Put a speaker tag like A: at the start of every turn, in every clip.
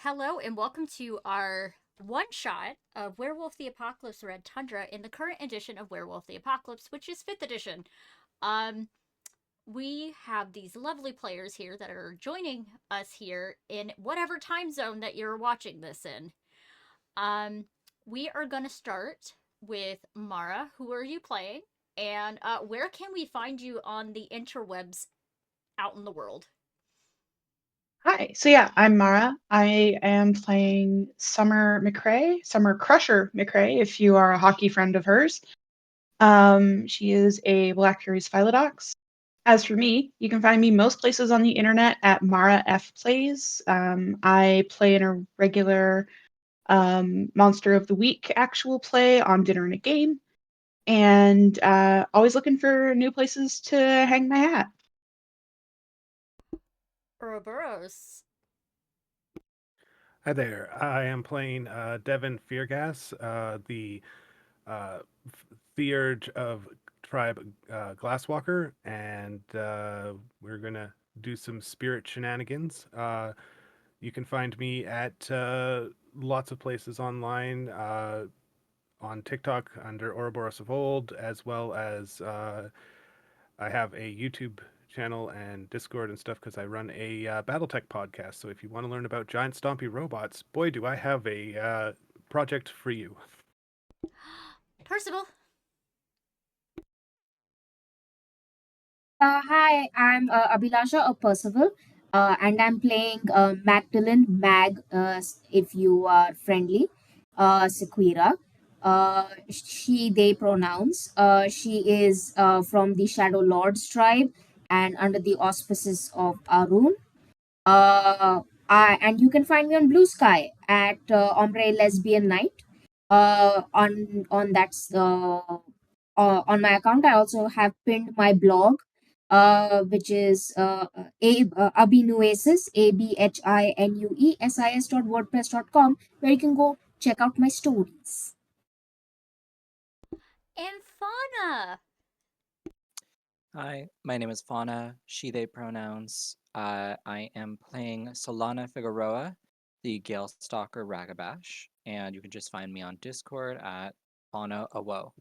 A: Hello and welcome to our one shot of Werewolf the Apocalypse Red Tundra in the current edition of Werewolf the Apocalypse, which is 5th edition. Um, we have these lovely players here that are joining us here in whatever time zone that you're watching this in. Um, we are going to start with Mara. Who are you playing? And where can we find you on the interwebs out in the world?
B: Hi. I'm Mara. I am playing Summer McRae, Summer Crusher McRae, if you are a hockey friend of hers. She is a Black Furies Philodox. As for me, you can find me most places on the internet at Mara F Plays. I play in a regular Monster of the Week actual play on Dinner and a Game, and always looking for new places to hang my hat.
A: Ouroboros.
C: Hi there. I am playing Devin Feargas, the uh, Theurge of Tribe Glasswalker, and we're gonna do some spirit shenanigans. You can find me at lots of places online, on TikTok under Ouroboros of Old, as well as I have a YouTube channel and Discord and stuff because I run a BattleTech podcast. So if you want to learn about giant stompy robots, boy, do I have a project for you.
A: Percival.
D: Hi, I'm Abhilasha or Percival, and I'm playing Magdalene Mag, if you are friendly, Sequira. She, they pronouns. She is from the Shadow Lord's tribe and under the auspices of Arun. Uh, and you can find me on Blue Sky at Ombre Lesbian Night. On my account, I also have pinned my blog, which is Abinuesis, ABHINUESIS.wordpress.com, where you can go check out my stories.
A: And Fauna.
E: Hi, my name is Fauna, she, they pronouns. I am playing Solana Figueroa, the Gale Stalker Ragabash, and you can just find me on Discord at Fauna Awo.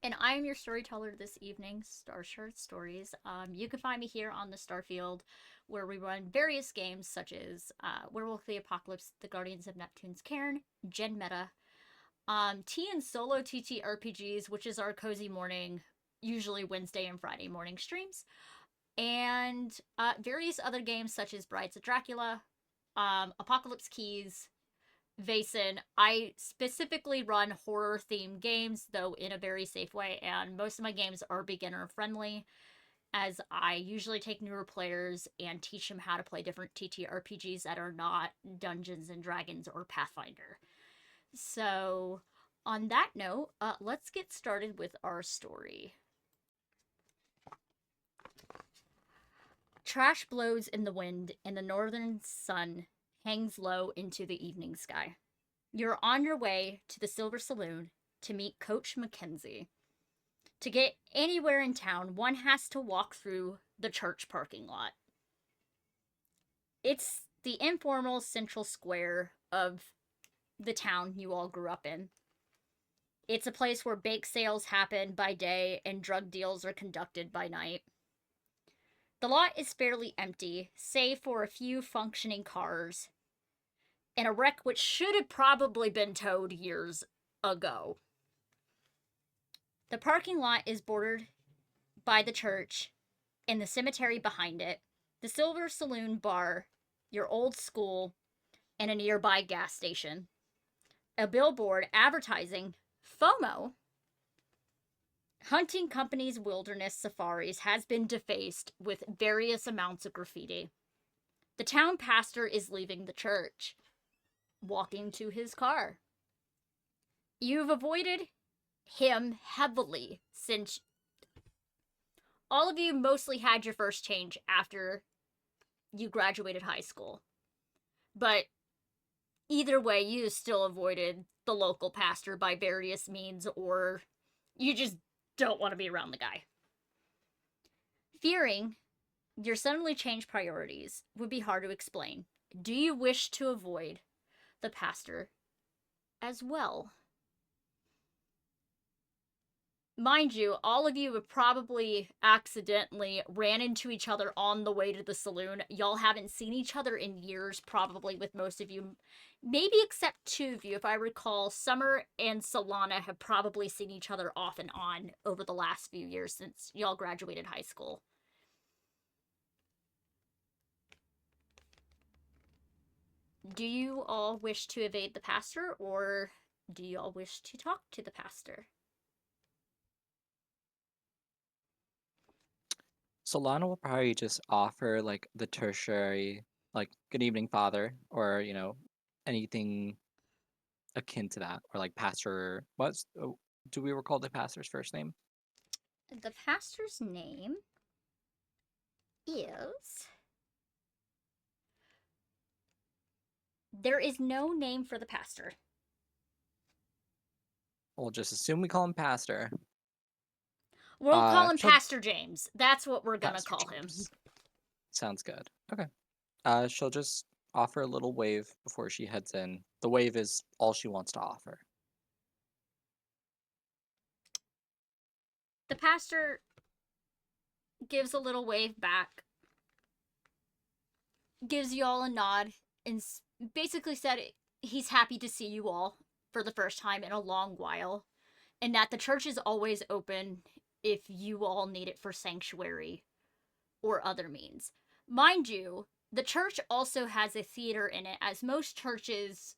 A: And I am your storyteller this evening, Starshard Stories. You can find me here on the Starfield, where we run various games such as Werewolf the Apocalypse, The Guardians of Neptune's Cairn, Gen Meta, T and Solo TTRPGs, which is our cozy morning, usually Wednesday and Friday morning streams, and various other games such as Brides of Dracula, Apocalypse Keys, Vason. I specifically run horror themed games, though in a very safe way, and most of my games are beginner friendly, as I usually take newer players and teach them how to play different TTRPGs that are not Dungeons and Dragons or Pathfinder. So, on that note, let's get started with our story. Trash blows in the wind, and the northern sun hangs low into the evening sky. You're on your way to the Silver Saloon to meet Coach Mackenzie. To get anywhere in town, one has to walk through the church parking lot. It's the informal central square of the town you all grew up in. It's a place where bake sales happen by day and drug deals are conducted by night. The lot is fairly empty, save for a few functioning cars and a wreck which should have probably been towed years ago. The parking lot is bordered by the church and the cemetery behind it, the Silver Saloon bar, your old school, and a nearby gas station. A billboard advertising FOMO, Hunting Company's Wilderness Safaris, has been defaced with various amounts of graffiti. The town pastor is leaving the church, walking to his car. You've avoided him heavily since all of you mostly had your first change after you graduated high school. But either way, you still avoided the local pastor by various means, or you just don't want to be around the guy. Fearing your suddenly changed priorities would be hard to explain, do you wish to avoid the pastor as well? Mind you, all of you have probably accidentally ran into each other on the way to the saloon. Y'all haven't seen each other in years, probably, with most of you. Maybe except two of you. If I recall, Summer and Solana have probably seen each other off and on over the last few years since y'all graduated high school. Do you all wish to evade the pastor, or do you all wish to talk to the pastor?
E: Solana will probably just offer like the tertiary, like "Good evening, Father," or anything akin to that, or like Pastor. Do we recall the pastor's first name?
A: The pastor's name is... There is no name for the pastor.
E: We'll just assume we call him Pastor.
A: We'll call him
E: she'll-
A: Pastor James. That's what we're gonna
E: Pastor
A: call him.
E: James. Sounds good. Okay. She'll just offer a little wave before she heads in. The wave is all she wants to offer.
A: The pastor gives a little wave back, gives you all a nod, and basically said he's happy to see you all for the first time in a long while, and that the church is always open if you all need it for sanctuary or other means. Mind you, the church also has a theater in it, as most churches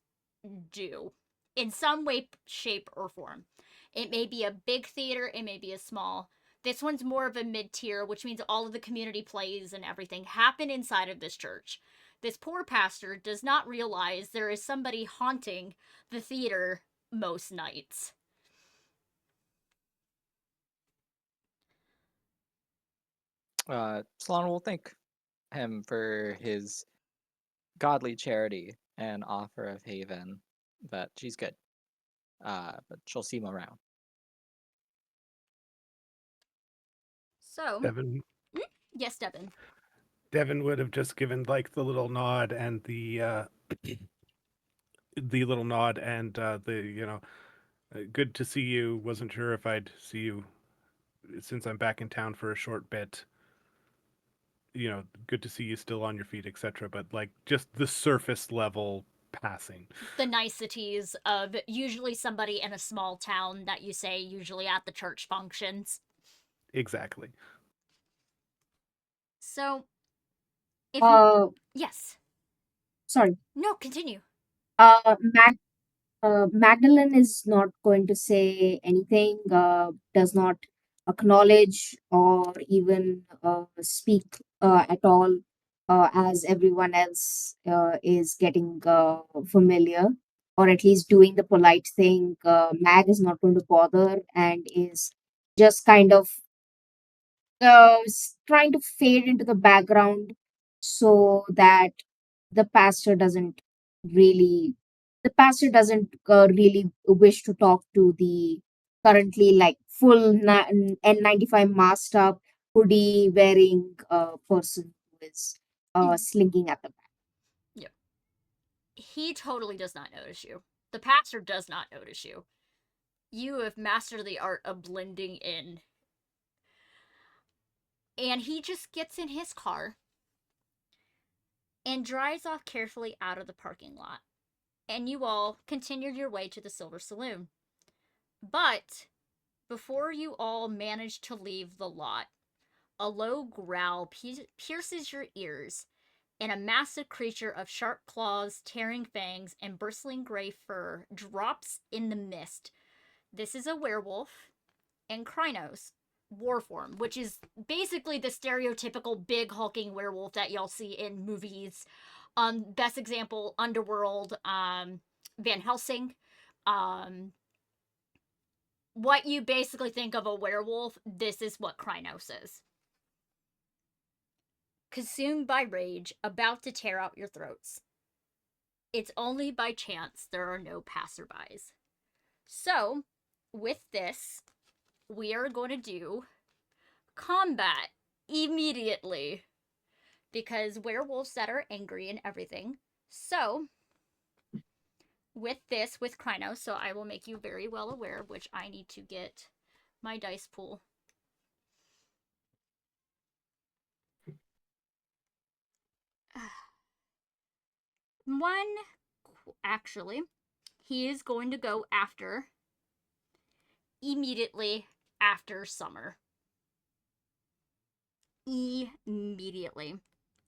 A: do, in some way, shape, or form. It may be a big theater, it may be a small. This one's more of a mid-tier, which means all of the community plays and everything happen inside of this church. This poor pastor does not realize there is somebody haunting the theater most nights.
E: Solana will thank him for his godly charity and offer of haven, but she's good. But she'll see him around.
A: So,
C: Devin
A: yes, Devin.
C: Devin would have just given like the little nod and the little nod and good to see you. Wasn't sure if I'd see you since I'm back in town for a short bit. Good to see you still on your feet, etc. But like just the surface level passing.
A: The niceties of usually somebody in a small town that you say usually at the church functions.
C: Exactly.
A: So, if yes.
D: Sorry.
A: No, continue.
D: Magdalene is not going to say anything, does not acknowledge or even speak at all, as everyone else is getting familiar, or at least doing the polite thing. Mag is not going to bother and is just kind of trying to fade into the background so that the pastor doesn't really really wish to talk to the currently like full N95 masked up hoodie wearing person who is slinking at the back.
A: Yeah. He totally does not notice you. The pastor does not notice you. You have mastered the art of blending in. And he just gets in his car and drives off carefully out of the parking lot. And you all continued your way to the Silver Saloon. But before you all manage to leave the lot, a low growl pierces your ears, and a massive creature of sharp claws, tearing fangs, and bristling gray fur drops in the mist. This is a werewolf, and Krynos, warform, which is basically the stereotypical big hulking werewolf that y'all see in movies. Best example, Underworld, Van Helsing. What you basically think of a werewolf, this is what Krynos is. Consumed by rage, about to tear out your throats. It's only by chance there are no passerbys. So, with this, we are going to do combat immediately. Because werewolves that are angry and everything So, with Krynos, so I will make you very well aware of which I need to get my dice pool. One, actually, he is going to go after, immediately after summer. Immediately.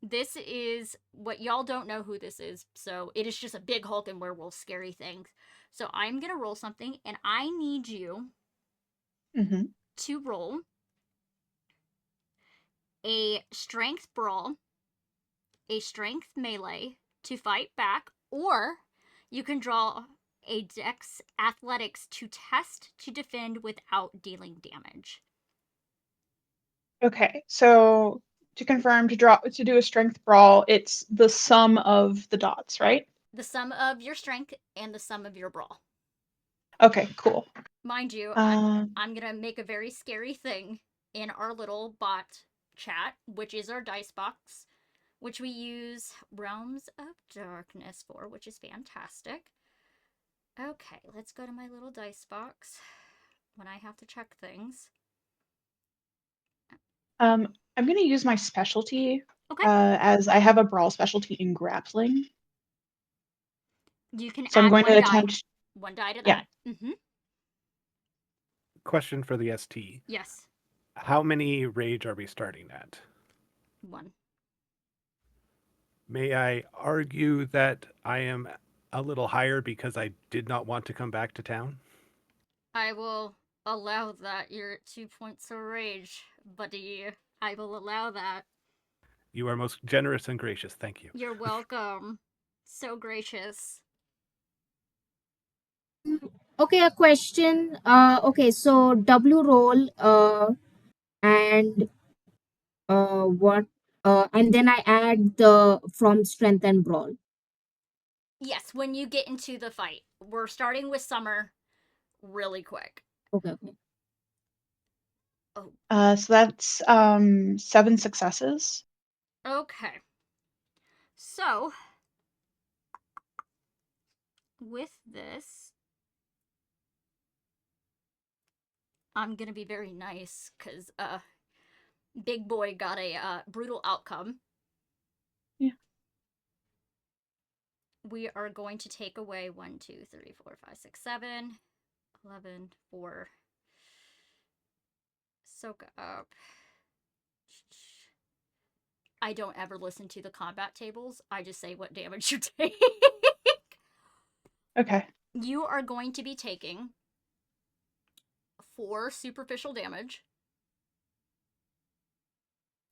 A: This is what y'all don't know who this is, so it is just a big Hulk and werewolf scary thing. So I'm gonna roll something, and I need you to roll a strength brawl, a strength melee to fight back, or you can draw a dex athletics to test to defend without dealing damage.
B: Okay, so to confirm, to do a strength brawl, it's the sum of the dots, right?
A: The sum of your strength and the sum of your brawl.
B: Okay, cool.
A: Mind you, I'm gonna make a very scary thing in our little bot chat, which is our dice box, which we use Realms of Darkness for, which is fantastic. Okay, let's go to my little dice box when I have to check things.
B: I'm going to use my specialty
A: Okay.
B: as I have a brawl specialty in grappling.
A: You can
B: So I'm
A: add
B: going
A: one
B: to
A: die.
B: attempt.
A: One die to
B: Yeah.
A: that.
C: Question for the ST.
A: Yes.
C: How many rage are we starting at?
A: 1.
C: May I argue that I am a little higher because I did not want to come back to town?
A: I will allow that. You're at 2 points of rage, buddy. I will allow that.
C: You are most generous and gracious. Thank you.
A: You're welcome. So gracious.
D: Okay, a question. Okay, so W roll and what and then I add the from strength and brawl.
A: Yes, when you get into the fight. We're starting with summer really quick.
D: Okay.
B: So that's 7 successes.
A: Okay. So, with this, I'm gonna be very nice, because, Big Boy got a, brutal outcome.
B: Yeah.
A: We are going to take away 1, 2, 3, 4, 5, 6, 7, 11, 4. Soak up. I don't ever listen to the combat tables. I just say what damage you take.
B: Okay.
A: You are going to be taking 4 superficial damage.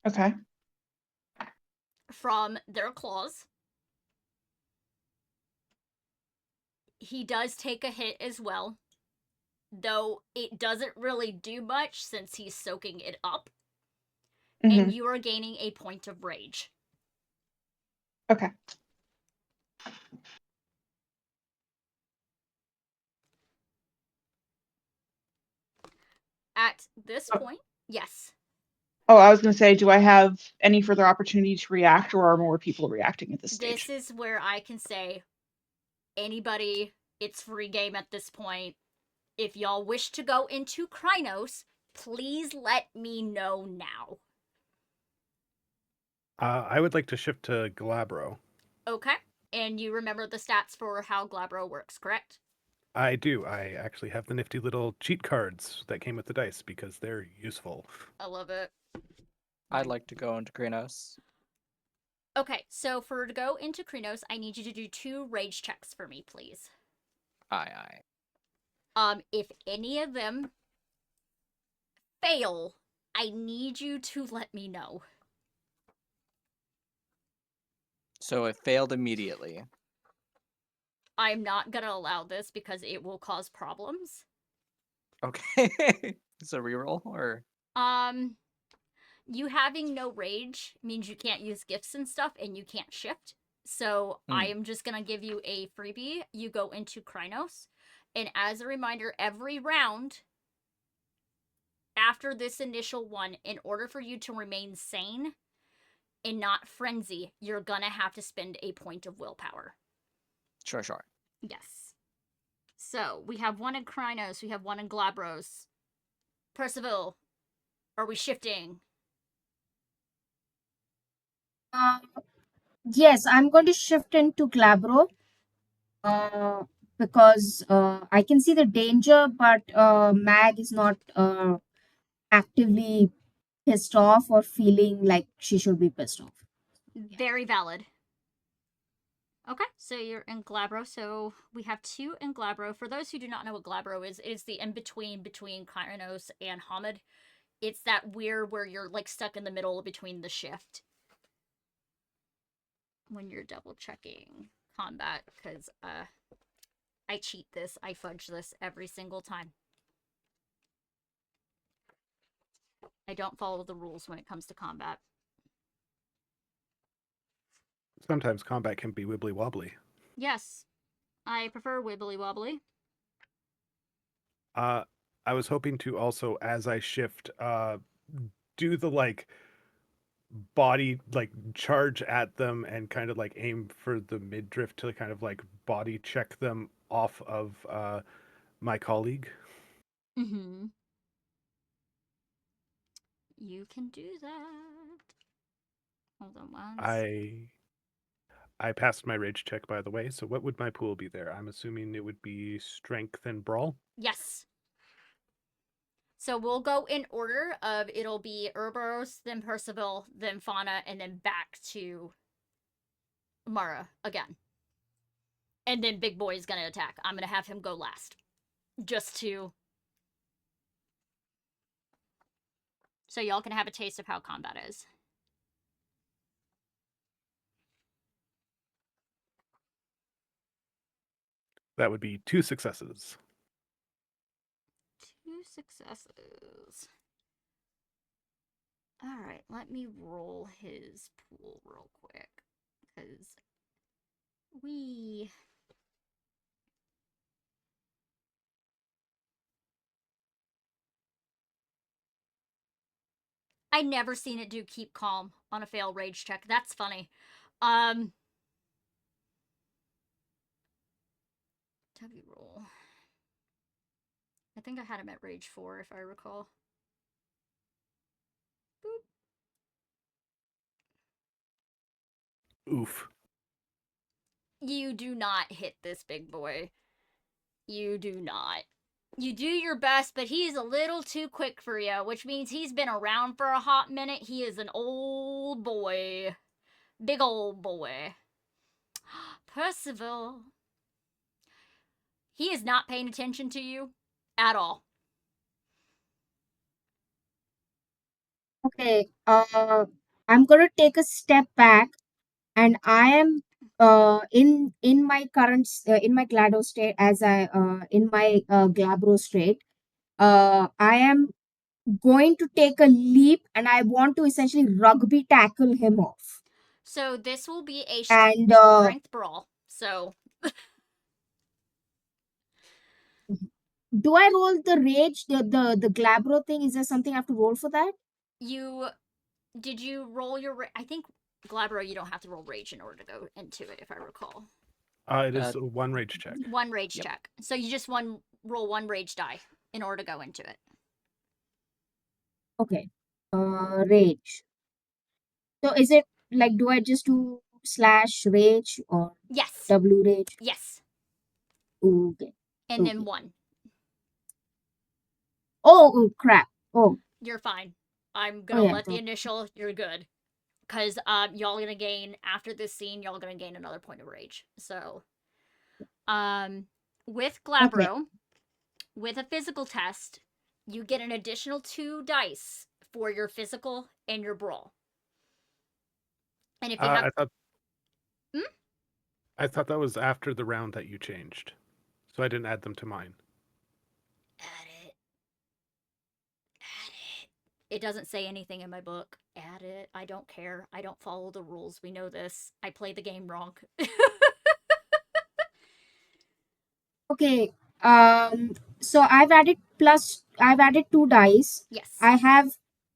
B: Okay.
A: From their claws. He does take a hit as well, though it doesn't really do much since he's soaking it up. And you are gaining a point of rage.
B: Okay.
A: At this point, yes.
B: Oh, I was going to say, do I have any further opportunity to react, or are more people reacting at this stage?
A: This is where I can say, anybody, it's free game at this point. If y'all wish to go into Krynos, please let me know now.
C: I would like to shift to Glabro.
A: Okay. And you remember the stats for how Glabro works, correct?
C: I do. I actually have the nifty little cheat cards that came with the dice because they're useful.
A: I love it.
E: I'd like to go into Krynos.
A: Okay, so for to go into Krynos, I need you to do 2 rage checks for me, please.
E: Aye.
A: If any of them fail, I need you to let me know.
E: So it failed immediately.
A: I'm not gonna allow this because it will cause problems.
E: Okay. It's a reroll, or?
A: You having no rage means you can't use gifts and stuff, and you can't shift. So I am just gonna give you a freebie. You go into Krynos, and as a reminder, every round after this initial one, in order for you to remain sane, and not frenzy, you're gonna have to spend a point of willpower.
E: Sure.
A: Yes. So we have one in Krynos, we have one in Glabros. Percival, are we shifting?
D: Yes, I'm going to shift into Glabro because I can see the danger, but Mag is not actively pissed off or feeling like she should be pissed off.
A: Very valid. Okay, so you're in Glabro. So we have two in Glabro. For those who do not know what Glabro is, it is the in-between between Kyranos and Hamid. It's that weird where you're like stuck in the middle between the shift. When you're double checking combat, because I cheat this, I fudge this every single time. I don't follow the rules when it comes to combat.
C: Sometimes combat can be wibbly wobbly.
A: Yes, I prefer wibbly wobbly.
C: I was hoping to also, as I shift, do the like body like charge at them and kind of like aim for the midriff to kind of like body check them off of my colleague.
A: Mm-hmm. You can do that. Hold on once.
C: I passed my rage check, by the way. So what would my pool be there? I'm assuming it would be strength and brawl.
A: Yes. So we'll go in order of it'll be Urboros, then Percival, then Fauna, and then back to Mara again. And then Big Boy is gonna attack. I'm gonna have him go last. Just to... So y'all can have a taste of how combat is.
C: That would be 2 successes.
A: 2 successes. Alright, let me roll his pool real quick. Because I never seen it do keep calm on a fail rage check. That's funny. W roll. I think I had him at rage 4 if I recall. Boop.
C: Oof.
A: You do not hit this big boy. You do not. You do your best, but he is a little too quick for you, which means he's been around for a hot minute. He is an old boy. Big old boy. Percival. He is not paying attention to you at all.
D: Okay, I'm gonna take a step back, and I am in my current in my Glado state as I in my Glabro state. I am going to take a leap, and I want to essentially rugby tackle him off.
A: So this will be a
D: And
A: strength brawl. So
D: do I roll the rage, the Glabro thing? Is there something I have to roll for that?
A: did you roll your? I think Glabro, you don't have to roll rage in order to go into it, if I recall.
C: It is 1 rage check.
A: 1 rage check. So you just roll 1 rage die in order to go into it.
D: Okay. Rage. So is it like, do I just do slash rage or
A: Yes.
D: W rage?
A: Yes.
D: Okay.
A: And
D: Okay.
A: then 1.
D: Oh, crap. Oh.
A: You're fine. I'm gonna let the initial. You're good. Because y'all gonna gain, after this scene, y'all gonna gain another point of rage. So, with Glabro, with a physical test, you get an additional 2 dice for your physical and your brawl. And if you have...
C: I thought that was after the round that you changed. So I didn't add them to mine.
A: Add it. It doesn't say anything in my book. Add it. I don't care. I don't follow the rules. We know this. I play the game wrong.
D: Okay. So I've added 2 dice.
A: Yes.
D: I have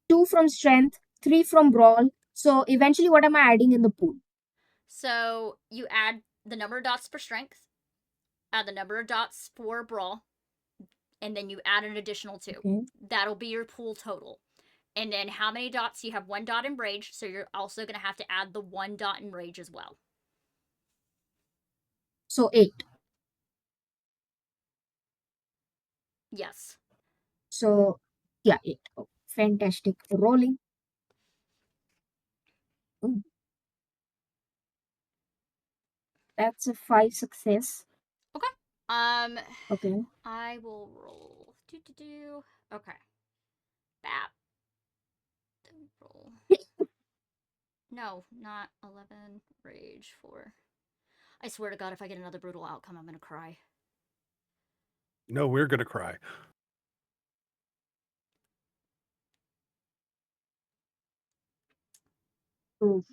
D: 2 from strength, 3 from brawl. So eventually, what am I adding in the pool?
A: So you add the number of dots for strength, add the number of dots for brawl, and then you add an additional 2.
D: Okay.
A: That'll be your pool total. And then how many dots? You have 1 dot in rage, so you're also going to have to add the 1 dot in rage as well.
D: So 8.
A: Yes.
D: So yeah, 8. Oh, fantastic. Rolling. Ooh, that's a 5 success.
A: Okay.
D: Okay.
A: I will roll. Okay. Bap. Roll. No, not 11. Rage 4. I swear to God, if I get another brutal outcome, I'm gonna cry.
C: No, we're gonna cry.
D: So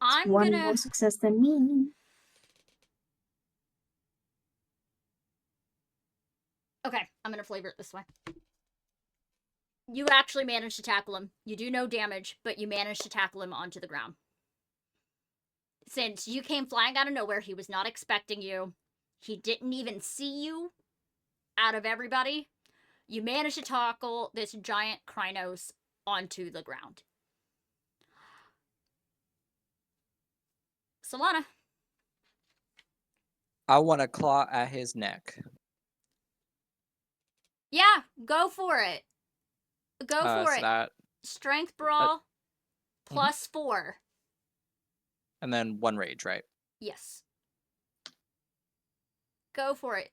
A: I'm
D: one
A: gonna.
D: more success than me.
A: Okay, I'm gonna flavor it this way. You actually managed to tackle him. You do no damage, but you managed to tackle him onto the ground. Since you came flying out of nowhere, he was not expecting you. He didn't even see you out of everybody. You managed to tackle this giant Krynos onto the ground. Solana.
E: I want to claw at his neck.
A: Yeah, go for it. Go for
E: So
A: it.
E: that,
A: Strength brawl plus 4.
E: and then 1 rage, right?
A: Yes. Go for it.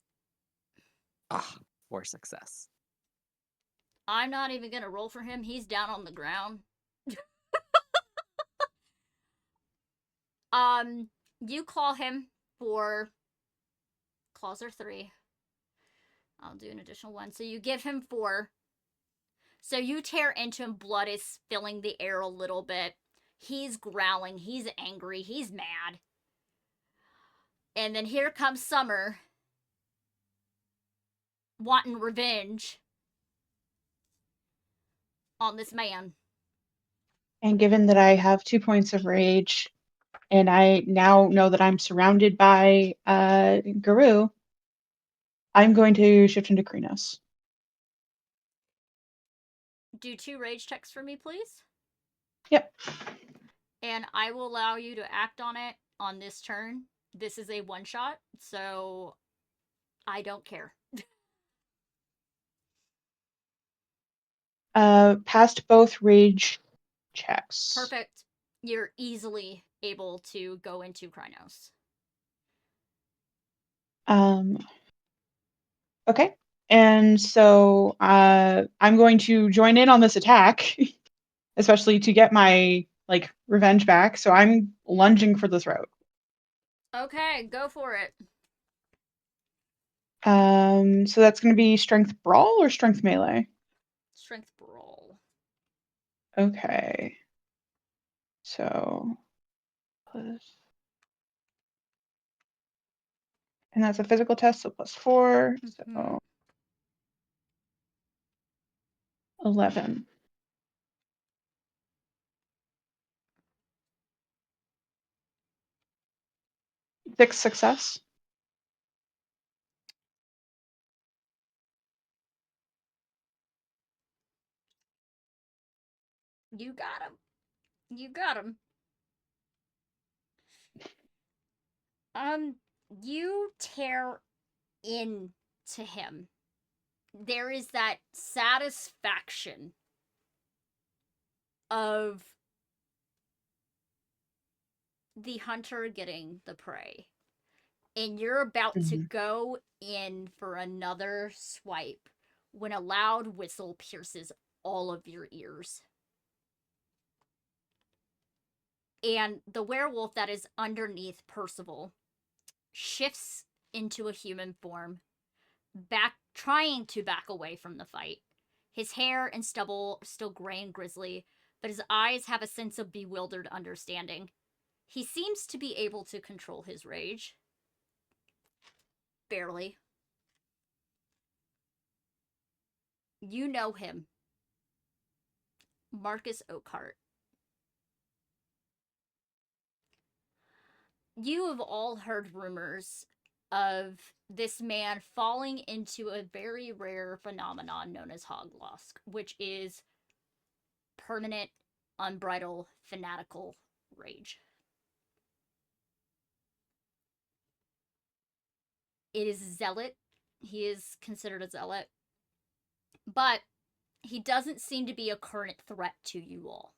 E: 4 success.
A: I'm not even gonna roll for him. He's down on the ground. You claw him for claws are 3. I'll do an additional 1. So you give him 4. So you tear into him. Blood is filling the air a little bit. He's growling. He's angry. He's mad. And then here comes Summer, wanting revenge on this man.
B: And given that I have 2 points of rage, and I now know that I'm surrounded by Garou, I'm going to shift into Krynos.
A: Do 2 rage checks for me, please.
B: Yep.
A: And I will allow you to act on it on this turn. This is a one-shot, so I don't care.
B: Passed both rage checks.
A: Perfect. You're easily able to go into Krynos.
B: Okay. And so I'm going to join in on this attack, especially to get my revenge back. So I'm lunging for the throat.
A: Okay, go for it.
B: So that's going to be strength brawl or strength melee?
A: Strength brawl.
B: Okay. So and that's a physical test, so +4. So 11. 6 success.
A: You got him. You got him. You tear into him. There is that satisfaction of the hunter getting the prey. And you're about to go in for another swipe when a loud whistle pierces all of your ears. And the werewolf that is underneath Percival shifts into a human form, trying to back away from the fight. His hair and stubble are still gray and grisly, but his eyes have a sense of bewildered understanding. He seems to be able to control his rage. Barely. You know him. Marcus Oakhart. you have all heard rumors of this man falling into a very rare phenomenon known as hoglosk, which is permanent, unbridled, fanatical rage. It is zealot. He is considered a zealot. But he doesn't seem to be a current threat to you all.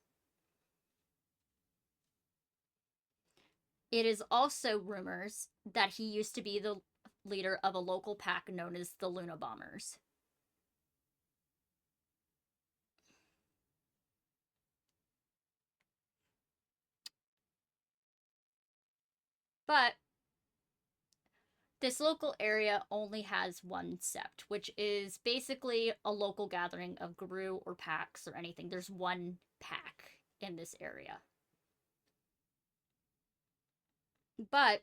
A: It is also rumors that he used to be the leader of a local pack known as the Luna Bombers. But this local area only has one sept, which is basically a local gathering of Garou or packs or anything. There's one pack in this area. But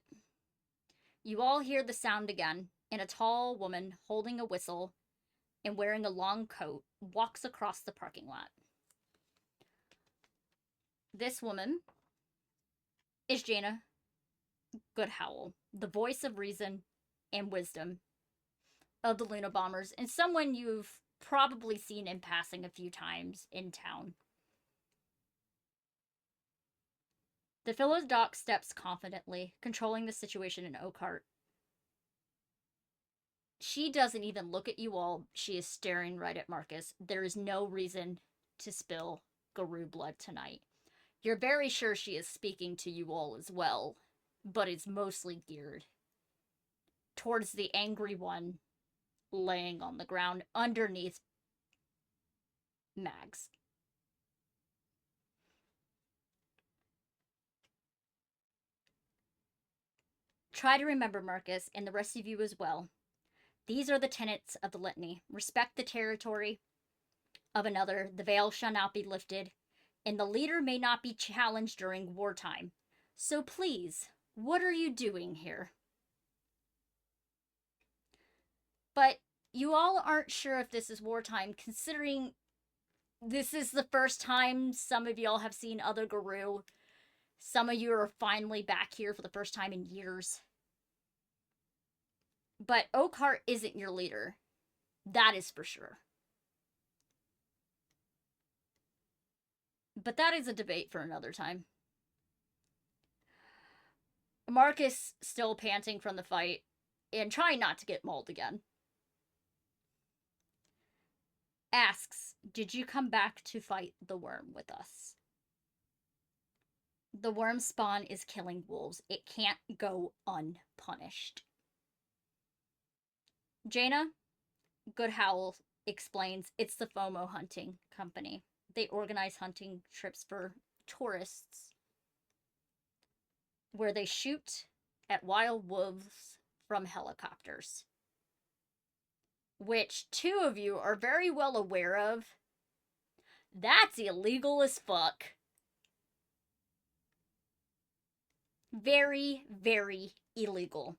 A: you all hear the sound again, and a tall woman holding a whistle and wearing a long coat walks across the parking lot. This woman is Jaina Goodhowl, the voice of reason and wisdom of the Luna Bombers, and someone you've probably seen in passing a few times in town. The Phyllis Doc steps confidently, controlling the situation in Oakhart. She doesn't even look at you all. She is staring right at Marcus. There is no reason to spill Garou blood tonight. You're very sure she is speaking to you all as well, but it's mostly geared towards the angry one laying on the ground underneath Mags. Try to remember, Marcus, and the rest of you as well. These are the tenets of the litany. Respect the territory of another, the veil shall not be lifted, and the leader may not be challenged during wartime. So please, what are you doing here? But you all aren't sure if this is wartime, considering this is the first time some of y'all have seen other Garou. Some of you are finally back here for the first time in years. But Oakhart isn't your leader. That is for sure. But that is a debate for another time. Marcus, still panting from the fight, and trying not to get mauled again, asks, did you come back to fight the worm with us? The worm spawn is killing wolves. It can't go unpunished. Jaina Goodhowl explains it's the FOMO hunting company. They organize hunting trips for tourists where they shoot at wild wolves from helicopters, which two of you are very well aware of. That's illegal as fuck. Very, very illegal.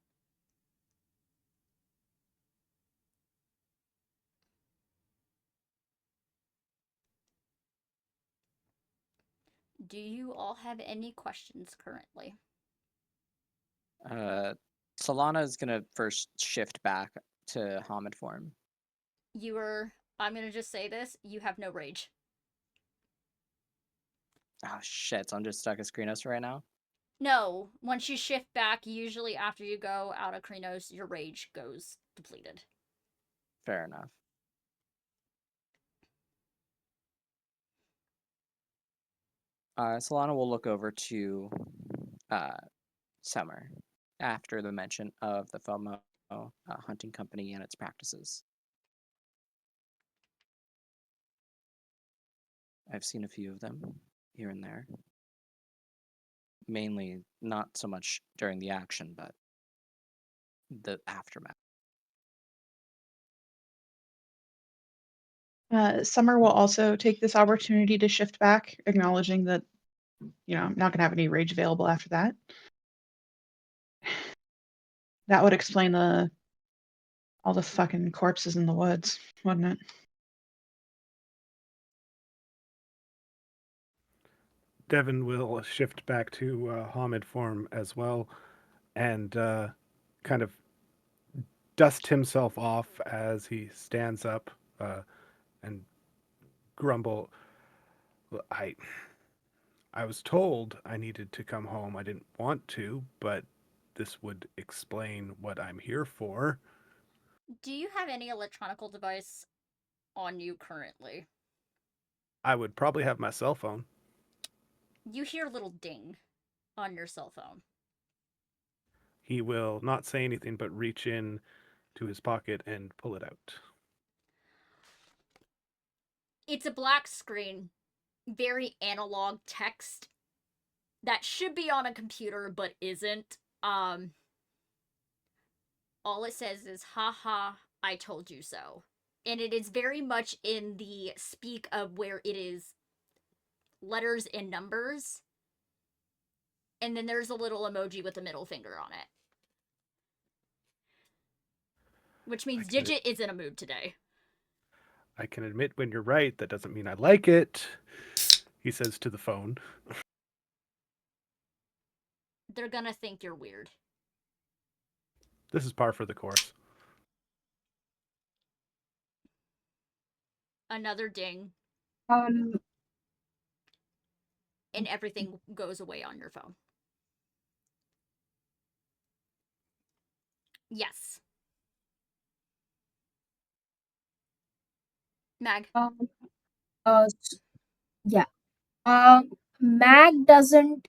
A: Do you all have any questions currently?
E: Solana is gonna first shift back to Hamid form.
A: I'm gonna just say this, you have no rage.
E: Oh shit, so I'm just stuck as Skrinos right now?
A: No, once you shift back, usually after you go out of Krynos, your rage goes depleted.
E: Fair enough. Solana will look over to Summer after the mention of the FOMO hunting company and its practices. I've seen a few of them here and there. Mainly not so much during the action, but the aftermath.
B: Summer will also take this opportunity to shift back, acknowledging that, I'm not going to have any rage available after that. That would explain all the fucking corpses in the woods, wouldn't it?
C: Devin will shift back to Hamid form as well. and kind of dust himself off as he stands up and grumble. I was told I needed to come home. I didn't want to, but this would explain what I'm here for.
A: Do you have any electronical device on you currently?
C: I would probably have my cell phone.
A: You hear a little ding on your cell phone.
C: He will not say anything but reach in to his pocket and pull it out.
A: It's a black screen, very analog text that should be on a computer but isn't. All it says is, haha, I told you so. And it is very much in the speak of where it is letters and numbers. And then there's a little emoji with a middle finger on it. Which means Digit is in a mood today.
C: I can admit when you're right. That doesn't mean I like it, he says to the phone.
A: They're gonna think you're weird.
C: This is par for the course.
A: Another ding,
D: Um,
A: and everything goes away on your phone. Yes. Mag.
D: um, yeah. Mag doesn't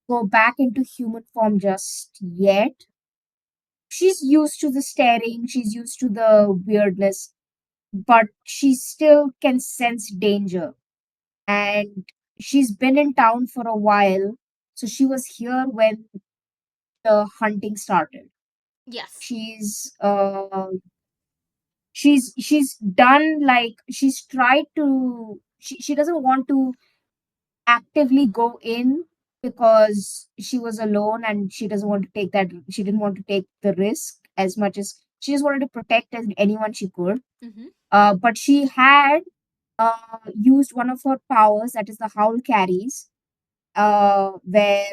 D: go back into human form just yet. She's used to the staring, she's used to the weirdness, but she still can sense danger. And she's been in town for a while, so she was here when the hunting started.
A: Yes.
D: She's done, like, she's tried to, she doesn't want to actively go in because she was alone and she doesn't want to take that, she didn't want to take the risk as much as she just wanted to protect anyone she could. But she had used one of her powers, that is the howl carries, where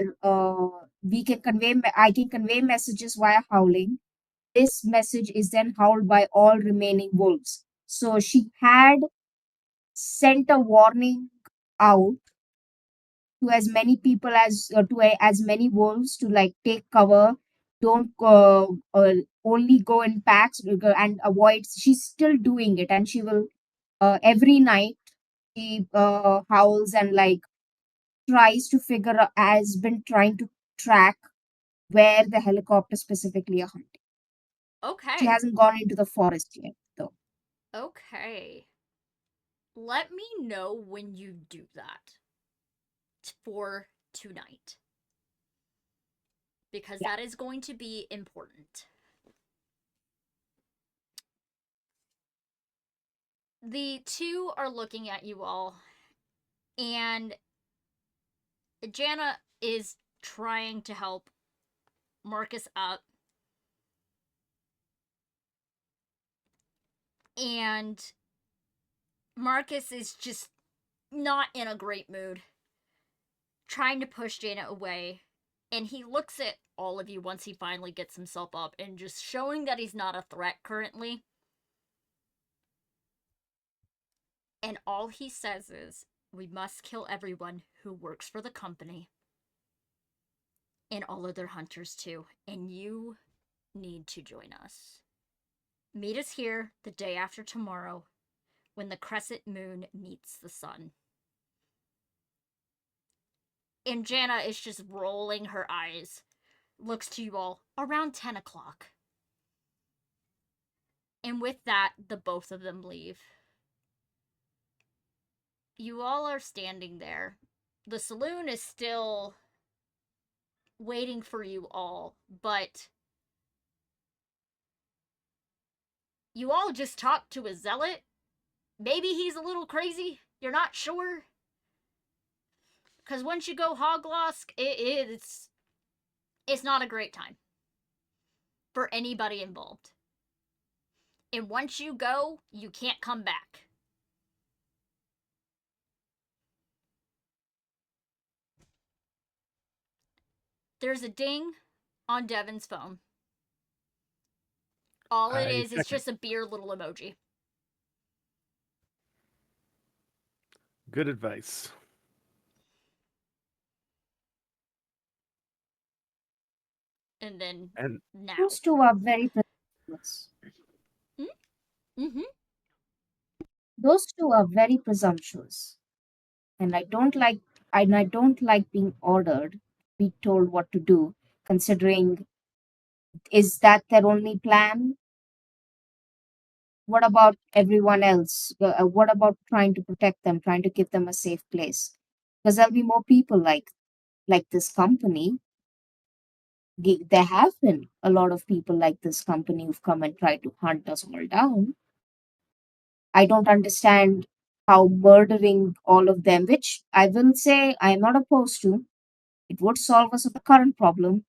D: we can I can convey messages via howling. This message is then howled by all remaining wolves. So she had sent a warning out to as many people as as many wolves to, like, take cover, don't only go in packs, and avoid. She's still doing it, and she will every night she howls and, like, tries to figure out, has been trying to track where the helicopter specifically are hunting.
A: Okay.
D: She hasn't gone into the forest yet, though.
A: Okay. Let me know when you do that for tonight. Because that is going to be important. The two are looking at you all, and Jana is trying to help Marcus up. And Marcus is just not in a great mood, trying to push Jana away. And he looks at all of you once he finally gets himself up and just showing that he's not a threat currently. And all he says is, we must kill everyone who works for the company. And all other hunters too. And you need to join us. Meet us here the day after tomorrow when the crescent moon meets the sun. And Jana is just rolling her eyes, looks to you all around 10 o'clock. And with that, the both of them leave. You all are standing there. The saloon is still waiting for you all, but you all just talked to a zealot. Maybe he's a little crazy. You're not sure. Because once you go hoglosk, it's not a great time for anybody involved. And once you go, you can't come back. There's a ding on Devin's phone. All it
C: I
A: is
C: check it.
A: just a beer little emoji.
C: Good advice.
A: And then
C: And
A: now.
D: Those two are very presumptuous.
A: Mm-hmm.
D: Those two are very presumptuous. And I don't like being ordered, be told what to do, considering is that their only plan? What about everyone else? What about trying to protect them, trying to give them a safe place? Because there'll be more people like this company. There have been a lot of people like this company who've come and tried to hunt us all down. I don't understand how murdering all of them, which I will say I am not opposed to, it would solve us of the current problem.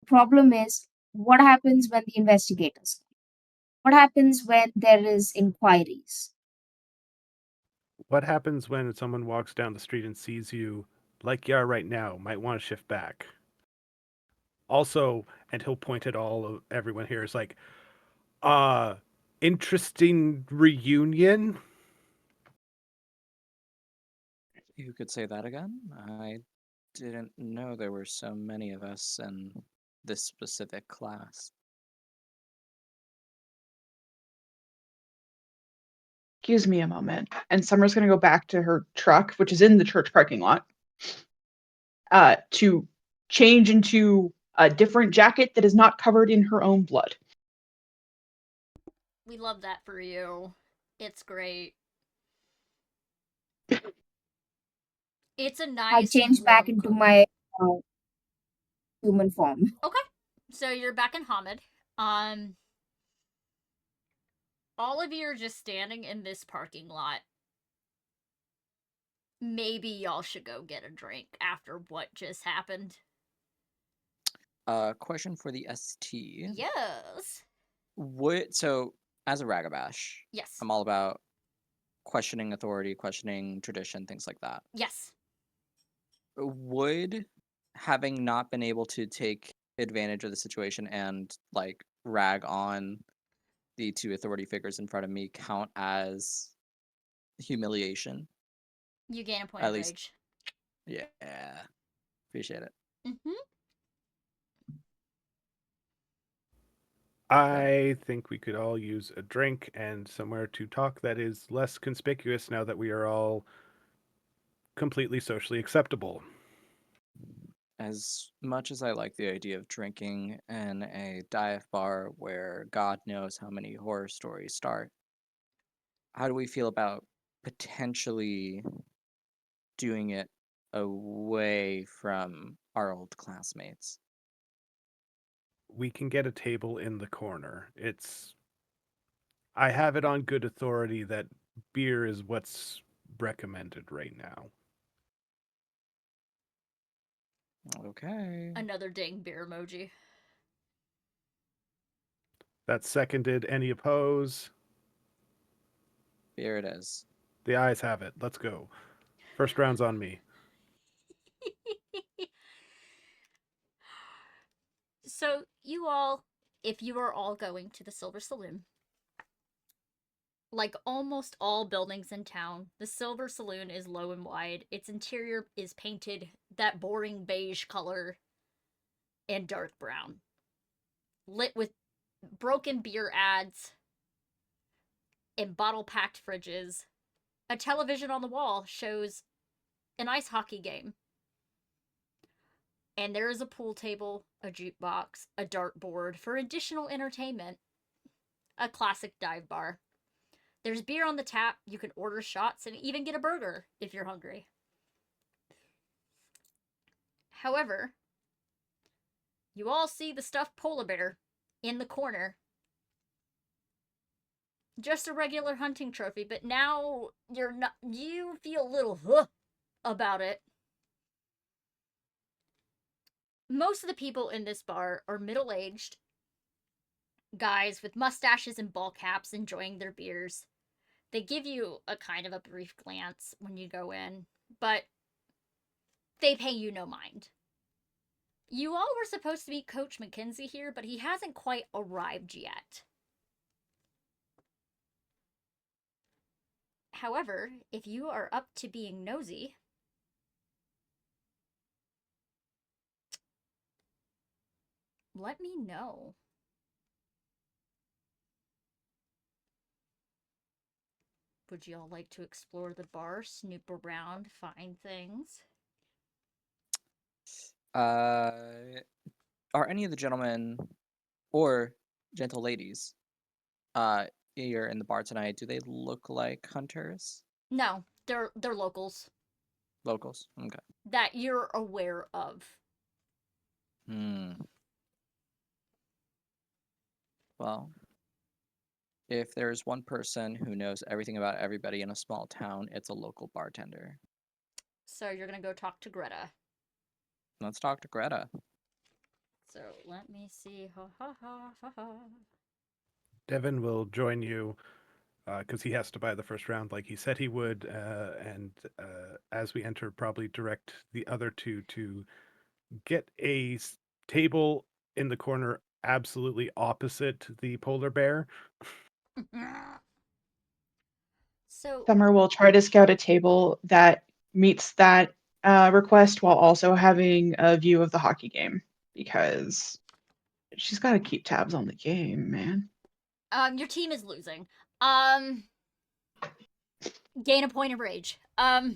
D: The problem is what happens when the investigators? What happens when there is inquiries?
C: what happens when someone walks down the street and sees you like you are right now? Might want to shift back. Also, and he'll point at all of everyone here is like, uh, interesting reunion.
E: You could say that again? I didn't know there were so many of us in this specific class.
B: Excuse me a moment. And Summer's going to go back to her truck, which is in the church parking lot, to change into a different jacket that is not covered in her own blood.
A: We love that for you. It's great. It's a
D: I
A: nice
D: change back
A: warm
D: into
A: coat.
D: my uh, human form.
A: Okay. So you're back in Hamid. All of you are just standing in this parking lot. Maybe y'all should go get a drink after what just happened.
E: Question for the ST.
A: Yes.
E: So as a Ragabash,
A: Yes.
E: I'm all about questioning authority, questioning tradition, things like that.
A: Yes.
E: Would having not been able to take advantage of the situation and like rag on the two authority figures in front of me count as humiliation?
A: You gain a point
E: At
A: of
E: least,
A: rage.
E: yeah. Appreciate it.
A: Mm-hmm.
C: I think we could all use a drink and somewhere to talk that is less conspicuous now that we are all completely socially acceptable.
E: As much as I like the idea of drinking in a dive bar where God knows how many horror stories start, how do we feel about potentially doing it away from our old classmates?
C: We can get a table in the corner. I have it on good authority that beer is what's recommended right now.
E: Okay.
A: Another dang beer emoji.
C: That's seconded. Any oppose?
E: Here it is.
C: The ayes have it. Let's go. First round's on me.
A: So, you all, if you are all going to the Silver Saloon, like almost all buildings in town, the Silver Saloon is low and wide. Its interior is painted that boring beige color and dark brown, lit with broken beer ads and bottle packed fridges. A television on the wall shows an ice hockey game. And there is a pool table, a jukebox, a dartboard for additional entertainment, a classic dive bar. There's beer on the tap, you can order shots, and even get a burger if you're hungry. However, you all see the stuffed polar bear in the corner. Just a regular hunting trophy, but now you feel a little about it. Most of the people in this bar are middle-aged guys with mustaches and ball caps enjoying their beers. They give you a kind of a brief glance when you go in, but they pay you no mind. You all were supposed to meet Coach Mackenzie here, but he hasn't quite arrived yet. However, if you are up to being nosy, let me know. Would you all like to explore the bar, snoop around, find things?
E: Are any of the gentlemen or gentle ladies here in the bar tonight, do they look like hunters?
A: No, they're locals
E: Locals? Okay.
A: that you're aware of.
E: Well, if there's one person who knows everything about everybody in a small town, it's a local bartender.
A: So you're gonna go talk to Greta.
E: Let's talk to Greta.
A: So let me see. Ha ha ha ha ha.
C: Devin will join you because he has to buy the first round like he said he would. And as we enter, probably direct the other two to get a table in the corner absolutely opposite the polar bear.
A: So
B: Summer will try to scout a table that meets that request while also having a view of the hockey game because she's got to keep tabs on the game, man.
A: your team is losing. Gain a point of rage.
B: Yeah.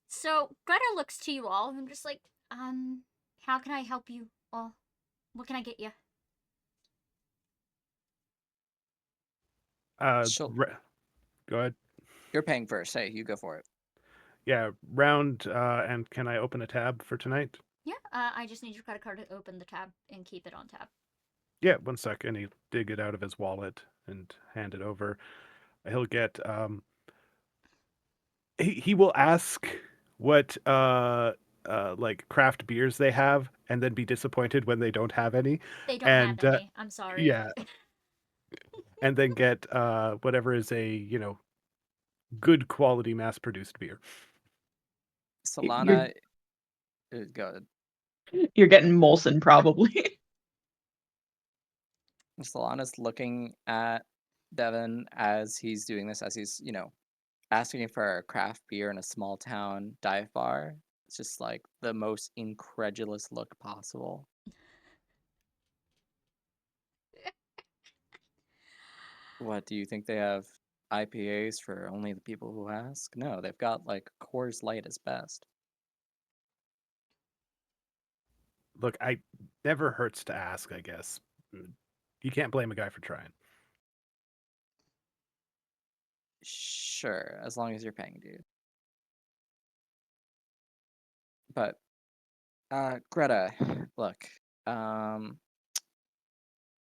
A: So Greta looks to you all and just like, how can I help you all? What can I get you?
E: She'll-
C: Go ahead.
E: You're paying first. Hey, you go for it.
C: Yeah, round. And can I open a tab for tonight?
A: Yeah, I just need your credit card to open the tab and keep it on tab.
C: Yeah, 1 sec. And he'll dig it out of his wallet and hand it over. He'll get. He will ask what like craft beers they have, and then be disappointed when they don't have any.
A: They don't
C: And
A: have any. I'm sorry.
C: yeah, and then get whatever is a good quality mass produced beer.
E: Solana, go ahead.
B: You're getting Molson probably.
E: Solana's looking at Devin as he's doing this, as he's, asking for a craft beer in a small town dive bar. It's just like the most incredulous look possible. What, do you think they have IPAs for only the people who ask? No, they've got like Coors Light as best.
C: Look, I never hurts to ask, I guess. You can't blame a guy for trying.
E: Sure, as long as you're paying, dude. But Greta, look,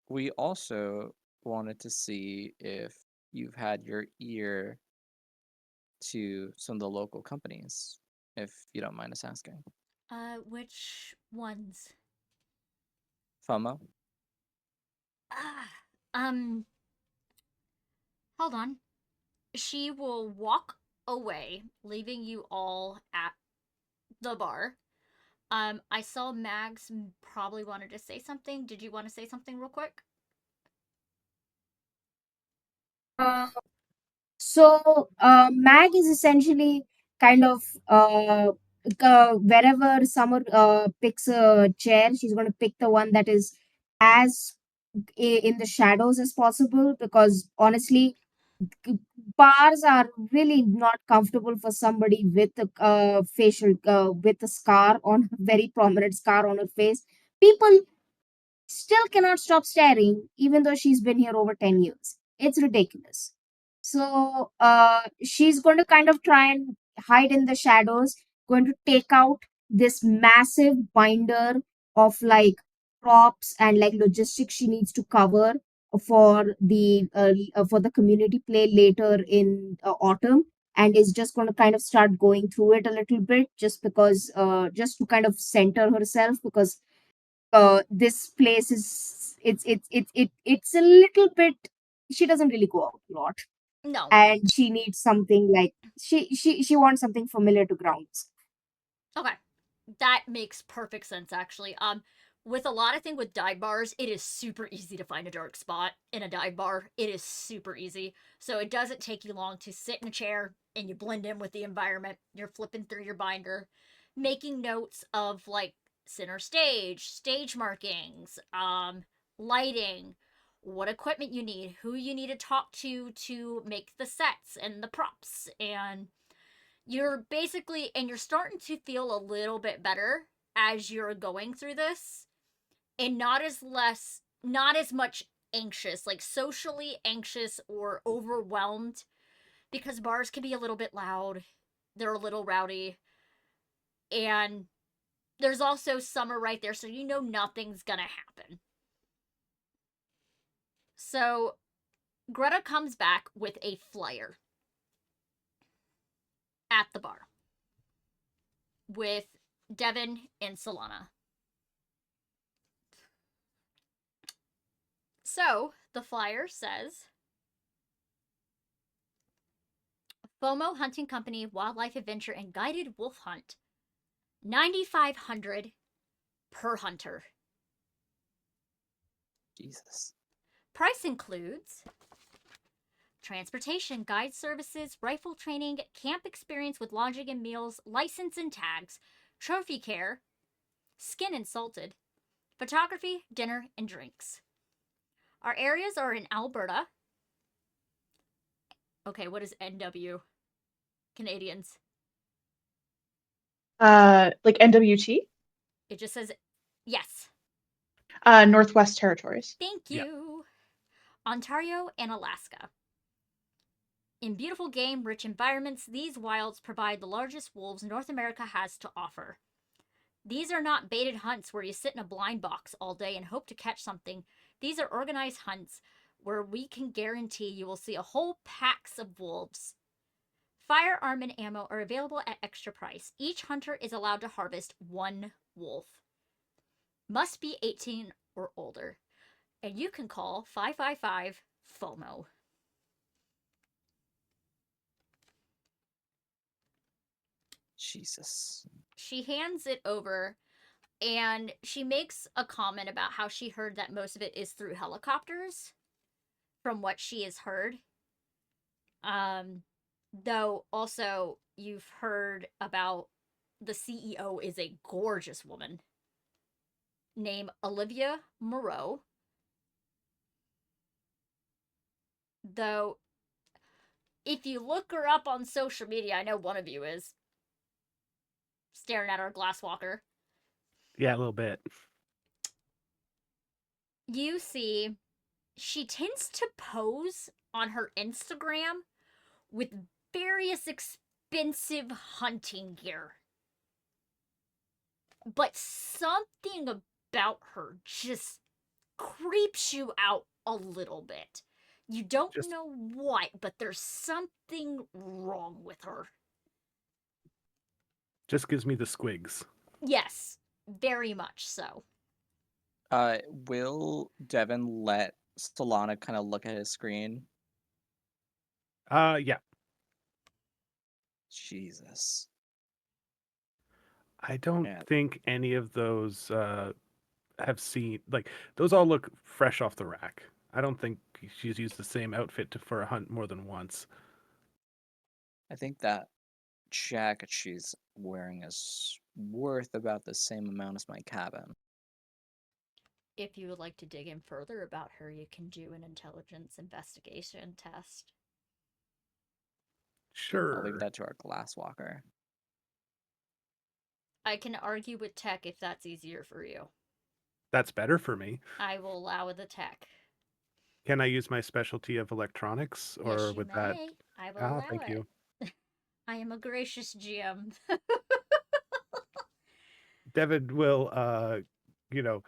E: we also wanted to see if you've had your ear to some of the local companies, if you don't mind us asking.
A: Which ones?
E: FOMO?
A: Hold on. She will walk away, leaving you all at the bar. I saw Mags probably wanted to say something. Did you want to say something real quick?
D: So Mag is essentially kind of wherever Summer picks a chair, she's going to pick the one that is as in the shadows as possible, because honestly, bars are really not comfortable for somebody with a facial with a scar on very prominent scar on her face. People still cannot stop staring, even though she's been here over 10 years. It's ridiculous. So she's going to kind of try and hide in the shadows, going to take out this massive binder of like props and like logistics she needs to cover for the community play later in autumn, and is just going to kind of start going through it a little bit, just because just to kind of center herself, because this place is it's a little bit, she doesn't really go out a lot,
A: No.
D: and she needs something like she wants something familiar to ground.
A: Okay. That makes perfect sense, actually. With a lot of things with dive bars, it is super easy to find a dark spot in a dive bar. It is super easy. So it doesn't take you long to sit in a chair and you blend in with the environment. You're flipping through your binder, making notes of like center stage, stage markings, lighting, what equipment you need, who you need to talk to make the sets and the props, and you're basically, and you're starting to feel a little bit better as you're going through this, and not as much anxious, like socially anxious or overwhelmed, because bars can be a little bit loud, they're a little rowdy, and there's also summer right there, so you know nothing's gonna happen. So Greta comes back with a flyer at the bar with Devin and Solana. So the flyer says FOMO Hunting Company Wildlife Adventure and Guided Wolf Hunt, 9,500 per hunter.
E: Jesus.
A: Price includes transportation, guide services, rifle training, camp experience with lodging and meals, license and tags, trophy care, skin and salted, photography, dinner, and drinks. Our areas are in Alberta. Okay, what is NW? Canadians.
B: Like NWT?
A: It just says yes.
B: Northwest Territories.
A: Thank
C: Yep.
A: you. Ontario and Alaska. In beautiful game rich environments, these wilds provide the largest wolves North America has to offer. These are not baited hunts where you sit in a blind box all day and hope to catch something. These are organized hunts where we can guarantee you will see a whole packs of wolves. Firearm and ammo are available at extra price. Each hunter is allowed to harvest one wolf. Must be 18 or older. And you can call 555 FOMO.
E: Jesus.
A: She hands it over and she makes a comment about how she heard that most of it is through helicopters from what she has heard. Though also you've heard about the CEO is a gorgeous woman named Olivia Moreau. Though if you look her up on social media, I know one of you is staring at our glasswalker.
C: Yeah, a little bit.
A: You see, she tends to pose on her Instagram with various expensive hunting gear. But something about her just creeps you out a little bit. You don't
C: Just
A: know what, but there's something wrong with her.
C: just gives me the squigs.
A: Yes, very much so.
E: Will Devin let Solana kind of look at his screen?
C: Yeah.
E: Jesus.
C: I don't
E: Yeah.
C: think any of those have seen, like, those all look fresh off the rack. I don't think she's used the same outfit for a hunt more than once.
E: I think that jacket she's wearing is worth about the same amount as my cabin.
A: If you would like to dig in further about her, you can do an intelligence investigation test.
E: I'll leave
C: Sure.
E: that to our glasswalker.
A: I can argue with tech if that's easier for you.
C: That's better for me.
A: I will allow the tech.
C: Can I use my specialty of electronics,
A: Yes,
C: or
A: you
C: would
A: may.
C: that?
A: I will
C: Ah,
A: allow
C: thank
A: it.
C: you.
A: I am a gracious GM.
C: David will, you know,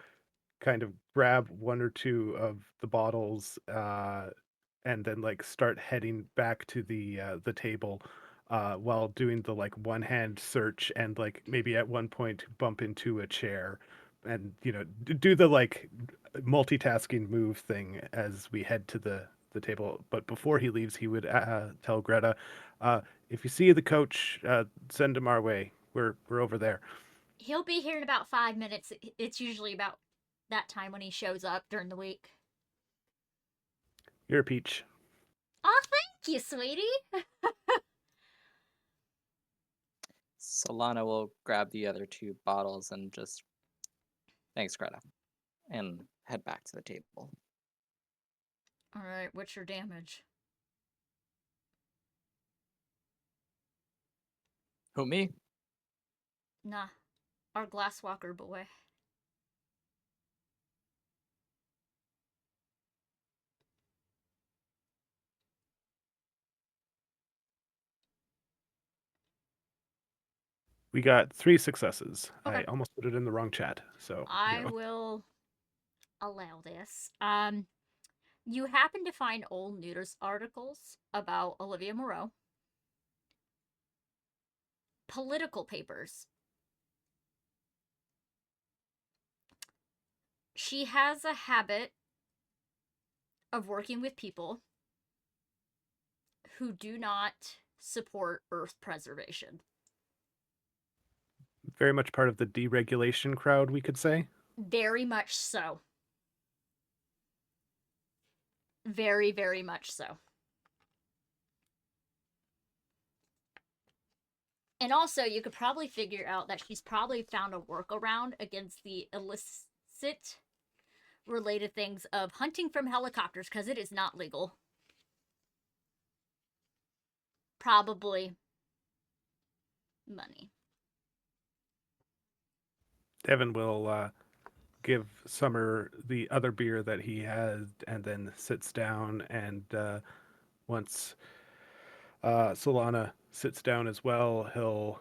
C: kind of grab one or two of the bottles, and then like start heading back to the table, while doing the like one hand search, and like maybe at one point bump into a chair, and do the like multitasking move thing as we head to the table. But before he leaves, he would tell Greta, if you see the coach, send him our way. We're over there.
A: He'll be here in about 5 minutes. It's usually about that time when he shows up during the week.
C: You're a peach.
A: Oh, thank you, sweetie.
E: Solana will grab the other 2 bottles and just, thanks, Greta, and head back to the table.
A: All right, what's your damage?
E: Who, me?
A: Nah, our glasswalker boy.
C: We got 3 successes.
A: Okay.
C: I almost put it in the wrong chat. So
A: I will allow this. You happen to find old news articles about Olivia Moreau, political papers. She has a habit of working with people who do not support Earth preservation.
C: very much part of the deregulation crowd, we could say.
A: Very much so. Very, very much so. And also, you could probably figure out that she's probably found a workaround against the illicit related things of hunting from helicopters, because it is not legal. Probably money.
C: Devin will give Summer the other beer that he had and then sits down. And once Solana sits down as well, he'll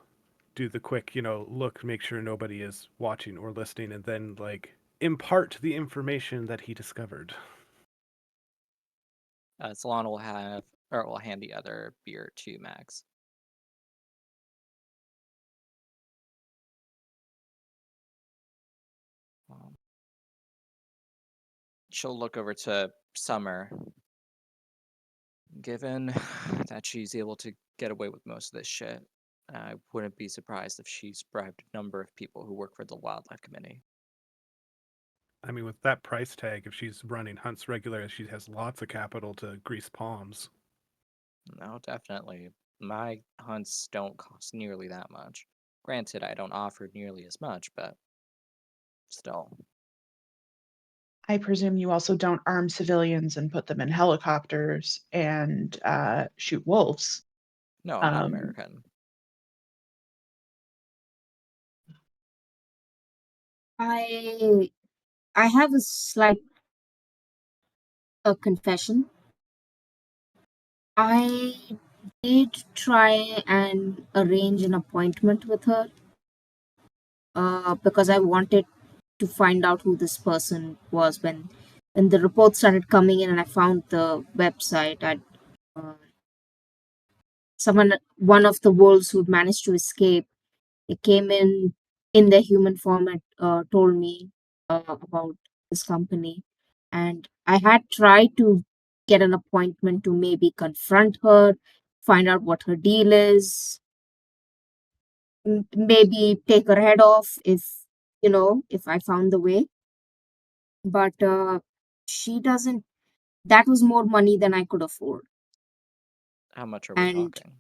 C: do the quick, look, make sure nobody is watching or listening, and then, impart the information that he discovered.
E: Solana will hand the other beer to Max. She'll look over to Summer. Given that she's able to get away with most of this shit, I wouldn't be surprised if she's bribed a number of people who work for the Wildlife Committee.
C: I mean, with that price tag, if she's running hunts regularly, she has lots of capital to grease palms.
E: No, definitely. My hunts don't cost nearly that much. Granted, I don't offer nearly as much, but still.
B: I presume you also don't arm civilians and put them in helicopters and shoot wolves.
E: No, I'm not American.
D: I have a confession. I did try and arrange an appointment with her because I wanted to find out who this person was. When the reports started coming in and I found the website, uh, one of the wolves who'd managed to escape, they came in their human form and told me about this company, and I had tried to get an appointment to maybe confront her, find out what her deal is, maybe take her head off if I found the way. But she doesn't. That was more money than I could afford.
E: How much are we
D: And
E: talking?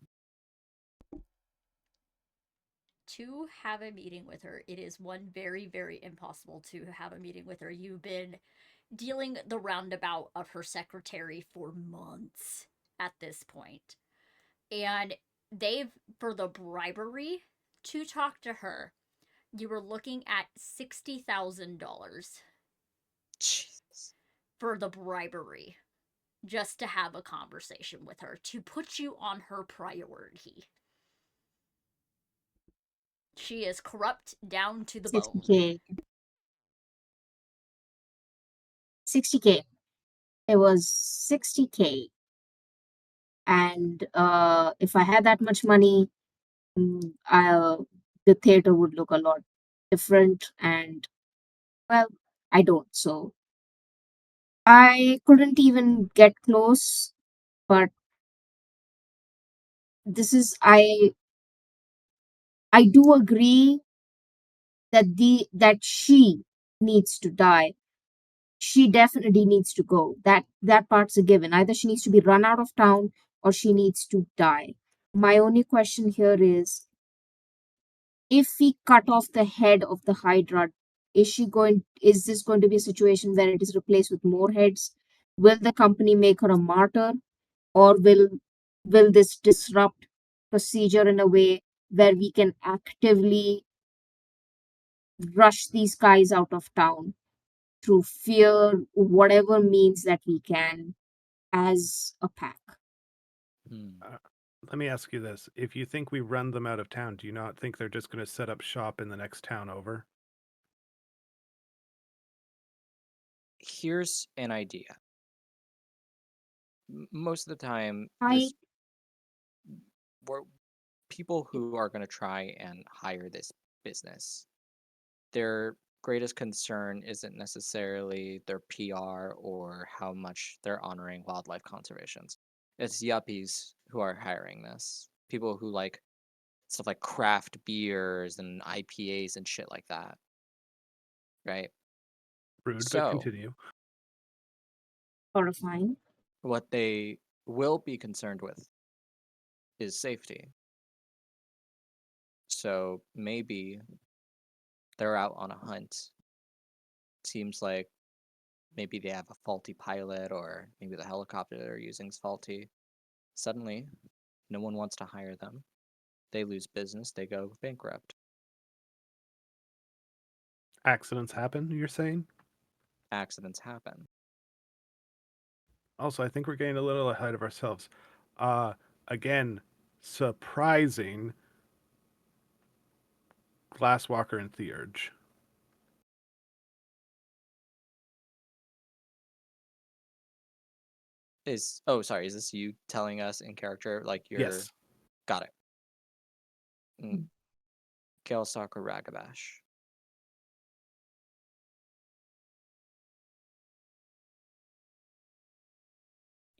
A: To have a meeting with her, it is one very, very impossible to have a meeting with her. You've been dealing the roundabout of her secretary for months at this point. And for the bribery to talk to her, you were looking at $60,000
E: Jesus.
A: for the bribery just to have a conversation with her, to put you on her priority. She is corrupt down to the bone.
D: 60K. It was 60K. And if I had that much money, the theater would look a lot different. And, well, I don't. So I couldn't even get close. But this is, I do agree that she needs to die. She definitely needs to go. That part's a given. Either she needs to be run out of town or she needs to die. My only question here is, if we cut off the head of the Hydra, is this going to be a situation where it is replaced with more heads? Will the company make her a martyr, or will this disrupt procedure in a way where we can actively rush these guys out of town through fear, whatever means that we can as a pack?
E: Hmm.
C: Let me ask you this. If you think we run them out of town, do you not think they're just going to set up shop in the next town over?
E: Here's an idea. Most of the time,
D: I
E: people who are going to try and hire this business, their greatest concern isn't necessarily their PR or how much they're honoring wildlife conservations. It's yuppies who are hiring this. People who like stuff like craft beers and IPAs and shit like that. Right?
C: Rude, but
E: So,
C: continue.
D: horrifying.
E: what they will be concerned with is safety. So, maybe they're out on a hunt. Seems like maybe they have a faulty pilot, or maybe the helicopter they're using is faulty. Suddenly, no one wants to hire them. They lose business, they go bankrupt.
C: Accidents happen, you're saying?
E: Accidents happen.
C: Also, I think we're getting a little ahead of ourselves. Again, surprising Glasswalker and Theurge.
E: Sorry, is this you telling us in character? Like you're
C: Yes.
E: Got it. Galestalker Ragabash.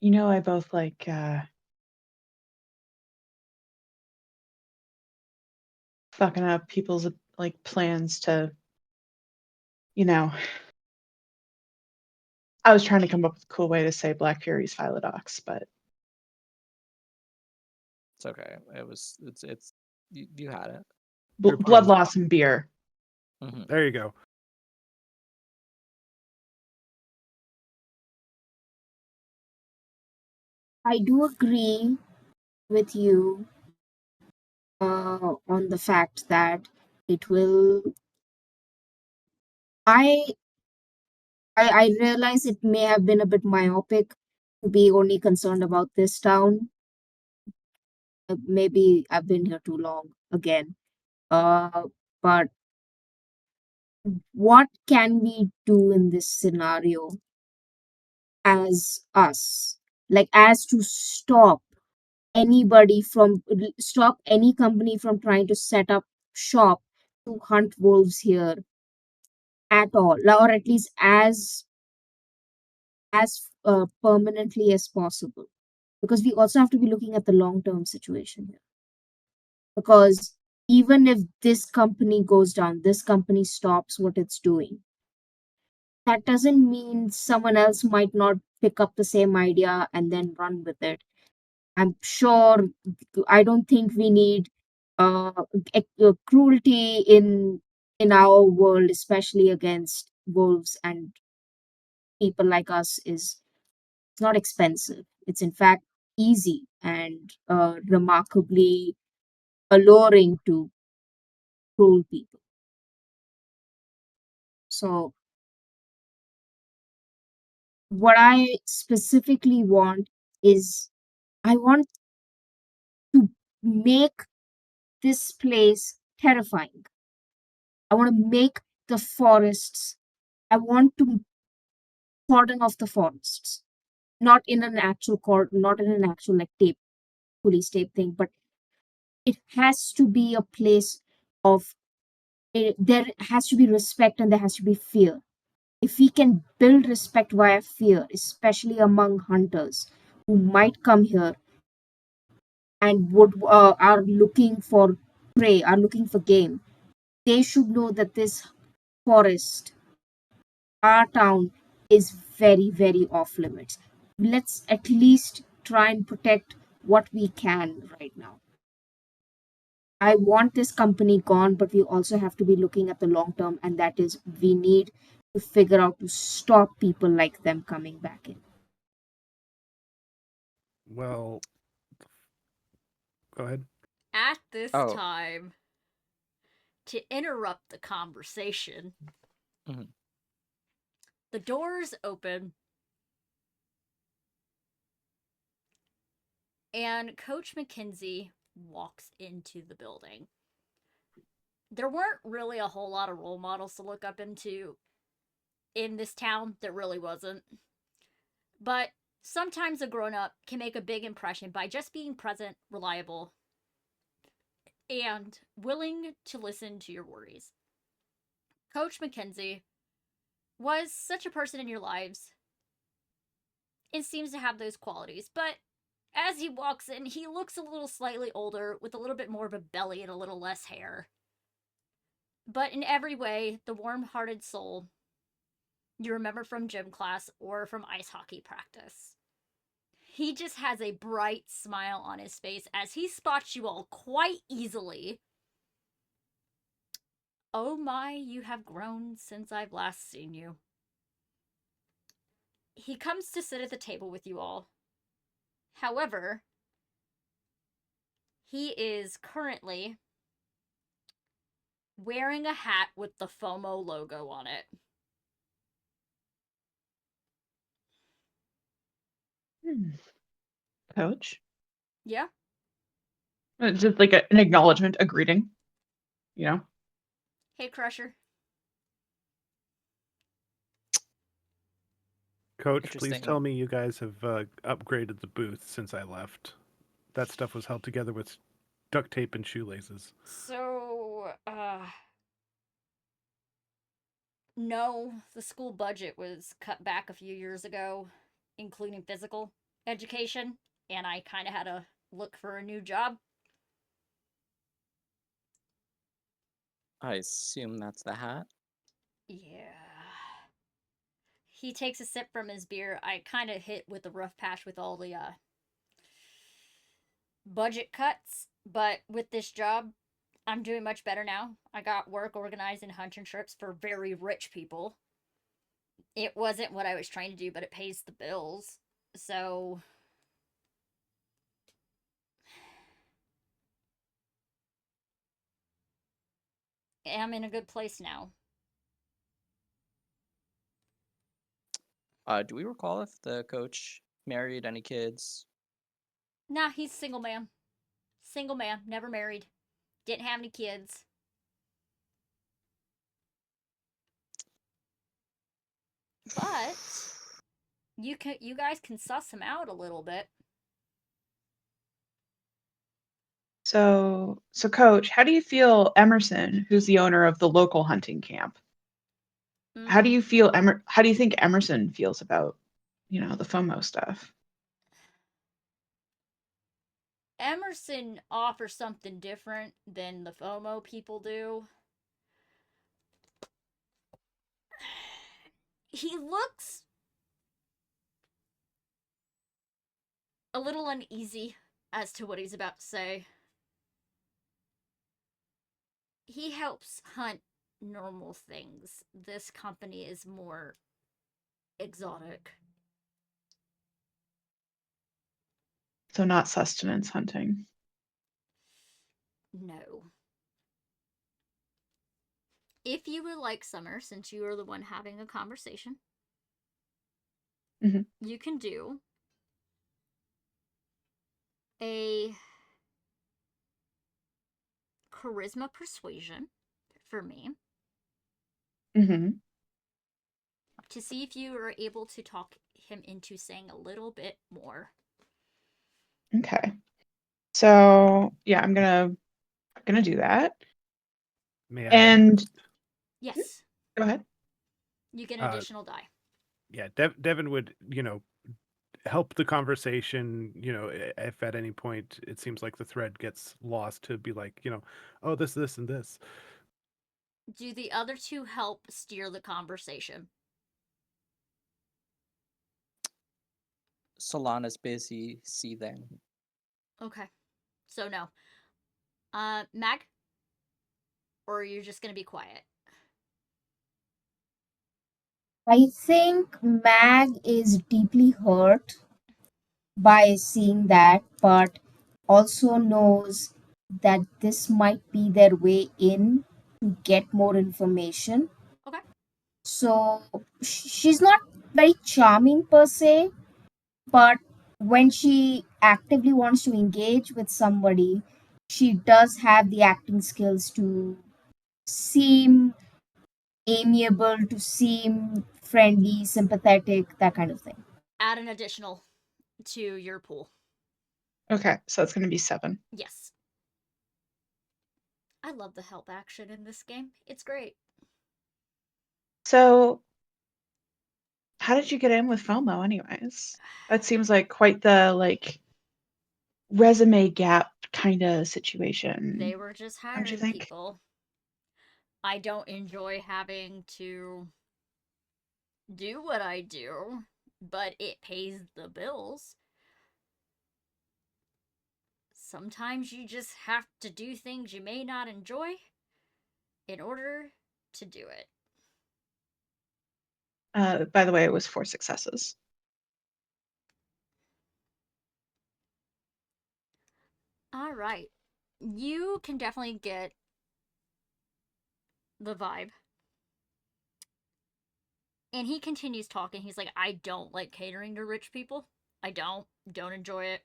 B: You know, I both like fucking up people's like plans to, you know. I was trying to come up with a cool way to say Black Fury's Philodox, but
E: It's okay. It's you had it.
C: Your
B: blood
C: puns.
B: loss and beer.
E: Mhm.
C: There you go.
D: I do agree with you on the fact that it will. I realize it may have been a bit myopic to be only concerned about this town. Maybe I've been here too long again. But what can we do in this scenario as us? Like, as to stop stop any company from trying to set up shop to hunt wolves here at all, or at least as permanently as possible, because we also have to be looking at the long term situation here, because even if this company goes down, this company stops what it's doing, that doesn't mean someone else might not pick up the same idea and then run with it. I'm sure. I don't think we need uh, cruelty in our world, especially against wolves and people like us. Is It's not expensive. It's in fact easy and remarkably alluring to cruel people. So, what I specifically want is, I want to make this place terrifying. I want to make the forests, I want to cordon off the forests, not in an actual not in an actual like tape, police tape thing, but it has to be a place of, there has to be respect and there has to be fear. If we can build respect via fear, especially among hunters who might come here and would are looking for prey, are looking for game, They should know that this forest, our town, is very, very off limits. Let's at least try and protect what we can right now. I want this company gone, but we also have to be looking at the long term, and that is we need to figure out to stop people like them coming back in.
C: Well, go ahead.
A: At this
E: Oh.
A: time, to interrupt the conversation,
E: Mhm.
A: the doors open, and Coach McKenzie walks into the building. There weren't really a whole lot of role models to look up into in this town. There really wasn't. But sometimes a grown up can make a big impression by just being present, reliable, and willing to listen to your worries. Coach McKenzie was such a person in your lives. It seems to have those qualities, but as he walks in, he looks a little slightly older, with a little bit more of a belly and a little less hair. But in every way, the warm hearted soul you remember from gym class or from ice hockey practice. He just has a bright smile on his face as he spots you all quite easily. Oh my, you have grown since I've last seen you. He comes to sit at the table with you all. However, he is currently wearing a hat with the FOMO logo on it.
B: Coach?
A: Yeah?
B: Just like an acknowledgement, a greeting, you know?
A: Hey, Crusher.
C: Coach, please
E: Interesting.
C: tell me you guys have upgraded the booth since I left. That stuff was held together with duct tape and shoelaces.
A: So, no, the school budget was cut back a few years ago, including physical education, and I kind of had to look for a new job.
E: I assume that's the hat.
A: Yeah. He takes a sip from his beer. I kind of hit with a rough patch with all the budget cuts, but with this job, I'm doing much better now. I got work organized in hunting trips for very rich people. It wasn't what I was trying to do, but it pays the bills. So I'm in a good place now.
E: Do we recall if the coach married any kids?
A: Nah, he's single man. Single man, never married. Didn't have any kids. But you guys can suss him out a little bit.
B: So, Coach, how do you feel Emerson, who's the owner of the local hunting camp? How do you feel how do you think Emerson feels about, the FOMO stuff?
A: Emerson offers something different than the FOMO people do. He looks a little uneasy as to what he's about to say. He helps hunt normal things. This company is more exotic.
B: So not sustenance hunting.
A: No. If you would like, Summer, since you are the one having a conversation, you can do a charisma persuasion for me
B: Mm-hmm.
A: to see if you are able to talk him into saying a little bit more.
B: Okay. So yeah, I'm gonna do that.
C: May I?
B: And
A: Yes,
B: go ahead.
A: you get an additional die.
C: Yeah, Devin would, help the conversation, if at any point it seems like the thread gets lost, to be like, oh, this, and this.
A: Do the other two help steer the conversation?
E: Solana's busy seething.
A: Okay. So no. Mag? Or are you just gonna be quiet?
D: I think Mag is deeply hurt by seeing that, but also knows that this might be their way in to get more information.
A: Okay.
D: So she's not very charming per se, but when she actively wants to engage with somebody, she does have the acting skills to seem amiable, to seem friendly, sympathetic, that kind of thing.
A: Add an additional to your pool.
B: Okay, so it's going to be 7.
A: Yes. I love the help action in this game. It's great.
B: So, how did you get in with FOMO, anyways? That seems like quite the resume gap kind of situation.
A: They were just
B: Don't you
A: hiring
B: think?
A: people. I don't enjoy having to do what I do, but it pays the bills. Sometimes you just have to do things you may not enjoy in order to do it.
B: By the way, it was 4 successes.
A: All right. You can definitely get the vibe. And he continues talking. He's like, I don't like catering to rich people. I don't enjoy it.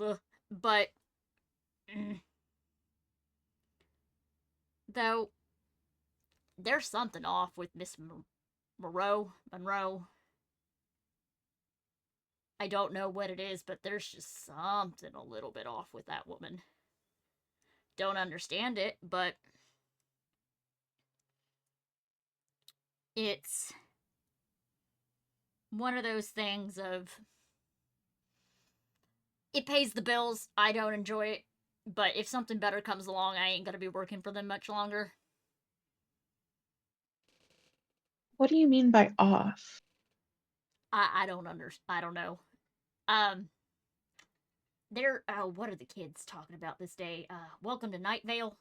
A: Ugh. But though there's something off with Miss Monroe. I don't know what it is, but there's just something a little bit off with that woman. Don't understand it, but it's one of those things of it pays the bills. I don't enjoy it, but if something better comes along, I ain't gonna be working for them much longer.
B: What do you mean by off?
A: I don't know. Um, they're what are the kids talking about this day? Welcome to Night Vale.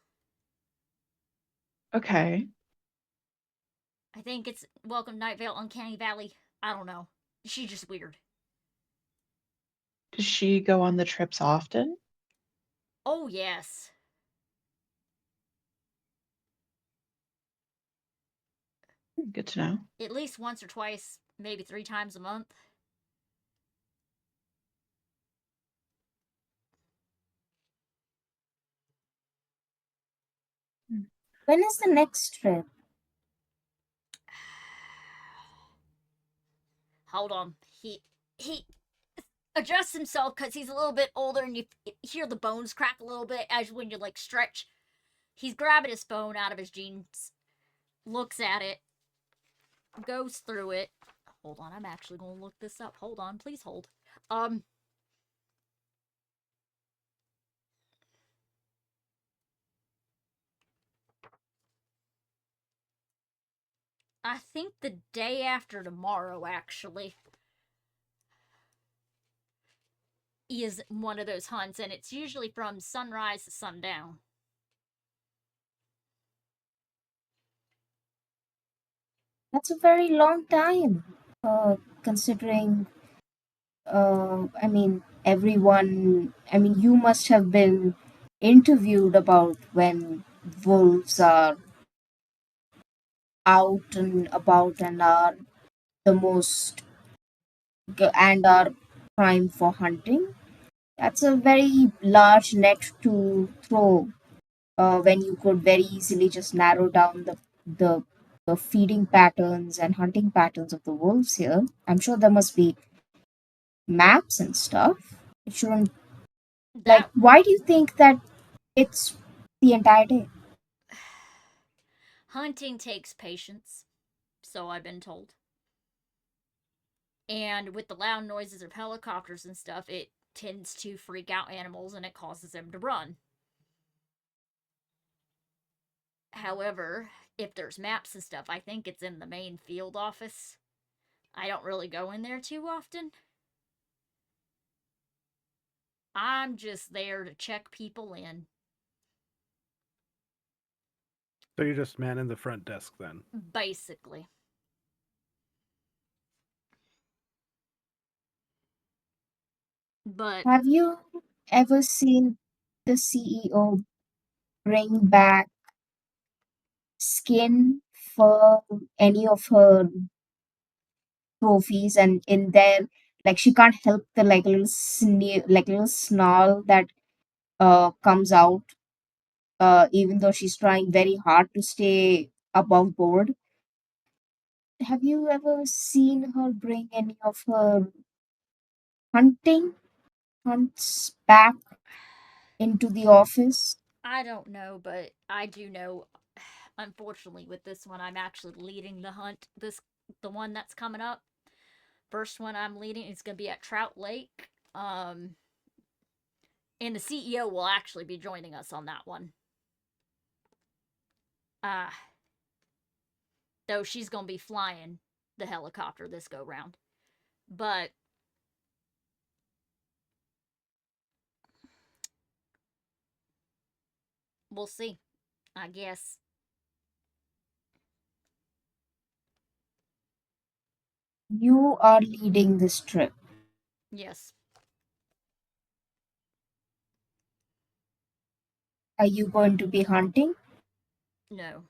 B: Okay.
A: I think it's Welcome to Night Vale, Uncanny Valley. I don't know. She's just weird.
B: Does she go on the trips often?
A: Oh yes.
B: Good to know.
A: At least once or twice, maybe 3 times a month.
D: When is the next trip?
A: Hold on. He adjusts himself because he's a little bit older, and you hear the bones crack a little bit as when you stretch. He's grabbing his phone out of his jeans, looks at it, goes through it. Hold on, I'm actually gonna look this up. Hold on, please hold. I think the day after tomorrow, actually, is one of those hunts, and it's usually from sunrise to sundown.
D: That's a very long time, considering. I mean, everyone. I mean, you must have been interviewed about when wolves are out and about and are the most and are prime for hunting. That's a very large net to throw when you could very easily just narrow down the the feeding patterns and hunting patterns of the wolves here. I'm sure there must be maps and stuff. It shouldn't like.
A: That
D: Why do you think that it's the entire day?
A: hunting takes patience, so I've been told. And with the loud noises of helicopters and stuff, it tends to freak out animals and it causes them to run. However, if there's maps and stuff, I think it's in the main field office. I don't really go in there too often. I'm just there to check people in.
C: So you're just manning the front desk then?
A: Basically. But
D: Have you ever seen the CEO bring back skin for any of her trophies, and in there, like she can't help the like little like little snarl that comes out, even though she's trying very hard to stay above board. Have you ever seen her bring any of her hunting hunts back into the office?
A: I don't know, but I do know, unfortunately, with this one, I'm actually leading the hunt. The one that's coming up. First one I'm leading is going to be at Trout Lake. And the CEO will actually be joining us on that one. Uh, though she's going to be flying the helicopter this go round. But we'll see, I guess.
D: You are leading this trip.
A: Yes.
D: Are you going to be hunting?
A: No.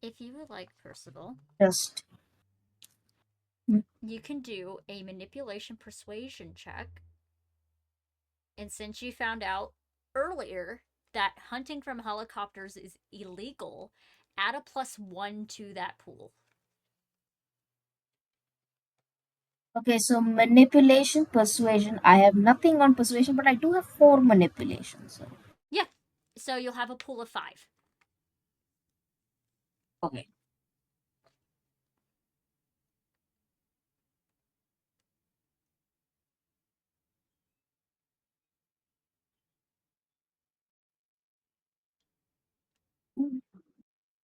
A: If you would like, Percival,
D: Just
A: you can do a manipulation persuasion check. And since you found out earlier that hunting from helicopters is illegal, add a +1 to that pool.
D: okay, so manipulation, persuasion. I have nothing on persuasion, but I do have 4 manipulation. So
A: Yeah. So you'll have a pool of 5.
D: okay.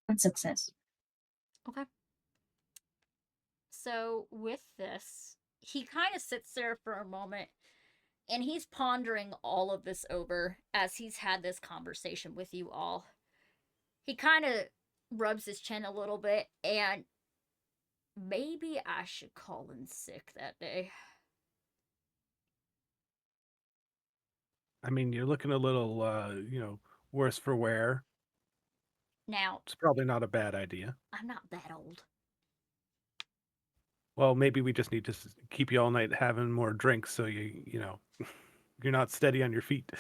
D: One success.
A: Okay. So with this, he kind of sits there for a moment and he's pondering all of this over as he's had this conversation with you all. He kind of rubs his chin a little bit, and maybe I should call in sick that day.
C: I mean, you're looking a little, worse for wear.
A: Now,
C: It's probably not a bad idea.
A: I'm not that old.
C: Well, maybe we just need to keep you all night having more drinks so you're not steady on your feet.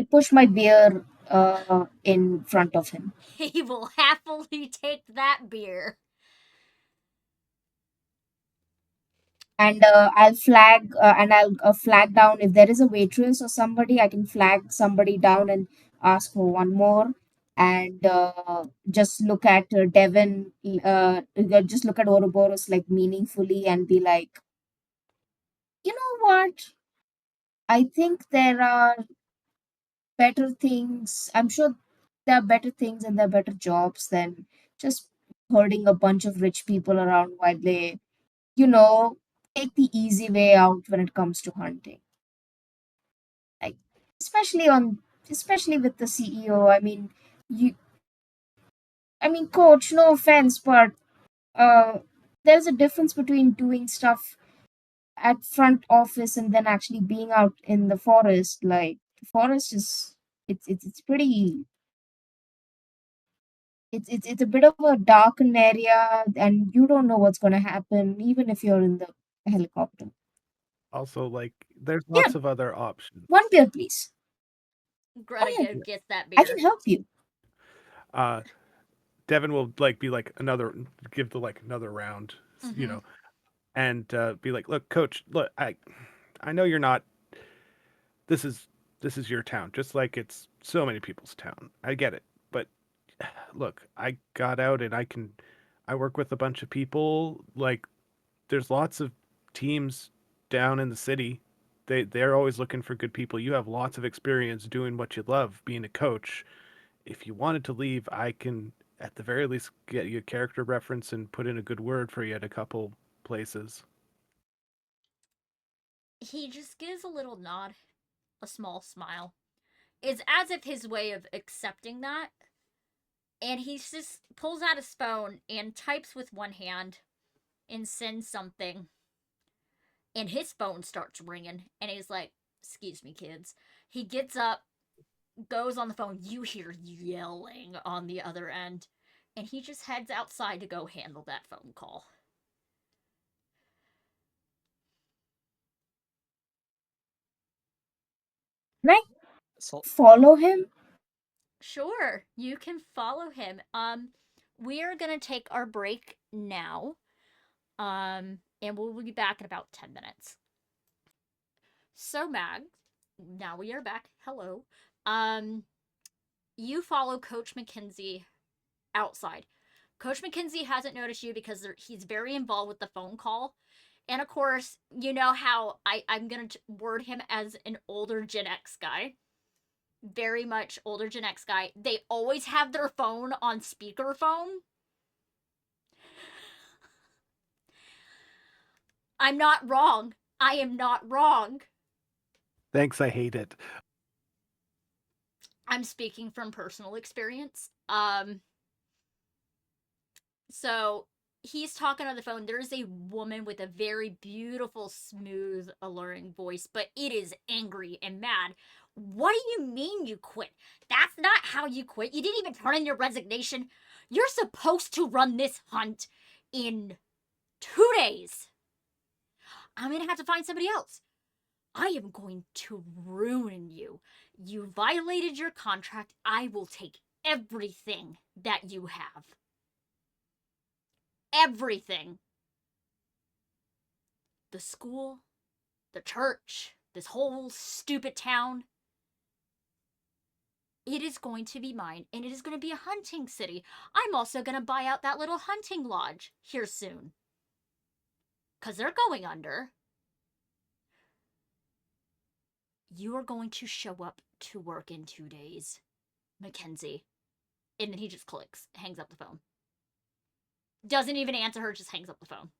D: I push my beer in front of him.
A: He will happily take that beer.
D: And I'll flag down if there is a waitress or somebody. I can flag somebody down and ask for one more, and just look at Devin, just look at Ouroboros like meaningfully and be like, you know what? I think there are better things. I'm sure there are better things and there are better jobs than just herding a bunch of rich people around while they, you know, take the easy way out when it comes to hunting. Like especially on especially with the CEO. You coach, no offense, but uh there's a difference between doing stuff at front office and then actually being out in the forest. Like the forest is it's pretty it's a bit of a darkened area and you don't know what's going to happen even if you're in the helicopter.
C: Also, like, there's
D: Yeah,
C: lots of other options.
D: one beer please.
A: Greta
D: Oh yeah,
A: gets that
D: I
A: beer.
D: can help you.
C: Uh, Devin will be like give the like another round,
A: Mm-hmm.
C: and be like, look, coach, look, I know you're not. This is your town, just like it's so many people's town. I get it, but look, I got out and I work with a bunch of people. Like, there's lots of teams down in the city. They're always looking for good people. You have lots of experience doing what you love, being a coach. If you wanted to leave, I can at the very least get you a character reference and put in a good word for you at a couple places.
A: He just gives a little nod, a small smile. It's as if his way of accepting that. And he just pulls out his phone and types with one hand and sends something. And his phone starts ringing. And he's like, "Excuse me, kids." He gets up, goes on the phone. You hear yelling on the other end. And he just heads outside to go handle that phone call.
D: Can I
E: So,
D: follow him?
A: Sure, you can follow him. We are gonna take our break now. And we'll be back in about 10 minutes. So, Mag, now we are back. Hello. Um, you follow Coach McKenzie outside. Coach McKenzie hasn't noticed you because he's very involved with the phone call. And of course, you know how I'm going to word him as an older Gen X guy. Very much older Gen X guy. They always have their phone on speakerphone. I'm not wrong. I am not wrong.
C: Thanks, I hate it.
A: I'm speaking from personal experience. So he's talking on the phone. There's a woman with a very beautiful, smooth, alluring voice, but it is angry and mad. "What do you mean you quit? That's not how you quit. You didn't even turn in your resignation. You're supposed to run this hunt in 2 days. I'm gonna have to find somebody else. I am going to ruin you. You violated your contract. I will take everything that you have. Everything. The school, the church, this whole stupid town. It is going to be mine, and it is going to be a hunting city. I'm also going to buy out that little hunting lodge here soon. Because they're going under. You are going to show up to work in 2 days, Mackenzie." And then he just clicks, hangs up the phone. Doesn't even answer her, just hangs up the phone.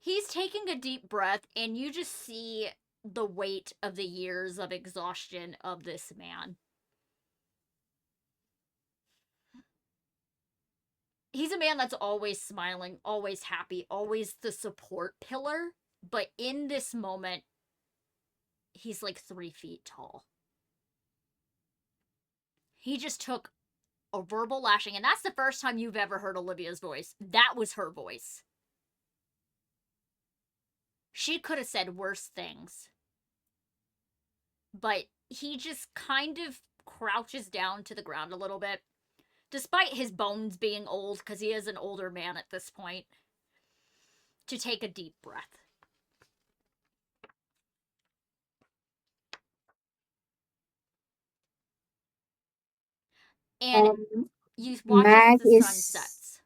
A: He's taking a deep breath, and you just see the weight of the years of exhaustion of this man. He's a man that's always smiling, always happy, always the support pillar. But in this moment, he's like 3 feet tall. He just took a verbal lashing, and that's the first time you've ever heard Olivia's voice. That was her voice. She could have said worse things. But he just kind of crouches down to the ground a little bit, despite his bones being old, because he is an older man at this point, to take a deep breath. And you watch as
D: Mag
A: the sun
D: is
A: sets.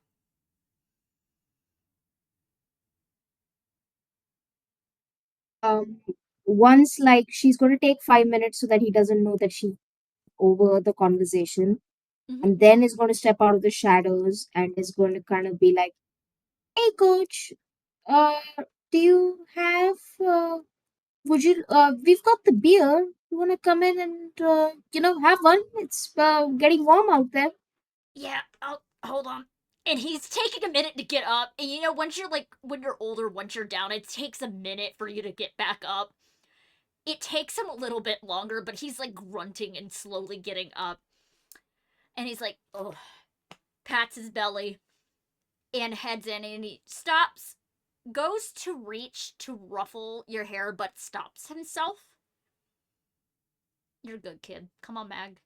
D: once like she's going to take 5 minutes so that he doesn't know that she over the conversation,
A: Mhm.
D: and then is going to step out of the shadows and is going to kind of be like, "Hey, coach, uh, do you have? Would you? We've got the beer. You want to come in and have one? It's getting warm out there."
A: Yeah, I'll hold on. And he's taking a minute to get up. And you know, once you're older, once you're down, it takes a minute for you to get back up. It takes him a little bit longer, but he's like grunting and slowly getting up. And he's like, "Oh," pats his belly and heads in, and he stops, goes to reach to ruffle your hair, but stops himself. "You're good, kid. Come on, Mag."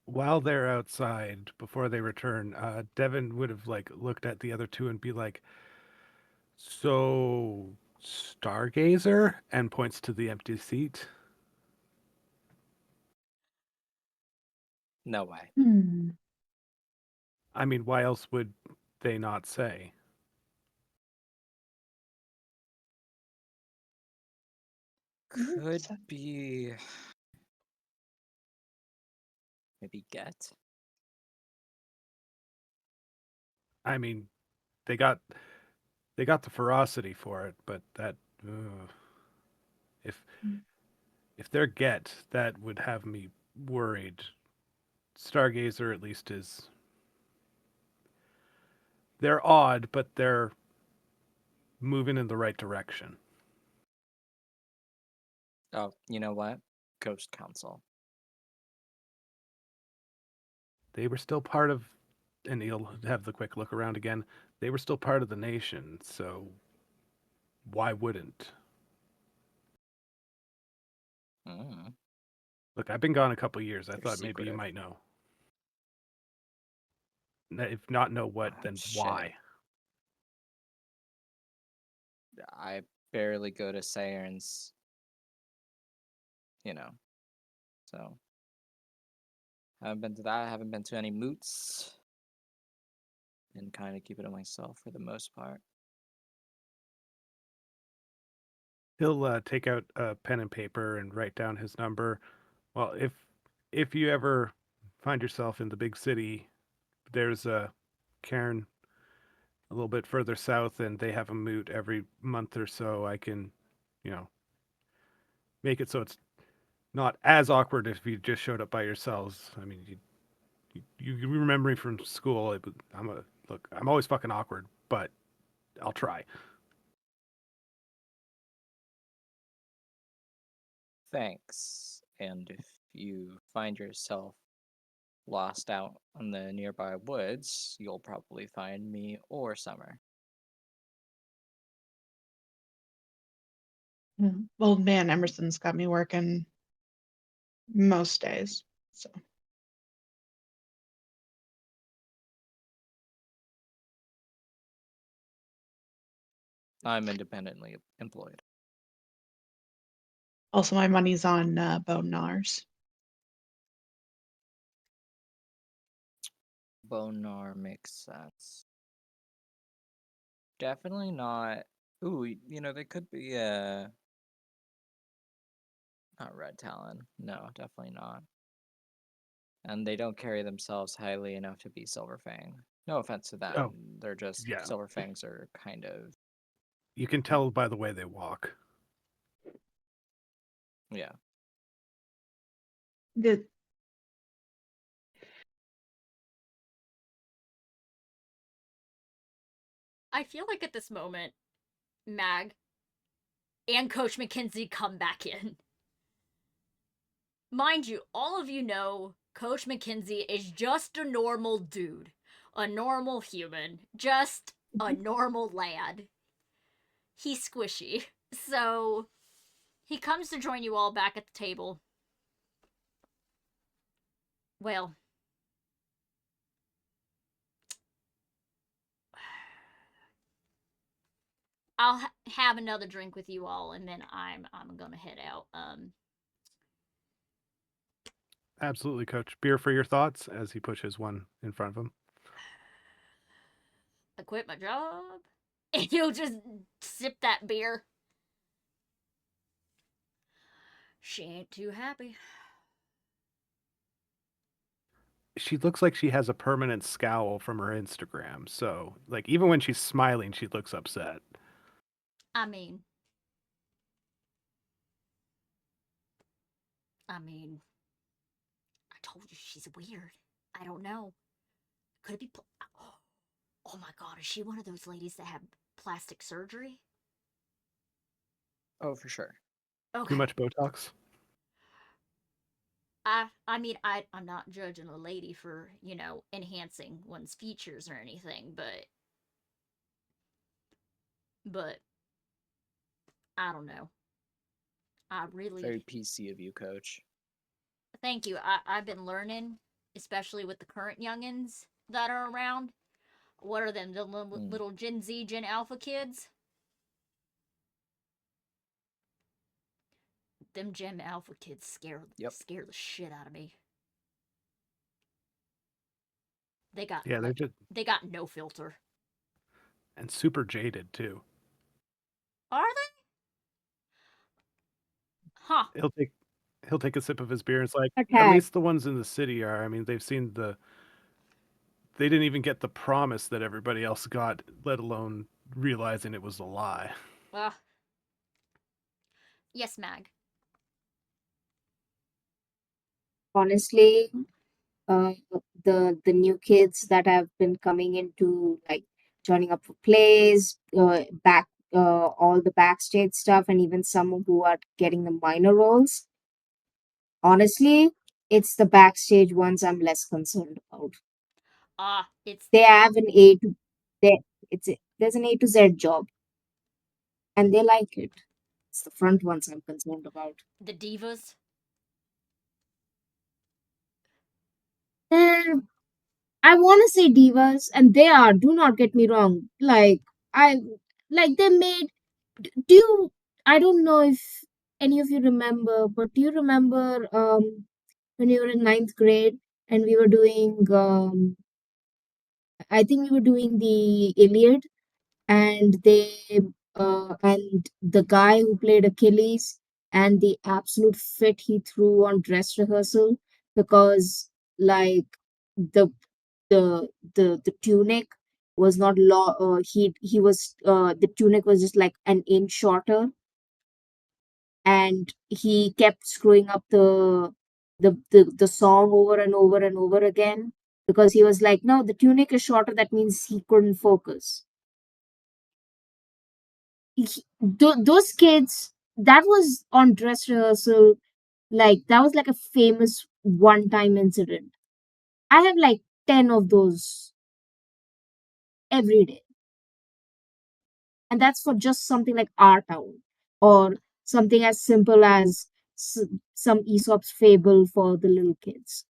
C: While they're outside, before they return, Devin would have like looked at the other two and be like, "So, Stargazer?" and points to the empty seat.
E: No way.
C: I mean, why else would they not say?
E: Could
B: So-
E: be maybe get.
C: I mean, they got the ferocity for it, but that if if they're get, that would have me worried. Stargazer at least is they're odd, but they're moving in the right direction.
E: Oh, you know what? Ghost Council.
C: They were still part of, and he'll have the quick look around again. They were still part of the nation, so why wouldn't?
E: Mm,
C: Look, I've been gone a couple years. I
E: they're
C: thought maybe you
E: secretive.
C: might know. If not know what, then
E: Shit.
C: why?
E: I barely go to Sayern's, so haven't been to that. Haven't been to any moots, and kind of keep it to myself for the most part.
C: He'll take out a pen and paper and write down his number. Well, if you ever find yourself in the big city, there's a cairn a little bit further south, and they have a moot every month or so. I can, you know, make it so it's not as awkward if you just showed up by yourselves. I mean, you remember me from school. I'm always fucking awkward, but I'll try.
E: Thanks. And if you find yourself lost out in the nearby woods, you'll probably find me or Summer.
B: Well, man, Emerson's got me working most days. So
E: I'm independently employed.
B: also my money's on bone gnawers.
E: Bonar makes sense. Definitely not. Ooh, they could be not Red Talon. No, definitely not. And they don't carry themselves highly enough to be Silver Fang. No offense to them.
C: Oh,
E: They're just
C: yeah.
E: Silver Fangs are kind of
C: You can tell by the way they walk.
E: yeah.
B: The
A: I feel like at this moment, Mag and Coach McKenzie come back in. Mind you, all of you know Coach McKenzie is just a normal dude, a normal human, just a normal lad. He's squishy. So he comes to join you all back at the table. Well, I'll have another drink with you all, and then I'm gonna head out.
C: Absolutely, Coach. Beer for your thoughts as he pushes one in front of him.
A: I quit my job, and you'll just sip that beer. She ain't too happy.
C: She looks like she has a permanent scowl from her Instagram. So, like, even when she's smiling, she looks upset.
A: I mean, I told you she's weird. I don't know. Could it be? Oh my god, is she one of those ladies that have plastic surgery?
E: Oh, for sure.
A: Okay.
C: Too much Botox?
A: I mean, I'm not judging a lady for, enhancing one's features or anything, but I don't know. I really
E: Very PC of you, Coach.
A: thank you. I've been learning, especially with the current youngins that are around. What are them? The little Gen Z, Gen Alpha kids? Them Gen Alpha kids scare the shit out of me. They got
C: Yeah, they're just
A: they got no filter.
C: and super jaded too.
A: Are they? Huh.
C: He'll take a sip of his beer and it's like, at
D: Attack.
C: least the ones in the city are. I mean, they didn't even get the promise that everybody else got, let alone realizing it was a lie.
A: Ugh. Yes, Mag.
D: Honestly, uh, the new kids that have been coming into like joining up for plays, back all the backstage stuff, and even some who are getting the minor roles. Honestly, it's the backstage ones I'm less concerned about.
A: It's
D: They have an A to they there's an A to Z job, and they like it. It's the front ones I'm concerned about.
A: the divas.
D: And I want to say divas, and they are. Do not get me wrong. I like they made. Do you? I don't know if any of you remember, but do you remember when we were in ninth grade and we were doing I think we were doing the Iliad, and and the guy who played Achilles, and the absolute fit he threw on dress rehearsal, because like the the tunic was not he was the tunic was just like an inch shorter, and he kept screwing up the song over and over and over again, because he was like, no, the tunic is shorter, that means he couldn't focus. Those kids, that was on dress rehearsal, like that was like a famous one time incident. I have like 10 of those every day, and that's for just something like our town, or something as simple as some Aesop's fable for the little kids,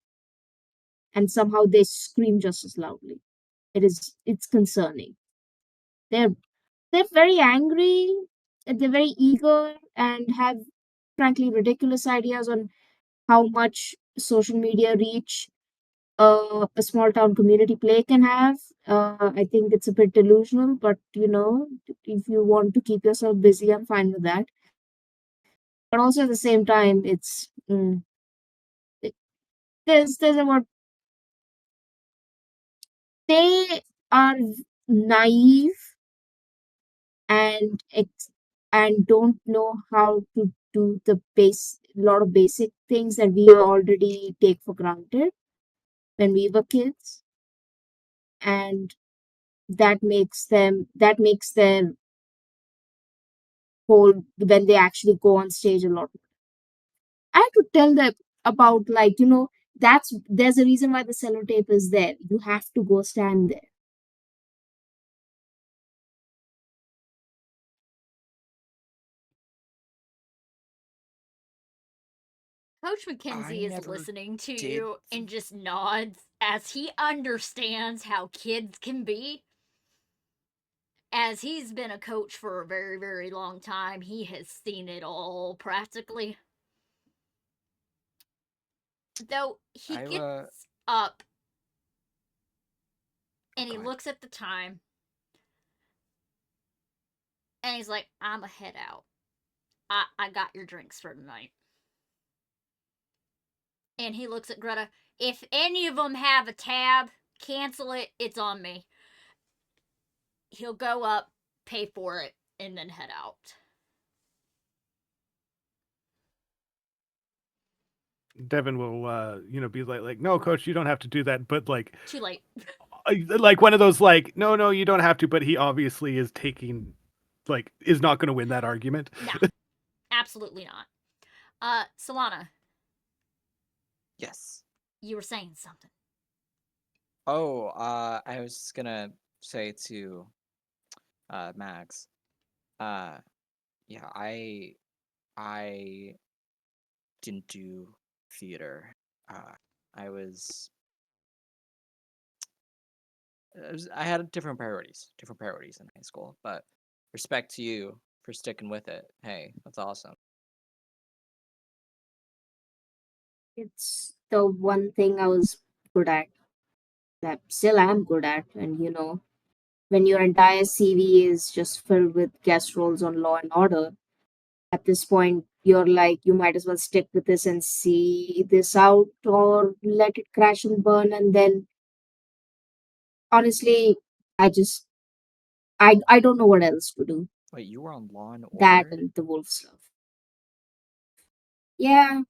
D: and somehow they scream just as loudly. It's concerning. they're they're very angry, and they're very eager, and have frankly ridiculous ideas on how much social media reach a small town community play can have. I think it's a bit delusional, but if you want to keep yourself busy, I'm fine with that. But also at the same time, it- there's about they are naive and and don't know how to do the base lot of basic things that we already take for granted when we were kids, and that makes their whole when they actually go on stage a lot. I have to tell them about, like, there's a reason why the sellotape is there. You have to go stand there.
A: Coach
E: I
A: Mackenzie is
E: never
A: listening to
E: did.
A: you and just nods as he understands how kids can be. As he's been a coach for a very, very long time, he has seen it all practically. Though he
E: I
A: gets up
E: Oh,
A: and he
E: go ahead.
A: looks at the time and he's like, I'm a head out. I got your drinks for tonight. And he looks at Greta. If any of them have a tab, cancel it. It's on me. He'll go up, pay for it, and then head out.
C: Devin will, be like, no, coach, you don't have to do that. But
A: Too late.
C: like one of those, like, no, you don't have to. But he obviously is is not going to win that argument.
A: Nah, absolutely not. Solana,
E: Yes.
A: you were saying something.
E: Oh, I was just gonna say to Max, uh, yeah, I didn't do theater. Uh, I was, I had different priorities in high school. But respect to you for sticking with it. Hey, that's awesome.
D: It's the one thing I was good at. that still I'm good at. And when your entire CV is just filled with guest roles on Law and Order, at this point you're like, you might as well stick with this and see this out, or let it crash and burn. And then honestly, I don't know what else to do.
E: Wait, you were on Law and
D: That
E: Order?
D: and the wolf stuff. Yeah,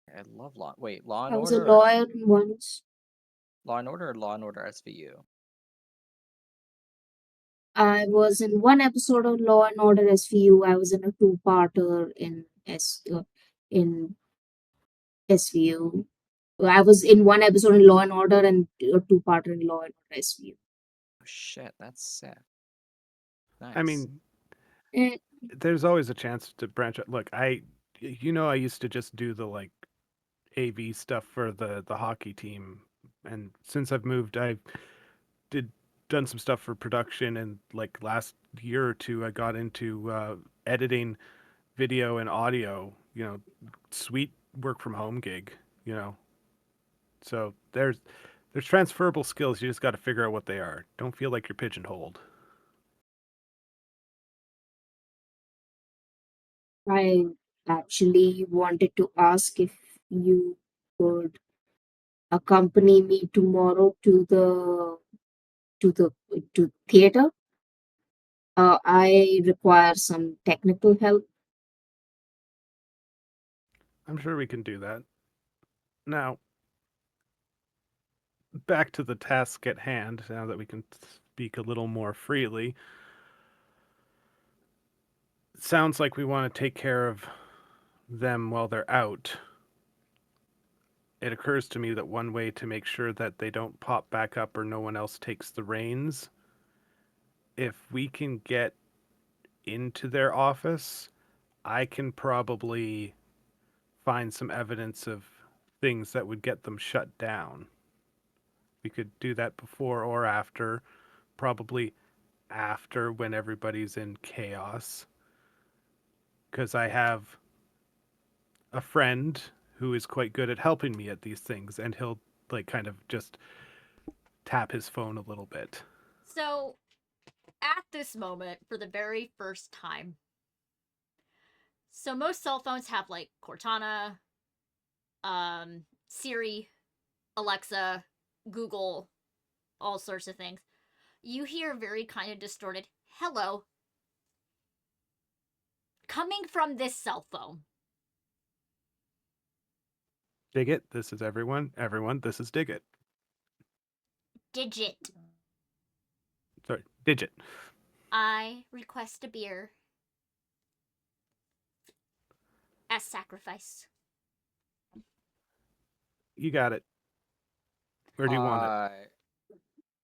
E: I love Law. Wait, Law and
D: I was a
E: Order or
D: lawyer once.
E: Law and Order or Law and Order SVU?
D: I was in one episode of Law and Order SVU. I was in a two-parter in SVU. I was in one episode in Law and Order and a two-parter in Law and Order SVU.
E: Oh shit, that's sick. Nice.
C: I mean,
D: Eh,
C: there's always a chance to branch out. Look, I used to just do the like AV stuff for the hockey team, and since I've moved, I've done some stuff for production, and like last year or two, I got into editing video and audio. Sweet work from home gig. You know, so there's transferable skills. You just got to figure out what they are. Don't feel like you're pigeonholed.
D: I actually wanted to ask if you could accompany me tomorrow to the to theater. I require some technical help.
C: I'm sure we can do that. Now, back to the task at hand, now that we can speak a little more freely. Sounds like we want to take care of them while they're out. It occurs to me that one way to make sure that they don't pop back up or no one else takes the reins, if we can get into their office, I can probably find some evidence of things that would get them shut down. We could do that before or after, probably after when everybody's in chaos. Because I have a friend who is quite good at helping me at these things, and he'll like kind of just tap his phone a little bit.
A: So, at this moment, for the very first time, so most cell phones have like Cortana, Siri, Alexa, Google, all sorts of things. You hear very kind of distorted hello coming from this cell phone.
C: Dig it. This is everyone. Everyone, this is Dig it.
A: Digit.
C: Sorry, Digit.
A: I request a beer as sacrifice.
C: You got it. Where do you want it?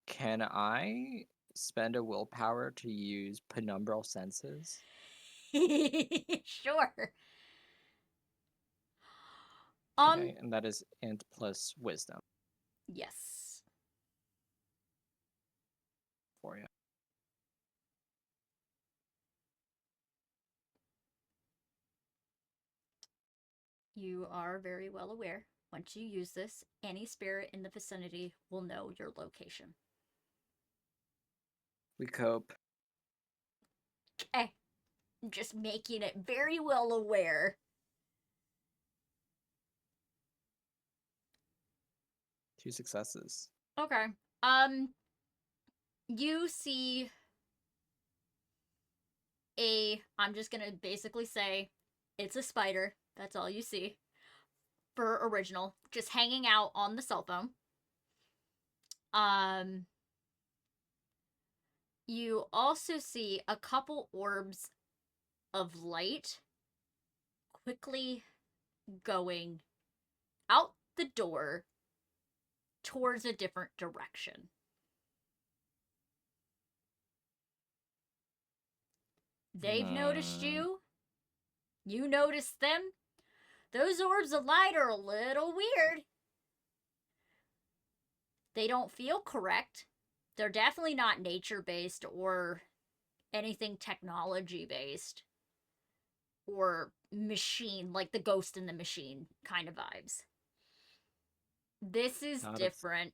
E: Can I spend a willpower to use penumbral senses?
A: Sure.
E: Okay, and that is int plus wisdom
A: Yes.
E: for you.
A: You are very well aware. Once you use this, any spirit in the vicinity will know your location.
E: We cope.
A: Okay. I'm just making it very well aware.
E: 2 successes.
A: Okay. You see I'm just gonna basically say it's a spider. That's all you see. For original. Just hanging out on the cell phone. You also see a couple orbs of light quickly going out the door towards a different direction. They've noticed you. You noticed them. Those orbs of light are a little weird. They don't feel correct. They're definitely not nature-based or anything technology-based. Or machine, like the Ghost in the Machine kind of vibes. This is
E: Not of-
A: different.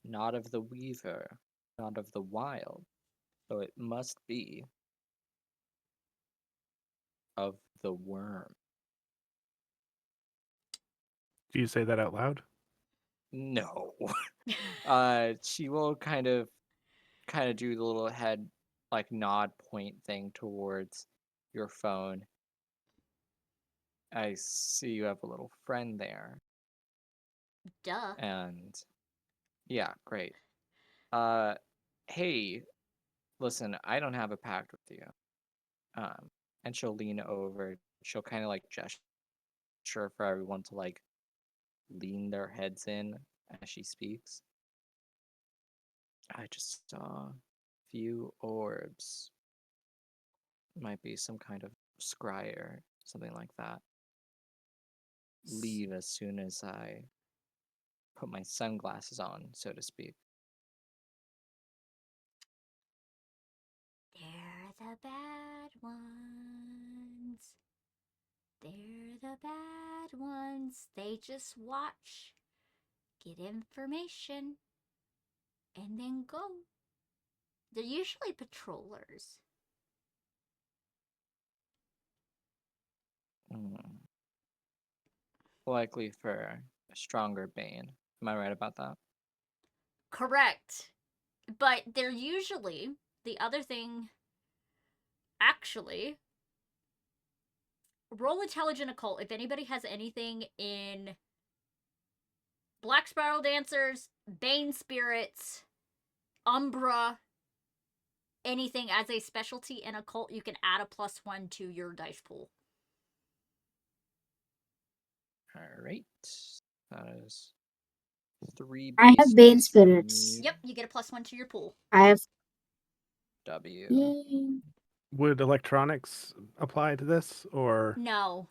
E: Not of the weaver, not of the wild, so it must be of the worm.
C: Do you say that out loud?
E: No. She will kind of do the little head like nod point thing towards your phone. I see you have a little friend there.
A: Duh.
E: And yeah, great. Hey, listen, I don't have a pact with you. And she'll lean over. She'll kind of like gesture for everyone to like lean their heads in as she speaks. I just saw a few orbs. Might be some kind of scry or something like that. Leave as soon as I put my sunglasses on, so to speak.
A: They're the bad ones. They're the bad ones. They just watch, get information, and then go. They're usually patrollers.
E: Likely for a stronger Bane. Am I right about that?
A: Correct. But they're usually the other thing. Actually, roll intelligent occult if anybody has anything in Black Spiral Dancers, Bane Spirits, Umbra, anything as a specialty in occult, you can add a +1 to your dice pool.
E: All right. That is 3
D: I have Bane
E: base for
D: spirits.
E: me.
A: Yep, you get a +1 to your pool.
D: I have.
E: W.
D: Yay.
C: Would electronics apply to this, or
A: No.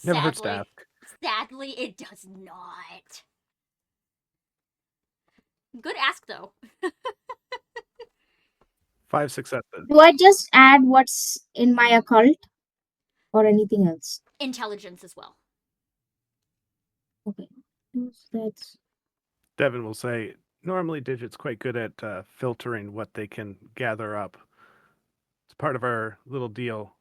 C: never hurts to
A: Sadly.
C: ask?
A: Sadly, it does not. Good ask, though.
C: 5 successes.
D: Do I just add what's in my occult or anything else?
A: Intelligence as well.
D: Okay. That's
C: Devin will say, normally Digit's quite good at filtering what they can gather up. It's part of our little deal.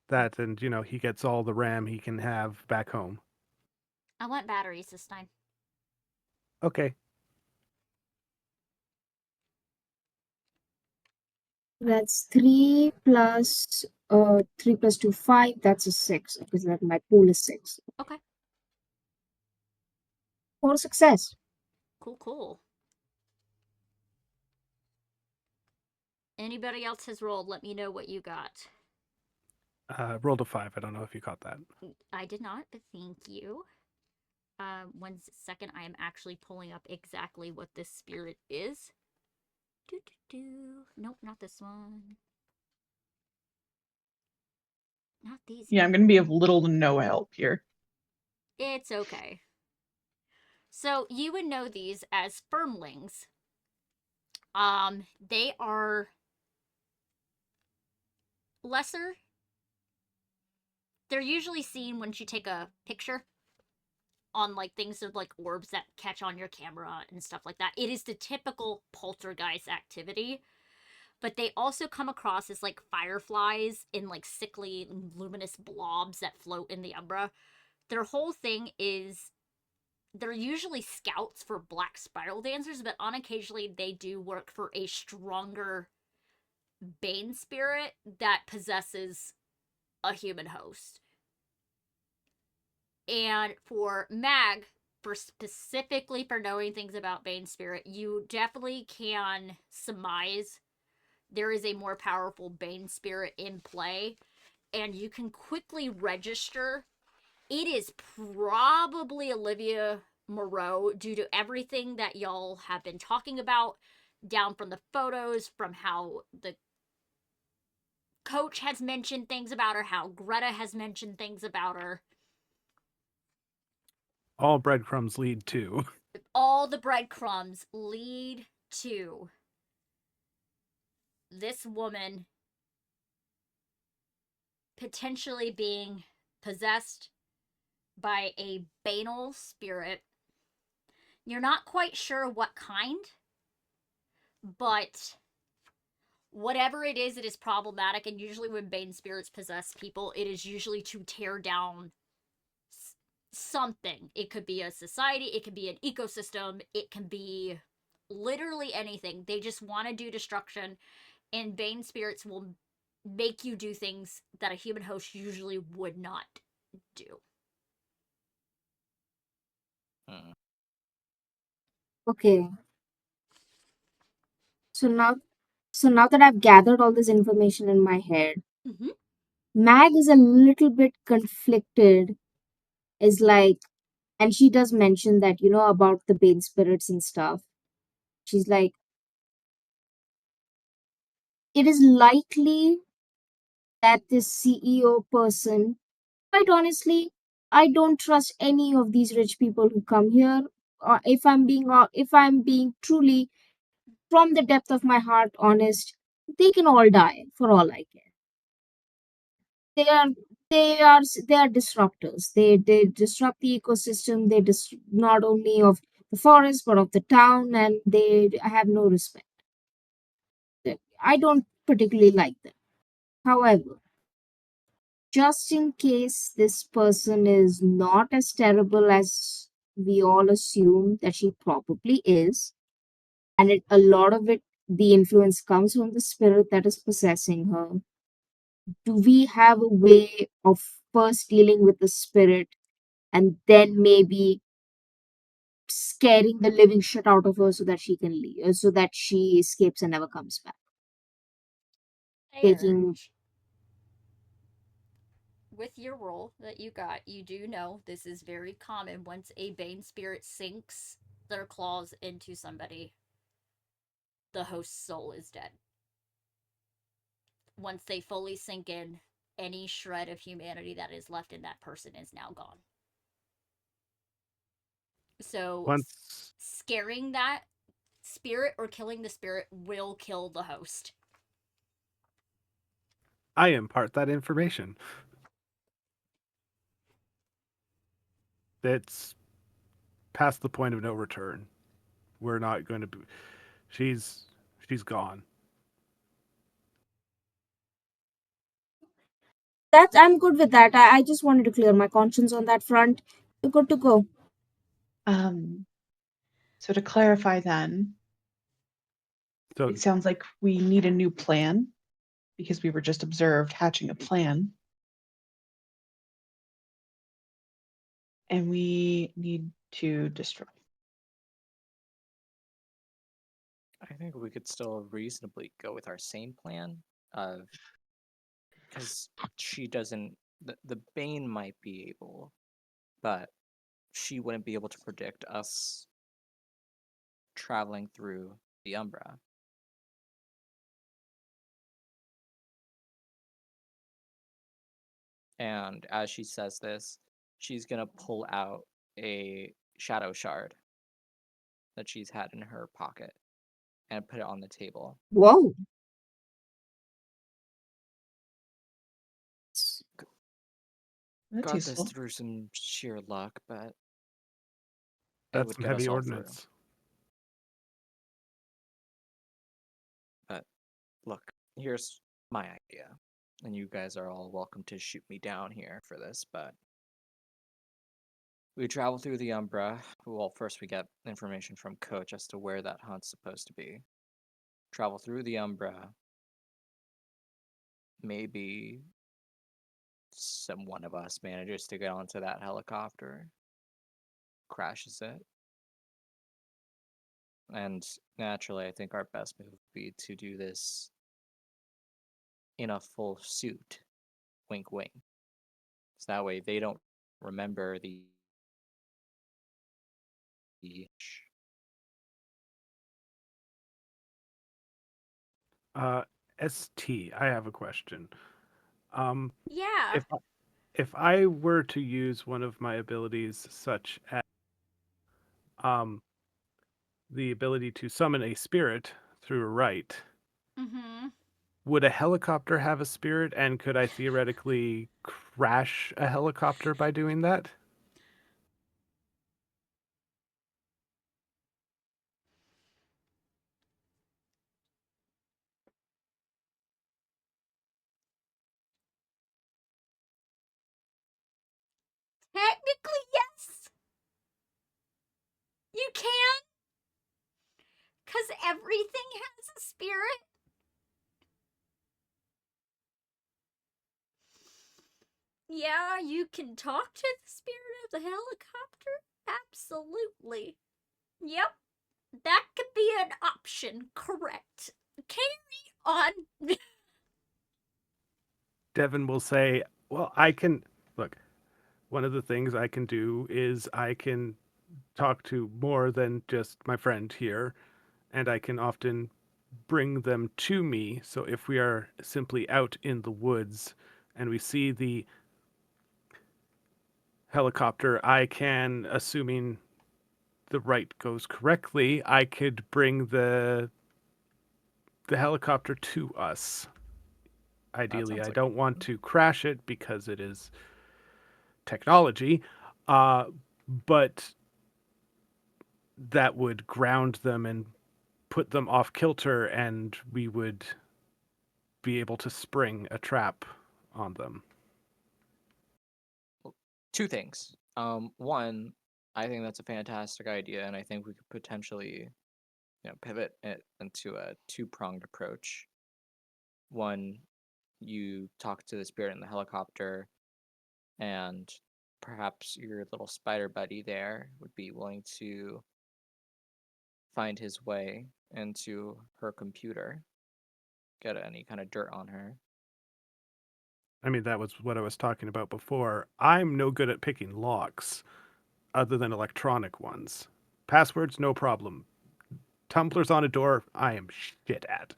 C: That, and, he gets all the RAM he can have back home.
A: I want batteries this time.
C: Okay.
D: that's 3 plus 3 plus 2 5. That's a 6 because that my pool is 6.
A: Okay.
D: 4 success.
A: Cool. Anybody else has rolled, let me know what you got.
C: Rolled a 5. I don't know if you caught that.
A: I did not, but thank you. 1 second, I am actually pulling up exactly what this spirit is. Nope, not this one. Not these.
B: Yeah, I'm going to be of little to no help here.
A: It's okay. So you would know these as firmlings. They are lesser. They're usually seen when you take a picture on like things of like orbs that catch on your camera and stuff like that. It is the typical poltergeist activity, but they also come across as like fireflies in like sickly luminous blobs that float in the umbra. Their whole thing is they're usually scouts for black spiral dancers, but on occasionally they do work for a stronger Bane spirit that possesses a human host. And for Mag, for specifically for knowing things about Bane spirit, you definitely can surmise there is a more powerful Bane spirit in play, and you can quickly register. It is probably Olivia Moreau due to everything that y'all have been talking about, down from the photos, from how the coach has mentioned things about her, how Greta has mentioned things about her.
C: All breadcrumbs lead to.
A: All the breadcrumbs lead to this woman potentially being possessed by a banal spirit. You're not quite sure what kind, but whatever it is problematic. And usually, when Bane spirits possess people, it is usually to tear down something. It could be a society, it could be an ecosystem, it can be literally anything. They just want to do destruction, and Bane spirits will make you do things that a human host usually would not do.
E: Hmm.
D: Okay. So now that I've gathered all this information in my head,
A: Mm-hmm.
D: Mag is a little bit conflicted. Is like, and she does mention that, about the Bane spirits and stuff. She's like, it is likely that this CEO person, quite honestly, I don't trust any of these rich people who come here. If I'm being truly from the depth of my heart honest, they can all die for all I care. They are they are disruptors. They disrupt the ecosystem. Not only of the forest but of the town, and they have no respect. I don't particularly like them. However, just in case this person is not as terrible as we all assume that she probably is, and a lot of it, the influence comes from the spirit that is possessing her. Do we have a way of first dealing with the spirit and then maybe scaring the living shit out of her so that she can leave, so that she escapes and never comes back?
A: Fair.
D: Taking
A: With your roll that you got, you do know this is very common. Once a Bane spirit sinks their claws into somebody, the host's soul is dead. Once they fully sink in, any shred of humanity that is left in that person is now gone. So,
C: Once
A: scaring that spirit or killing the spirit will kill the host.
C: I impart that information, that's past the point of no return. We're not going to be. She's she's gone.
D: that, I'm good with that. I just wanted to clear my conscience on that front. You're good to go.
B: Um, so to clarify then,
C: So
B: it sounds like we need a new plan because we were just observed hatching a plan. And we need to destroy.
E: I think we could still reasonably go with our same plan of because she doesn't. The Bane might be able, but she wouldn't be able to predict us traveling through the Umbra. And as she says this, she's gonna pull out a shadow shard that she's had in her pocket and put it on the table.
D: Whoa.
B: That's
E: Got this
B: useful.
E: through some sheer luck, but it
C: that's
E: would
C: some
E: get us
C: heavy
E: all through.
C: ordnance.
E: But look, here's my idea. And you guys are all welcome to shoot me down here for this, but we travel through the Umbra. Well, first we get information from Coach as to where that hunt's supposed to be. Travel through the Umbra. Maybe one of us manages to get onto that helicopter, crashes it. And naturally, I think our best move would be to do this in a full suit. Wink, wink. So that way they don't remember the.
C: Uh, St. I have a question. Um,
A: Yeah.
C: if if I were to use one of my abilities, such as um, the ability to summon a spirit through a rite,
A: Mm-hmm.
C: would a helicopter have a spirit, and could I theoretically crash a helicopter by doing that?
A: Technically, yes. You can. Because everything has a spirit. Yeah, you can talk to the spirit of the helicopter. Absolutely. Yep. That could be an option. Correct. Carry on.
C: Devin will say, well, I can look. One of the things I can do is I can talk to more than just my friend here, and I can often bring them to me. So if we are simply out in the woods and we see the helicopter, I can, assuming the right goes correctly, I could bring the helicopter to us. Ideally,
E: sounds
C: I
E: like a
C: don't want
E: plan.
C: to crash it because it is technology, uh, but that would ground them and put them off kilter, and we would be able to spring a trap on them.
E: Two things. One, I think that's a fantastic idea, and I think we could potentially, pivot it into a two-pronged approach. One, you talk to the spirit in the helicopter, and perhaps your little spider buddy there would be willing to find his way into her computer, get any kind of dirt on her.
C: I mean, that was what I was talking about before. I'm no good at picking locks other than electronic ones. Passwords, no problem. Tumblers on a door, I am shit at.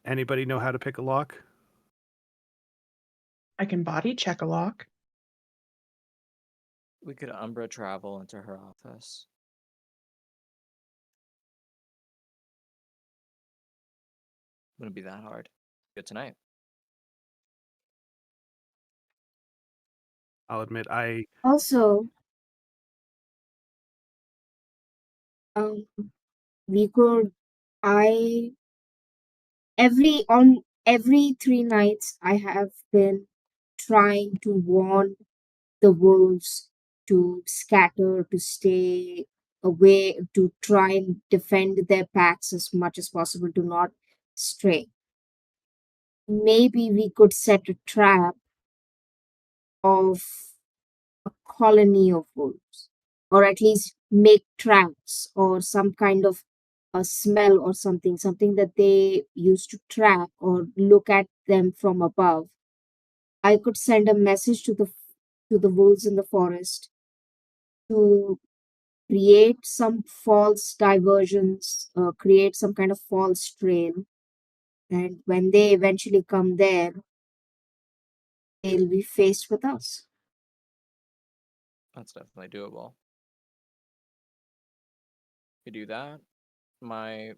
C: Anybody know how to pick a lock?
B: I can body check a lock.
E: We could Umbra travel into her office. Wouldn't be that hard. Good tonight.
C: I'll admit, I
D: Also, um, we could. I every 3 nights I have been trying to warn the wolves to scatter, to stay away, to try and defend their packs as much as possible, to not stray. Maybe we could set a trap of a colony of wolves, or at least make tracks or some kind of a smell or something that they use to track or look at them from above. I could send a message to the wolves in the forest to create some false diversions, create some kind of false trail, and when they eventually come there, they'll be faced with us.
E: That's definitely doable. We do that. My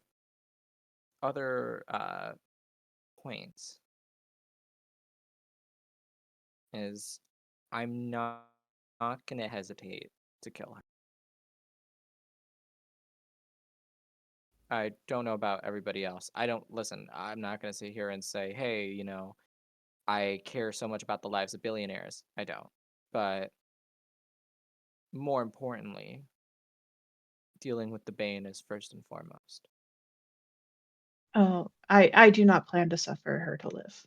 E: other point is I'm not gonna hesitate to kill her. I don't know about everybody else. I don't listen. I'm not gonna sit here and say, hey, I care so much about the lives of billionaires. I don't. But more importantly, dealing with the Bane is first and foremost.
B: Oh, I do not plan to suffer her to live.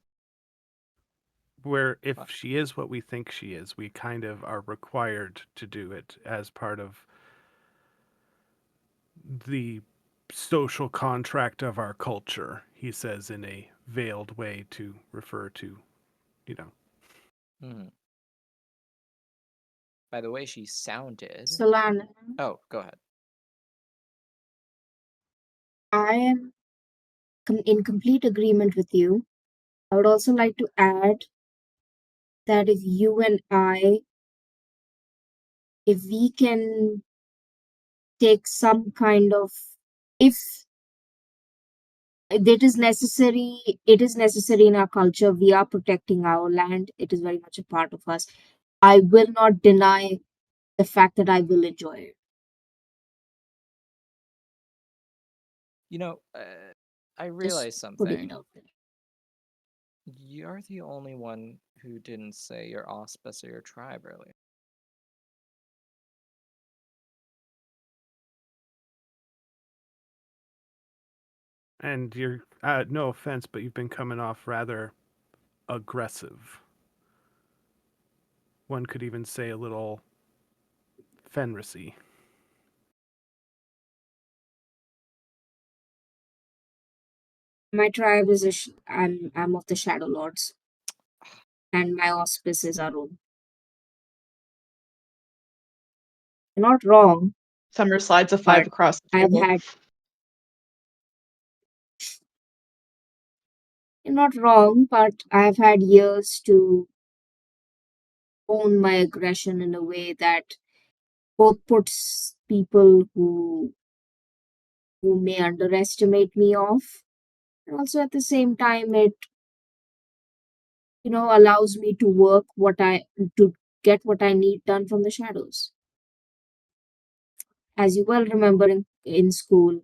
C: where if
E: But
C: she is what we think she is, we kind of are required to do it as part of the social contract of our culture, he says in a veiled way to refer to, you know.
E: mhm. By the way she sounded.
D: Solana,
E: Oh, go ahead.
D: I am in complete agreement with you. I would also like to add that if we can take some kind of, if it is necessary in our culture, we are protecting our land, it is very much a part of us. I will not deny the fact that I will enjoy it.
E: You know, I
D: Just
E: realized
D: putting it
E: something.
D: out there.
E: You're the only one who didn't say your auspice or your tribe earlier.
C: And you're, no offense, but you've been coming off rather aggressive. One could even say a little Fenrisy.
D: My tribe is I'm of the Shadow Lords, and my auspice is Arun. You're not wrong,
B: Summer slides a 5
D: but
B: across the
D: I've
B: table.
D: had you're not wrong, but I've had years to own my aggression in a way that both puts people who may underestimate me off, and also at the same time it allows me to to get what I need done from the shadows. As you well remember in school,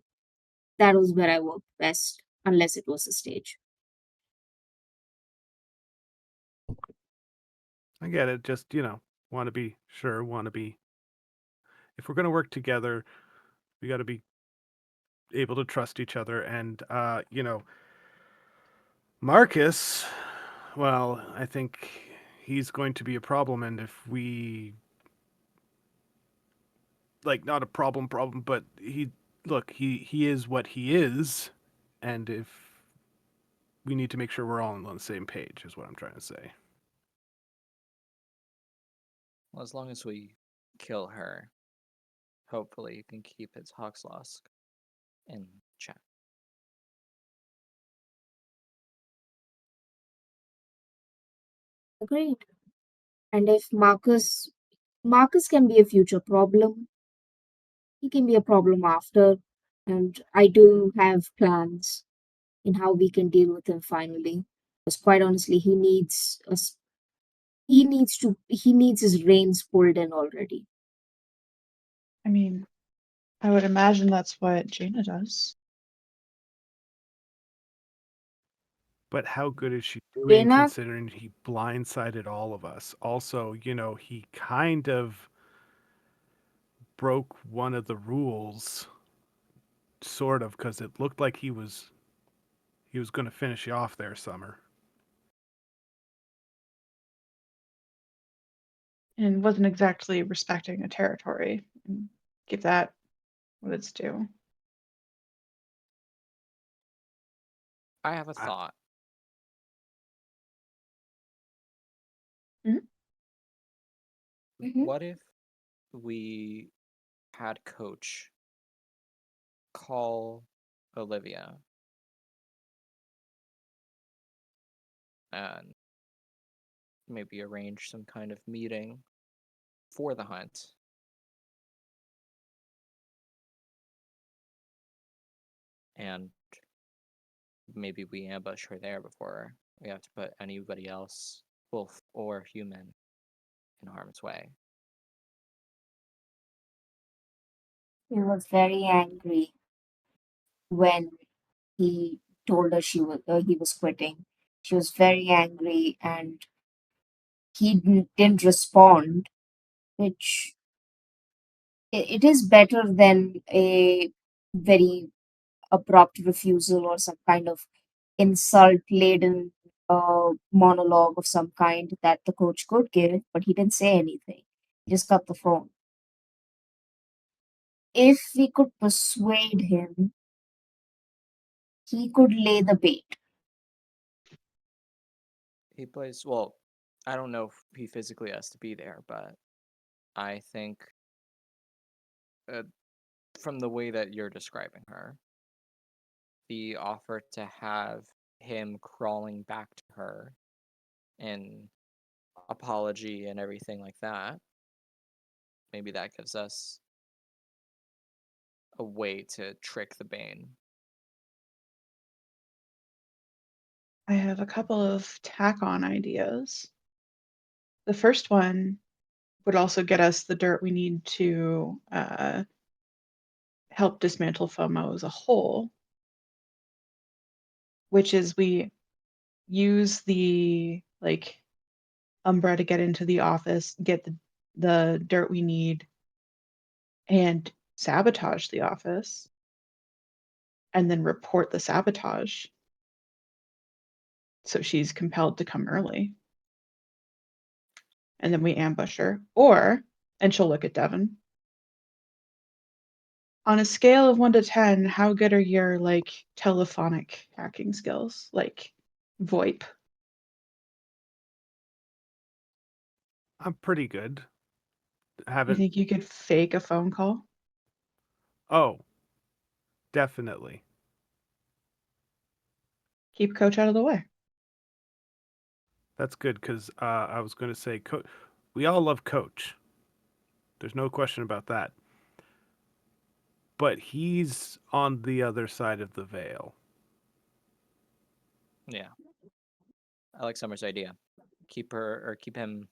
D: that was where I worked best, unless it was a stage.
C: I get it. Just, want to be sure, want to be. If we're going to work together, we got to be able to trust each other. And, Marcus, well, I think he's going to be a problem. And if we, like, not a problem, but he is what he is. And if we need to make sure we're all on the same page, is what I'm trying to say.
E: Well, as long as we kill her, hopefully you can keep his Hoxlosk in check.
D: Agreed. And if Marcus can be a future problem, he can be a problem after, and I do have plans in how we can deal with him finally. Because quite honestly, he needs his reins pulled in already.
B: I mean, I would imagine that's what Jaina does.
C: But how good is she doing
D: Jaina,
C: considering he blindsided all of us? Also, he kind of broke one of the rules, sort of, because it looked like he was going to finish you off there, Summer.
B: And wasn't exactly respecting a territory. Give that what it's due.
E: I have a
C: I-
E: thought.
B: Mhm.
D: Mhm.
E: What if we had Coach call Olivia and maybe arrange some kind of meeting for the hunt? And maybe we ambush her there before we have to put anybody else, wolf or human, in harm's way.
D: he was very angry when he told her he was quitting. She was very angry, and he didn't respond, which it is better than a very abrupt refusal or some kind of insult laden monologue of some kind that the coach could give, but he didn't say anything. He just cut the phone. If we could persuade him, he could lay the bait.
E: He plays, well, I don't know if he physically has to be there, but I think uh, from the way that you're describing her, the offer to have him crawling back to her in apology and everything like that, maybe that gives us a way to trick the Bane.
B: I have a couple of tack on ideas. The first one would also get us the dirt we need to help dismantle FOMO as a whole, which is we use the Umbra to get into the office, get the dirt we need, and sabotage the office. and then report the sabotage. So she's compelled to come early. And then we ambush her. And she'll look at Devin. On a scale of 1 to 10, how good are your telephonic hacking skills? Like VoIP?
C: I'm pretty good.
B: You
C: Haven't.
B: think you could fake a phone call?
C: Oh, definitely.
B: Keep Coach out of the way.
C: That's good because I was going to say, we all love Coach. There's no question about that. But he's on the other side of the veil.
E: Yeah. I like Summer's idea. Keep him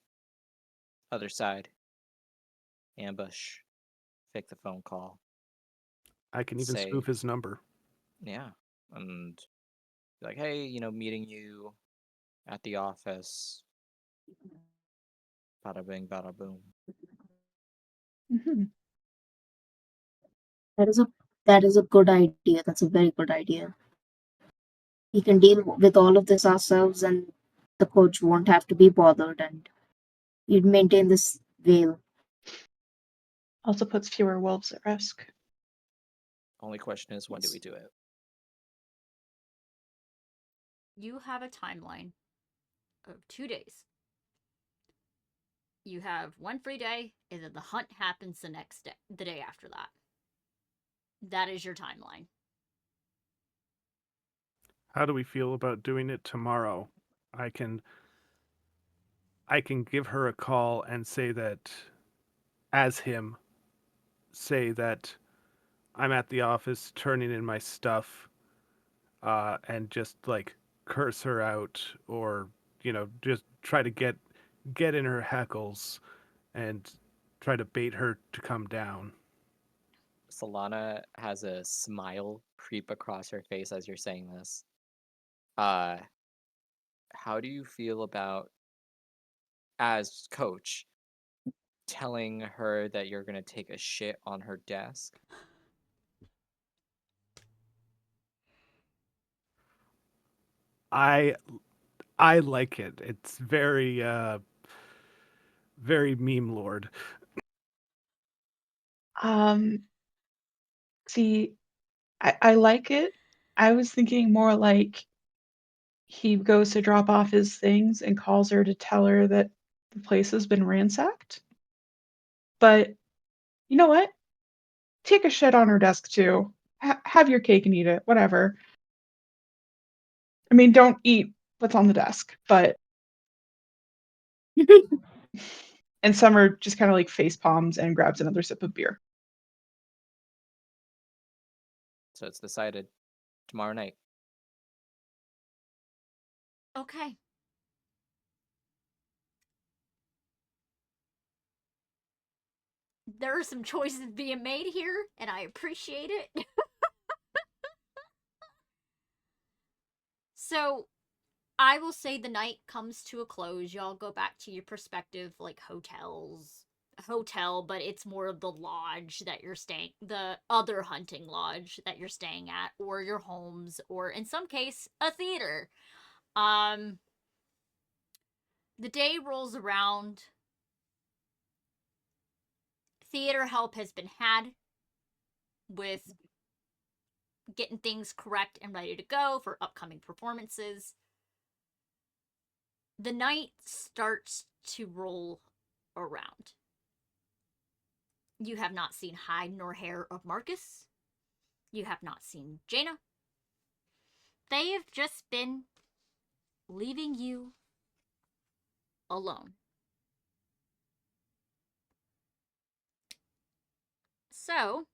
E: other side. Ambush. Fake the phone call.
C: I can even
E: Say,
C: spoof his number.
E: yeah. And be like, hey, meeting you at the office. Bada bing, bada boom.
B: Mm-hmm.
D: That is a good idea. That's a very good idea. We can deal with all of this ourselves, and the coach won't have to be bothered, and you'd maintain this veil.
B: Also puts fewer wolves at risk.
E: Only question is, when do we do it?
A: You have a timeline of 2 days. You have one free day, and then the hunt happens the next day, the day after that. That is your timeline.
C: How do we feel about doing it tomorrow? I can give her a call and say that, say that I'm at the office turning in my stuff, and just curse her out, or just try to get in her hackles and try to bait her to come down.
E: Solana has a smile creep across her face as you're saying this. How do you feel about, as coach, telling her that you're gonna take a shit on her desk?
C: I like it. It's very very meme lord.
B: See, I like it. I was thinking more like he goes to drop off his things and calls her to tell her that the place has been ransacked. But you know what? Take a shit on her desk too. Have your cake and eat it, whatever. I mean, don't eat what's on the desk, but. And Summer just kind of face palms and grabs another sip of beer.
E: So it's decided. Tomorrow night.
A: Okay. There are some choices being made here, and I appreciate it. So, I will say the night comes to a close. Y'all go back to your prospective, hotel, but it's more of the lodge that you're staying, the other hunting lodge that you're staying at, or your homes, or in some case, a theater. The day rolls around. Theater help has been had with getting things correct and ready to go for upcoming performances. The night starts to roll around. You have not seen hide nor hair of Marcus. You have not seen Jaina. They have just been leaving you alone. So,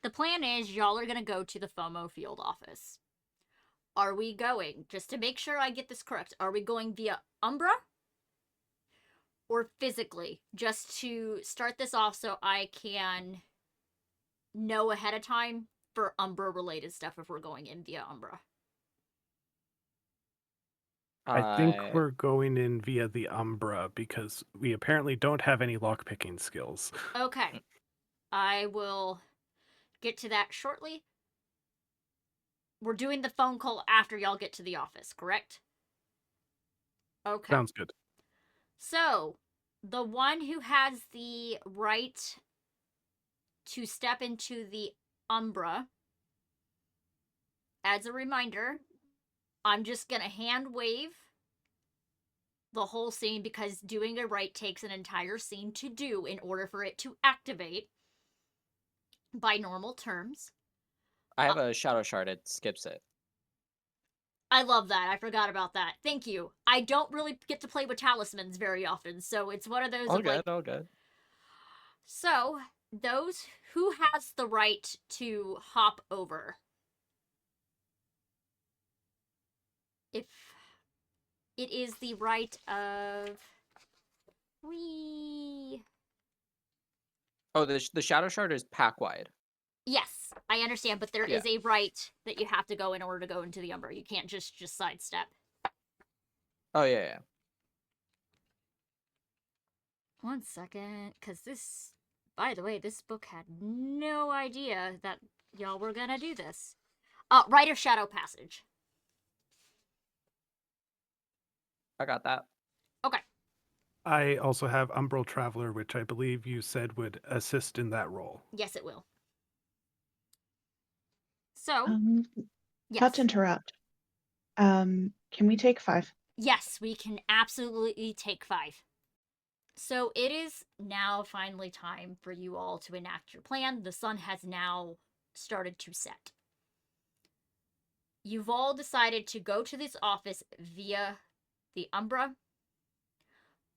A: the plan is y'all are going to go to the FOMO field office. Are we going, just to make sure I get this correct, are we going via Umbra? Or physically? Just to start this off so I can know ahead of time for Umbra related stuff if we're going in via Umbra.
C: I think we're going in via the Umbra because we apparently don't have any lockpicking skills.
A: Okay. I will get to that shortly. we're doing the phone call after y'all get to the office, correct? Okay.
C: Sounds good.
A: So, the one who has the right to step into the Umbra, as a reminder, I'm just gonna hand wave the whole scene because doing a rite takes an entire scene to do in order for it to activate by normal terms.
E: I have a shadow shard. It skips it.
A: I love that. I forgot about that. Thank you. I don't really get to play with talismans very often, so it's one of those
E: All
A: of
E: good.
A: like.
E: All good.
A: So, those who has the right to hop over. If it is the right of we.
E: Oh, the shadow shard is pack wide.
A: Yes, I understand, but there
E: Yeah.
A: is a right that you have to go in order to go into the Umbra. You can't just sidestep.
E: Oh yeah.
A: One second, because this. By the way, this book had no idea that y'all were gonna do this. Rite of Shadow Passage.
E: I got that.
A: Okay.
C: I also have Umbral Traveler, which I believe you said would assist in that role.
A: Yes, it will. So,
B: Not
A: yes.
B: to interrupt. Can we take 5?
A: Yes, we can absolutely take 5. So it is now finally time for you all to enact your plan. The sun has now started to set. You've all decided to go to this office via the Umbra.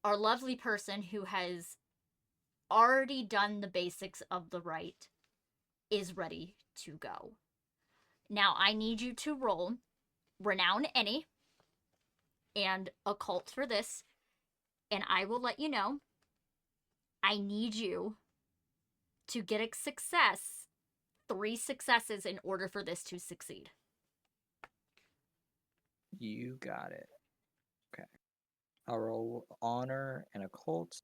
A: Our lovely person who has already done the basics of the rite is ready to go. Now I need you to roll Renown Any and Occult for this, and I will let you know. I need you to get a success, 3 successes in order for this to succeed.
E: You got it. Okay. I'll roll honor and occult.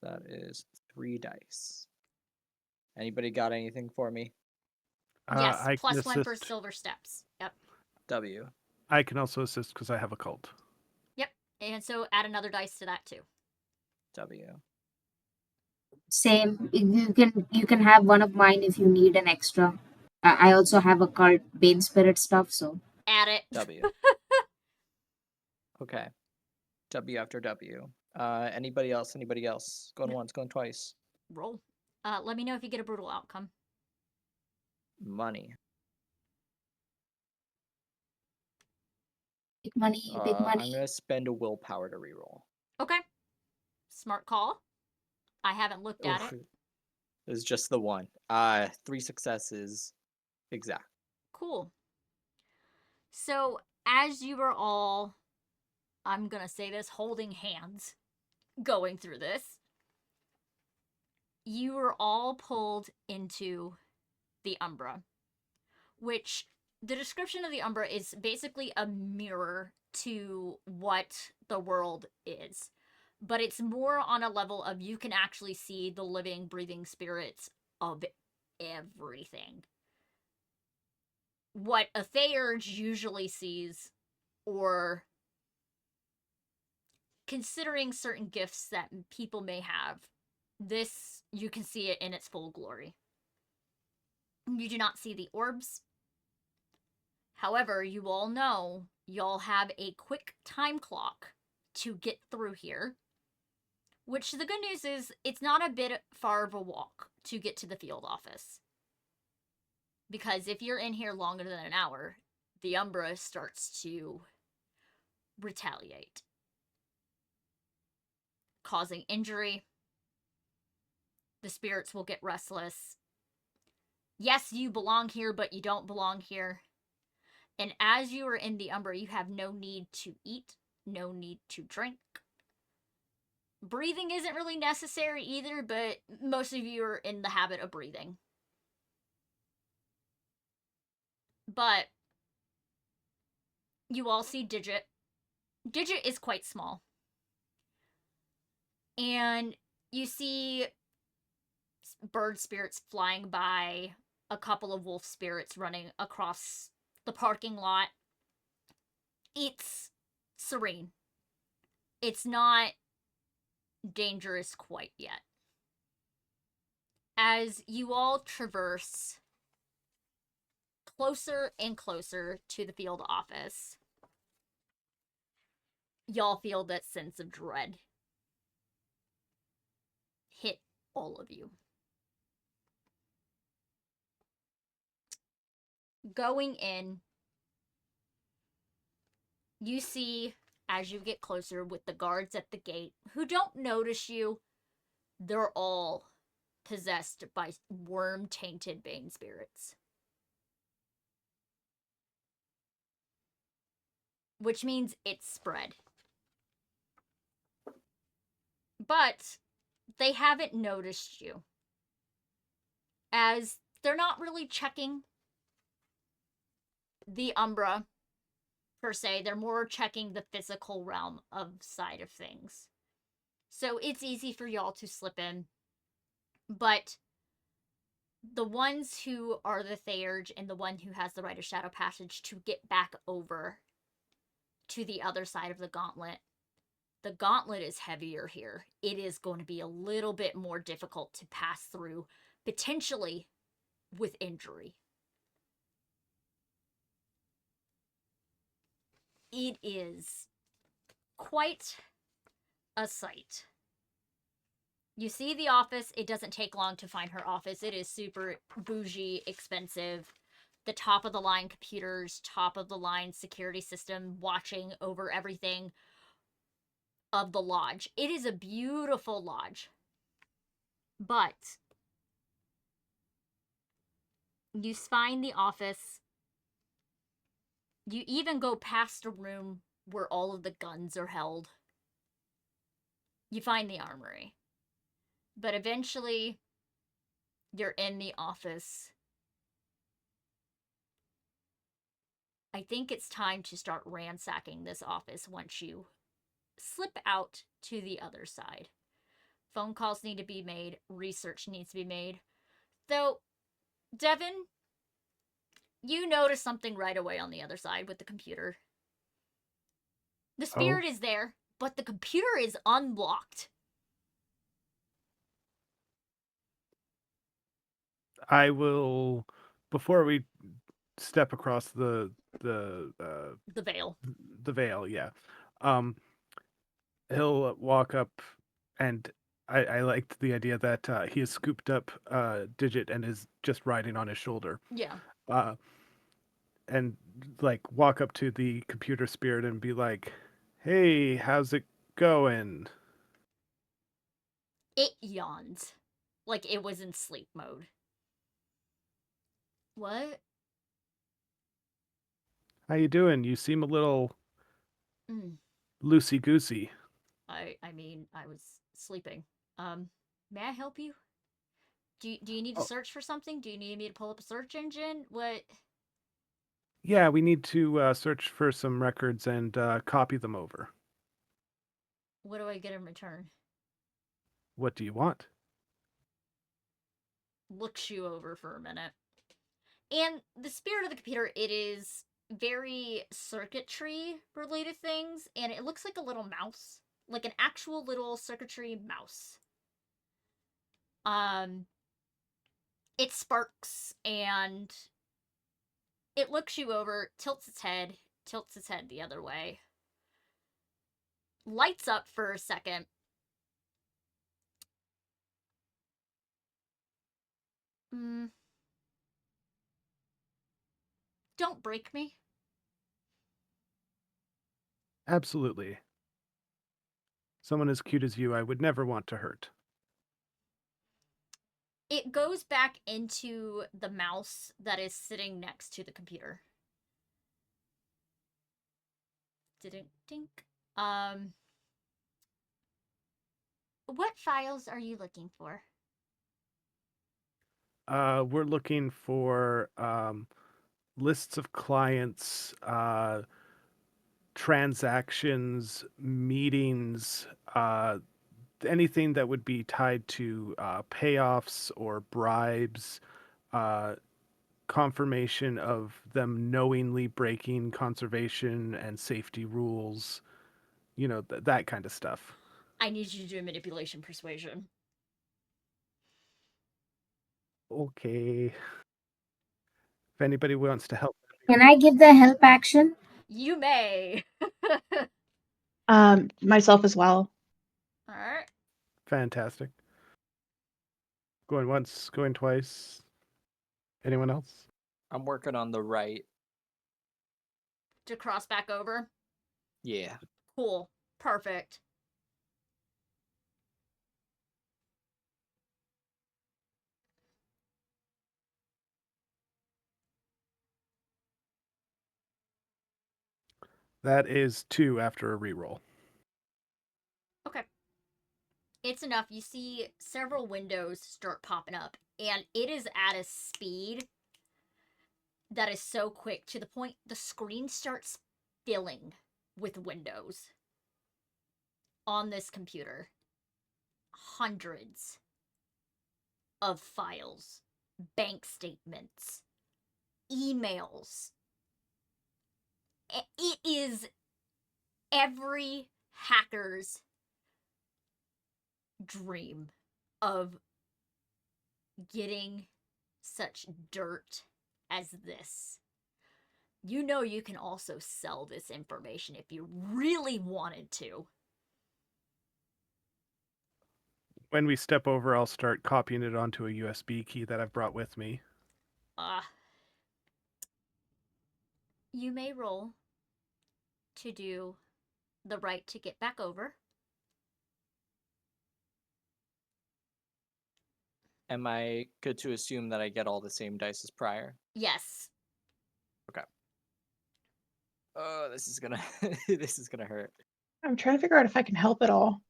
E: That is 3 dice. Anybody got anything for me?
A: Yes,
C: I can
A: +1 for
C: assist.
A: silver steps. Yep.
E: W.
C: I can also assist because I have a cult.
A: Yep. And so add another dice to that too.
E: W.
D: Same. You can have one of mine if you need an extra. I also have a cult Bane Spirit stuff, so
A: Add it.
E: W. Okay. W after W. Anybody else? Anybody else? Going once, going twice.
A: Roll. Let me know if you get a brutal outcome.
E: Money.
D: big money, big
E: I'm
D: money.
E: gonna spend a willpower to reroll.
A: Okay. Smart call. I haven't looked at it.
E: It's just the one. 3 successes. Exact.
A: Cool. So, as you were all, I'm gonna say this, holding hands, going through this, you were all pulled into the Umbra, which the description of the Umbra is basically a mirror to what the world is. But it's more on a level of you can actually see the living, breathing spirits of everything. What a Theurge usually sees, or considering certain gifts that people may have, this, you can see it in its full glory. You do not see the orbs. However, you all know y'all have a quick time clock to get through here. Which the good news is, it's not a bit far of a walk to get to the field office. Because if you're in here longer than an hour, the Umbra starts to retaliate, causing injury. The spirits will get restless. Yes, you belong here, but you don't belong here. And as you are in the Umbra, you have no need to eat, no need to drink. Breathing isn't really necessary either, but most of you are in the habit of breathing. But you all see Digit. Digit is quite small. And you see bird spirits flying by, a couple of wolf spirits running across the parking lot. It's serene. It's not dangerous quite yet. As you all traverse closer and closer to the field office, y'all feel that sense of dread hit all of you. Going in, you see, as you get closer with the guards at the gate, who don't notice you, they're all possessed by worm-tainted bane spirits. Which means it's spread. But they haven't noticed you, as they're not really checking the Umbra per se. They're more checking the physical realm of side of things. So it's easy for y'all to slip in. But the ones who are the Theurge and the one who has the Rite of Shadow Passage to get back over to the other side of the gauntlet is heavier here. It is going to be a little bit more difficult to pass through, potentially with injury. It is quite a sight. You see the office. It doesn't take long to find her office. It is super bougie, expensive. The top of the line computers, top of the line security system, watching over everything of the lodge. It is a beautiful lodge. But you find the office. You even go past a room where all of the guns are held. You find the armory. But eventually, you're in the office. I think it's time to start ransacking this office once you slip out to the other side. Phone calls need to be made. Research needs to be made. Though, Devin, you notice something right away on the other side with the computer. The spirit is there, but the computer is unlocked.
C: I will, before we step across the
A: veil.
C: The veil, yeah. He'll walk up, and I liked the idea that he has scooped up Digit and is just riding on his shoulder.
A: Yeah.
C: And like walk up to the computer spirit and be like, "Hey, how's it going?"
A: It yawned, like it was in sleep mode. What?
C: How you doing? You seem a little loosey goosey.
A: I mean, I was sleeping. May I help you? Do you need to search for something? Do you need me to pull up a search engine? What?
C: Yeah, we need to search for some records and copy them over.
A: What do I get in return?
C: What do you want?
A: Looks you over for a minute. And the spirit of the computer, it is very circuitry related things, and it looks like a little mouse. Like an actual little circuitry mouse. It sparks and it looks you over, tilts its head the other way. Lights up for a second. Don't break me.
C: Absolutely. Someone as cute as you, I would never want to hurt.
A: It goes back into the mouse that is sitting next to the computer. Didn't dink. What files are you looking for?
C: We're looking for lists of clients, transactions, meetings, anything that would be tied to payoffs or bribes, confirmation of them knowingly breaking conservation and safety rules, that kind of stuff.
A: I need you to do a manipulation persuasion.
C: Okay. If anybody wants to help.
D: Can I give the help action?
A: You may.
B: Myself as well.
A: Alright.
C: Fantastic. Going once, going twice. Anyone else?
E: I'm working on the right.
A: To cross back over.
E: Yeah.
A: Cool. Perfect.
C: That is 2 after a reroll.
A: Okay. It's enough. You see several windows start popping up, and it is at a speed that is so quick to the point the screen starts filling with windows on this computer. Hundreds of files, bank statements, emails. It is every hacker's dream of getting such dirt as this. You know you can also sell this information if you really wanted to.
C: When we step over, I'll start copying it onto a USB key that I've brought with me.
A: You may roll to do the right to get back over.
E: Am I good to assume that I get all the same dice as prior?
A: Yes.
E: Okay. Oh, this is gonna this is gonna hurt.
B: I'm trying to figure out if I can help at all.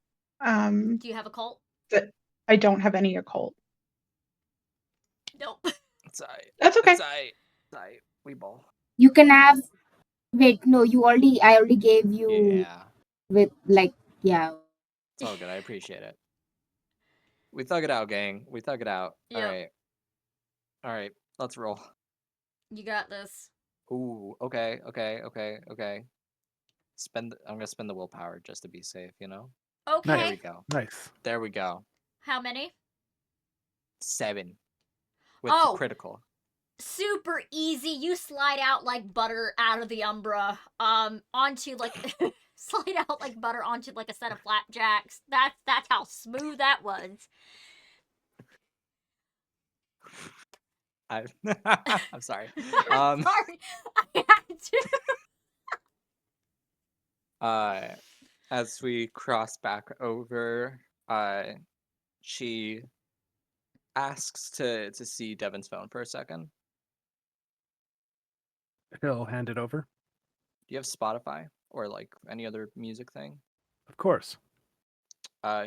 A: Do you have a cult?
B: But I don't have any occult.
A: Nope.
E: It's alright.
B: That's okay.
E: It's alright. We ball.
D: You can have. Wait, no, I already gave you
E: Yeah.
D: with yeah.
E: It's all good. I appreciate it. We thug it out, gang. We thug it out.
A: Yep.
E: Alright. Let's roll.
A: You got this.
E: Ooh, okay. I'm gonna spend the willpower just to be safe,
A: Okay.
E: There we go.
C: Nice.
E: There we go.
A: How many?
E: 7. With
A: Oh.
E: the critical.
A: Super easy. You slide out like butter out of the umbra. Onto like slide out like butter onto like a set of flapjacks. That's how smooth that was.
E: I'm sorry.
A: I'm sorry. I had to.
E: As we cross back over, she asks to see Devin's phone for a second.
C: He'll hand it over.
E: Do you have Spotify or like any other music thing?
C: Of course.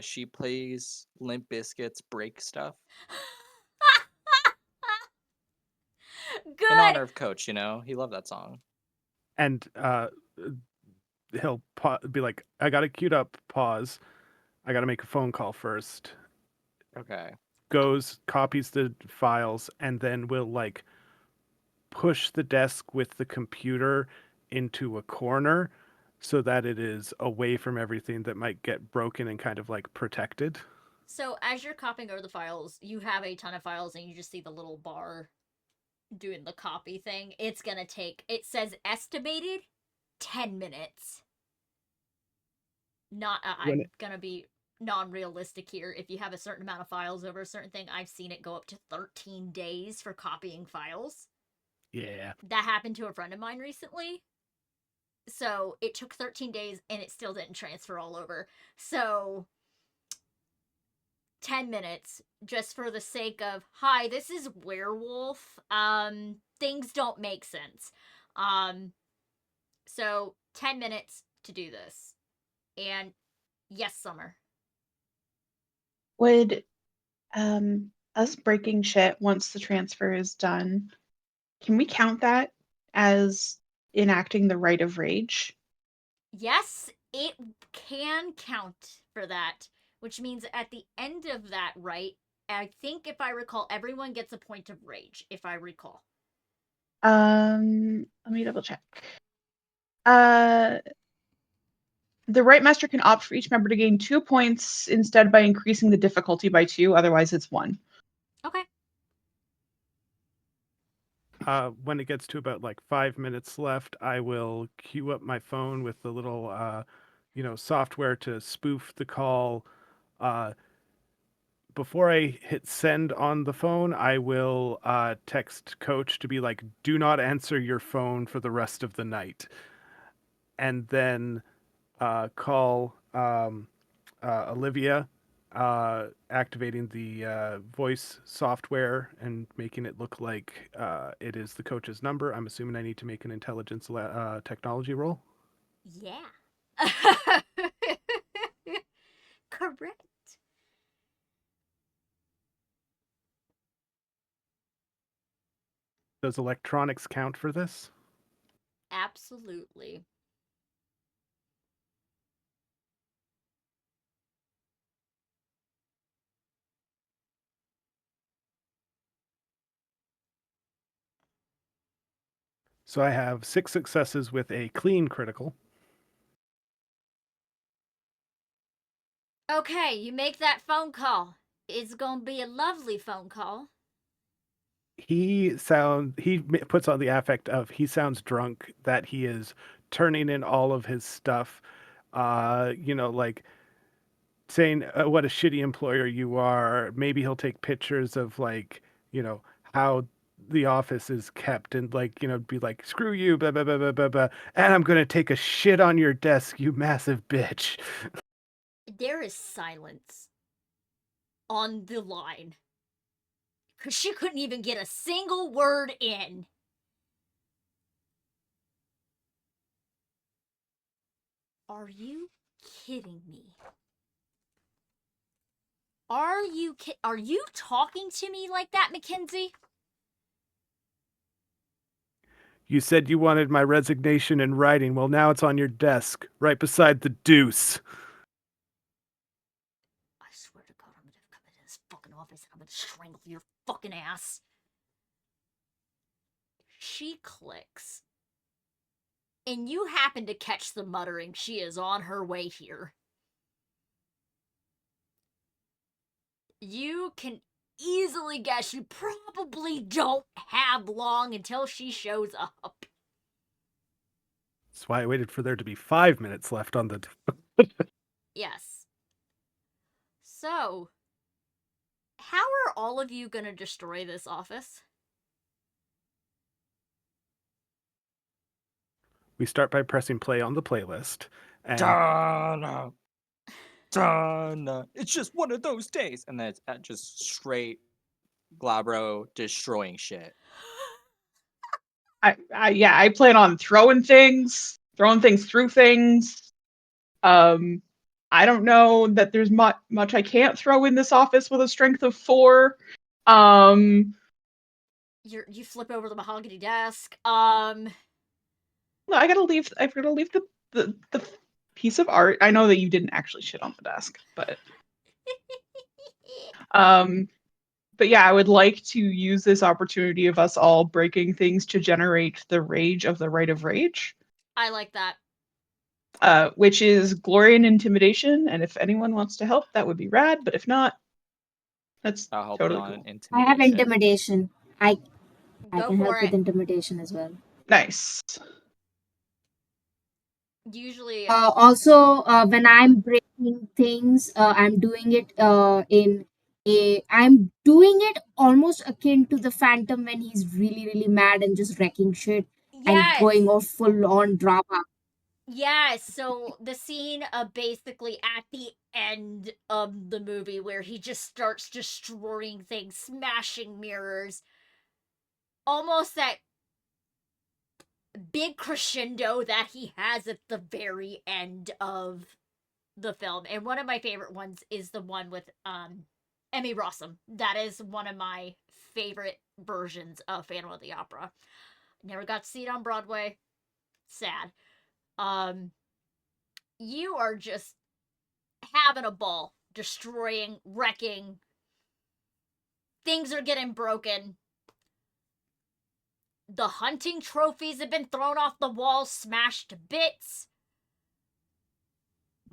E: She plays Limp Bizkit's Break Stuff
A: Good.
E: in honor of Coach. He loved that song.
C: And he'll be like, I got it queued up. Pause. I got to make a phone call first.
E: Okay.
C: Goes, copies the files, and then will like push the desk with the computer into a corner so that it is away from everything that might get broken and kind of like protected.
A: So as you're copying over the files, you have a ton of files and you just see the little bar doing the copy thing. It's gonna take, it says estimated 10 minutes. I'm gonna be non-realistic here. If you have a certain amount of files over a certain thing, I've seen it go up to 13 days for copying files.
C: Yeah.
A: That happened to a friend of mine recently. So it took 13 days and it still didn't transfer all over. So 10 minutes just for the sake of, hi, this is Werewolf. Things don't make sense. So 10 minutes to do this. And yes, Summer.
B: Would us breaking shit once the transfer is done, can we count that as enacting the rite of rage?
A: Yes, it can count for that, which means at the end of that rite, I think if I recall, everyone gets a point of rage, if I recall.
B: Let me double check. The Right Master can opt for each member to gain 2 points instead by increasing the difficulty by 2. Otherwise, it's 1.
A: Okay.
C: When it gets to about like 5 minutes left, I will queue up my phone with the little, software to spoof the call. Before I hit send on the phone, I will text coach to be like, do not answer your phone for the rest of the night. And then call Olivia, activating the voice software and making it look like it is the coach's number. I'm assuming I need to make an intelligence technology roll.
A: Yeah. Correct.
C: Does electronics count for this?
A: Absolutely.
C: So I have 6 successes with a clean critical.
A: Okay, you make that phone call. It's gonna be a lovely phone call.
C: He puts on the affect of he sounds drunk, that he is turning in all of his stuff, like saying what a shitty employer you are. Maybe he'll take pictures of how the office is kept and be like, screw you, blah blah blah blah blah blah, and I'm gonna take a shit on your desk, you massive bitch.
A: There is silence on the line. Because she couldn't even get a single word in. Are you kidding me? Are you talking to me like that, Mackenzie?
C: You said you wanted my resignation in writing. Well, now it's on your desk, right beside the deuce.
A: I swear to God, I'm gonna come into this fucking office and I'm gonna strangle your fucking ass. She clicks. And you happen to catch the muttering. She is on her way here. You can easily guess you probably don't have long until she shows up.
C: That's why I waited for there to be 5 minutes left on the...
A: Yes. So, how are all of you gonna destroy this office?
C: We start by pressing play on the playlist. And
E: Donna, Donna, it's just one of those days, and then it's just straight Glabro destroying shit.
B: I plan on throwing things through things. I don't know that there's much I can't throw in this office with a strength of 4.
A: You flip over the mahogany desk.
B: I gotta leave the piece of art. I know that you didn't actually shit on the desk, but but yeah, I would like to use this opportunity of us all breaking things to generate the rage of the Rite of Rage.
A: I like that.
B: Which is glory and intimidation, and if anyone wants to help, that would be rad, but if not, that's
E: I'll help
B: totally
E: you on
B: cool.
E: intimidation.
D: I have intimidation. I
A: Go
D: can
A: for
D: help
A: it.
D: with intimidation as well.
B: Nice.
A: Usually,
D: Also, when I'm breaking things, I'm doing it I'm doing it almost akin to the Phantom when he's really, really mad and just wrecking shit and
A: yes.
D: going off full on drama.
A: Yes, so the scene basically at the end of the movie where he just starts destroying things, smashing mirrors, almost that big crescendo that he has at the very end of the film. And one of my favorite ones is the one with Emmy Rossum. That is one of my favorite versions of Phantom of the Opera. Never got to see it on Broadway. Sad. You are just having a ball, destroying, wrecking. Things are getting broken. The hunting trophies have been thrown off the walls, smashed to bits.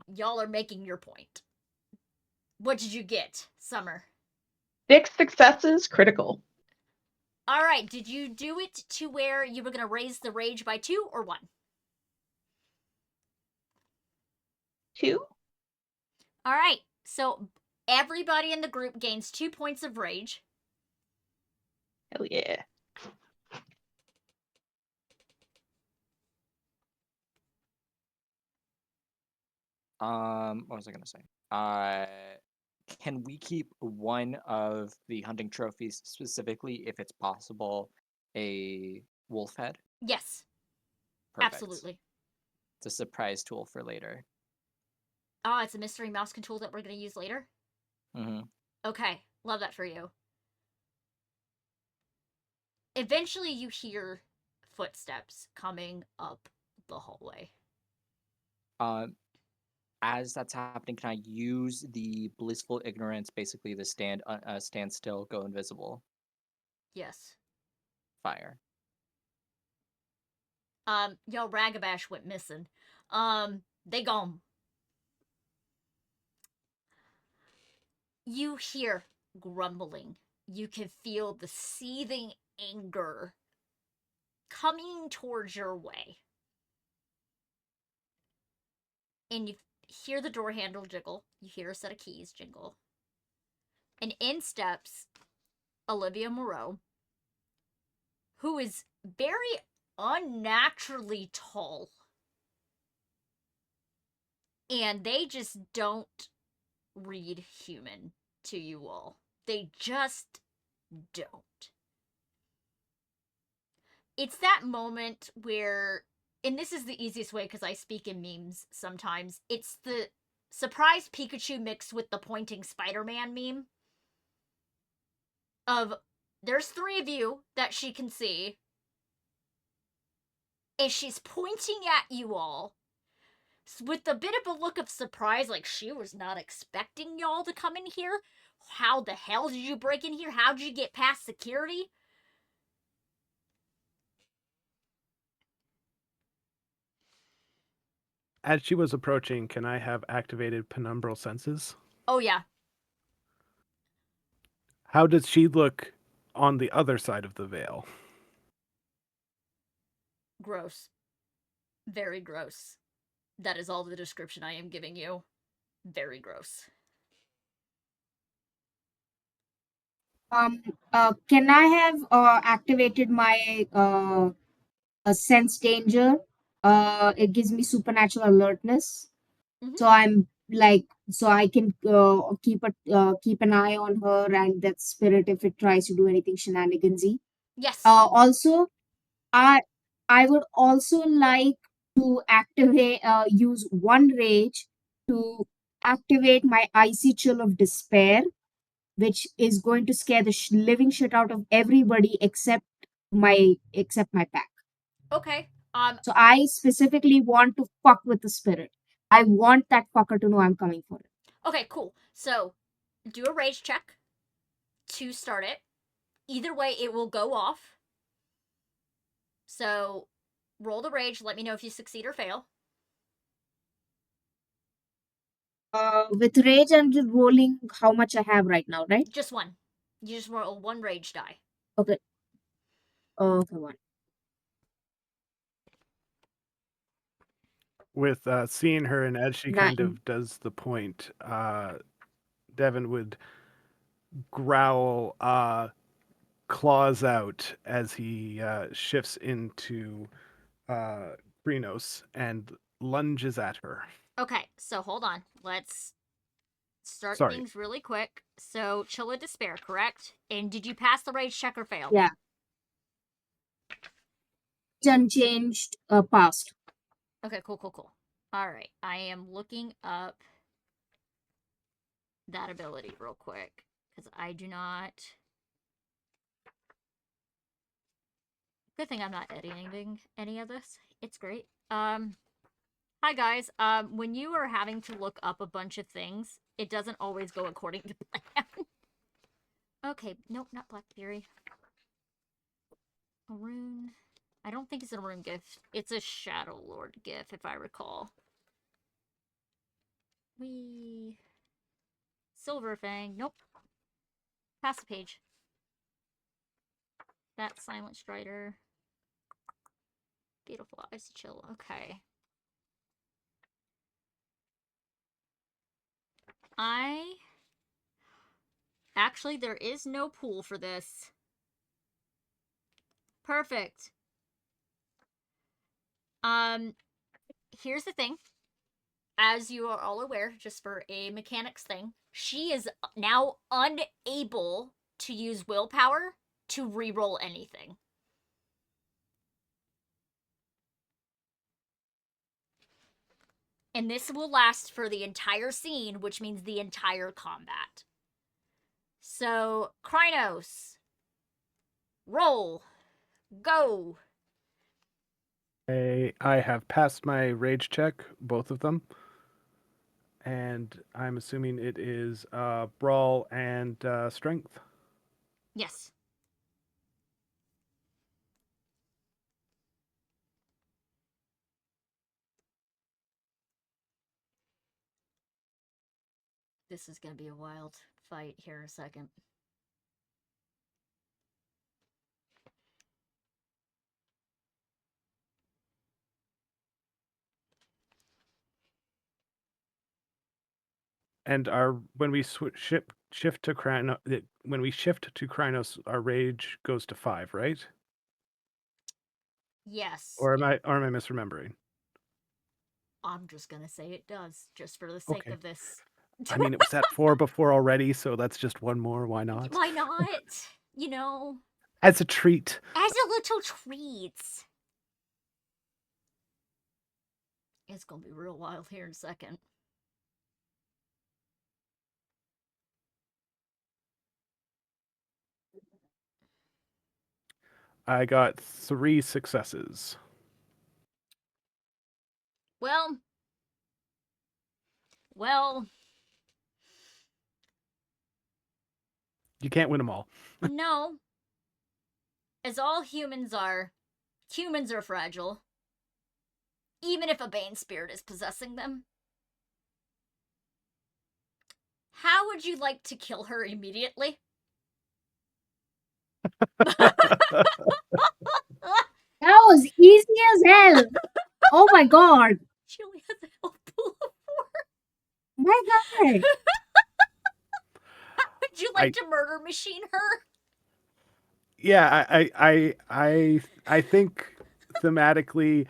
A: Y'all are making your point. What did you get, Summer?
B: 6 successes, critical.
A: All right, did you do it to where you were going to raise the rage by 2 or 1?
B: 2.
A: All right, so everybody in the group gains 2 points of rage.
B: Hell yeah.
E: What was I gonna say? Can we keep one of the hunting trophies, specifically, if it's possible, a wolf head?
A: Yes,
E: Perfect.
A: absolutely.
E: It's a surprise tool for later.
A: Oh, it's a mystery mouse control that we're going to use later?
E: Mm-hmm.
A: Okay, love that for you. Eventually, you hear footsteps coming up the hallway.
E: As that's happening, can I use the blissful ignorance, basically the stand still, go invisible,
A: Yes.
E: fire?
A: Yo, Ragabash went missing. They gone. You hear grumbling. You can feel the seething anger coming towards your way. And you hear the door handle jiggle. You hear a set of keys jingle. And in steps Olivia Moreau, who is very unnaturally tall. And they just don't read human to you all. They just don't. It's that moment where, and this is the easiest way because I speak in memes sometimes, it's the surprise Pikachu mixed with the pointing Spider-Man meme of there's 3 of you that she can see, and she's pointing at you all with a bit of a look of surprise, like she was not expecting y'all to come in here. How the hell did you break in here? How did you get past security?
C: As she was approaching, can I have activated penumbral senses?
A: Oh, yeah.
C: How does she look on the other side of the veil?
A: Gross. Very gross. That is all the description I am giving you. Very gross.
D: Can I have activated my sense danger? It gives me supernatural alertness.
A: Mhm.
D: So I'm like, so I can keep an eye on her and that spirit if it tries to do anything shenanigansy.
A: Yes.
D: Also, I would also like to activate use 1 rage to activate my icy chill of despair, which is going to scare the living shit out of everybody except my pack.
A: Okay.
D: So I specifically want to fuck with the spirit. I want that fucker to know I'm coming for it.
A: Okay, cool. So, do a rage check to start it. Either way, it will go off. So, roll the rage. Let me know if you succeed or fail.
D: With rage, I'm just rolling how much I have right now, right?
A: Just 1. You just roll 1 rage die.
D: Okay. Okay, 1.
C: With seeing her, and as she
D: 9.
C: kind of does the point, Devin would growl, claws out as he shifts into Brinos and lunges at her.
A: Okay, so hold on. Let's start
C: Sorry.
A: things really quick. So, chill of despair, correct? And did you pass the rage check or fail?
D: Yeah. Unchanged, past.
A: Okay, cool. Alright, I am looking up that ability real quick. Because I do not... Good thing I'm not editing any of this. It's great. Hi guys. When you are having to look up a bunch of things, it doesn't always go according to plan. Okay, nope, not Blackberry. A rune. I don't think it's a rune gift. It's a Shadow Lord gift, if I recall. Silver Fang. Nope. Pass the page. That Silent Strider. Beautiful Icy Chill. Okay. Actually, there is no pool for this. Perfect. Here's the thing. As you are all aware, just for a mechanics thing, she is now unable to use willpower to reroll anything. And this will last for the entire scene, which means the entire combat. So, Krynos, roll, go.
C: I have passed my rage check, both of them. And I'm assuming it is brawl and strength.
A: Yes. This is going to be a wild fight here in a second.
C: And when we shift to Krynos, our rage goes to 5, right?
A: Yes.
C: Or am I misremembering?
A: I'm just going to say it does, just for the sake
C: Okay.
A: of this.
C: I mean, it was at 4 before already, so that's just one more. Why not?
A: Why not? You know,
C: As a treat.
A: as a little treat. It's going to be real wild here in a second.
C: I got 3 successes.
A: Well,
C: You can't win them all.
A: no. As all humans are fragile. Even if a Bane spirit is possessing them. How would you like to kill her immediately?
D: That was easy as hell. Oh my god.
A: She only has a health pool of 4.
D: My god.
A: Would you like to murder machine her?
C: Yeah, I think thematically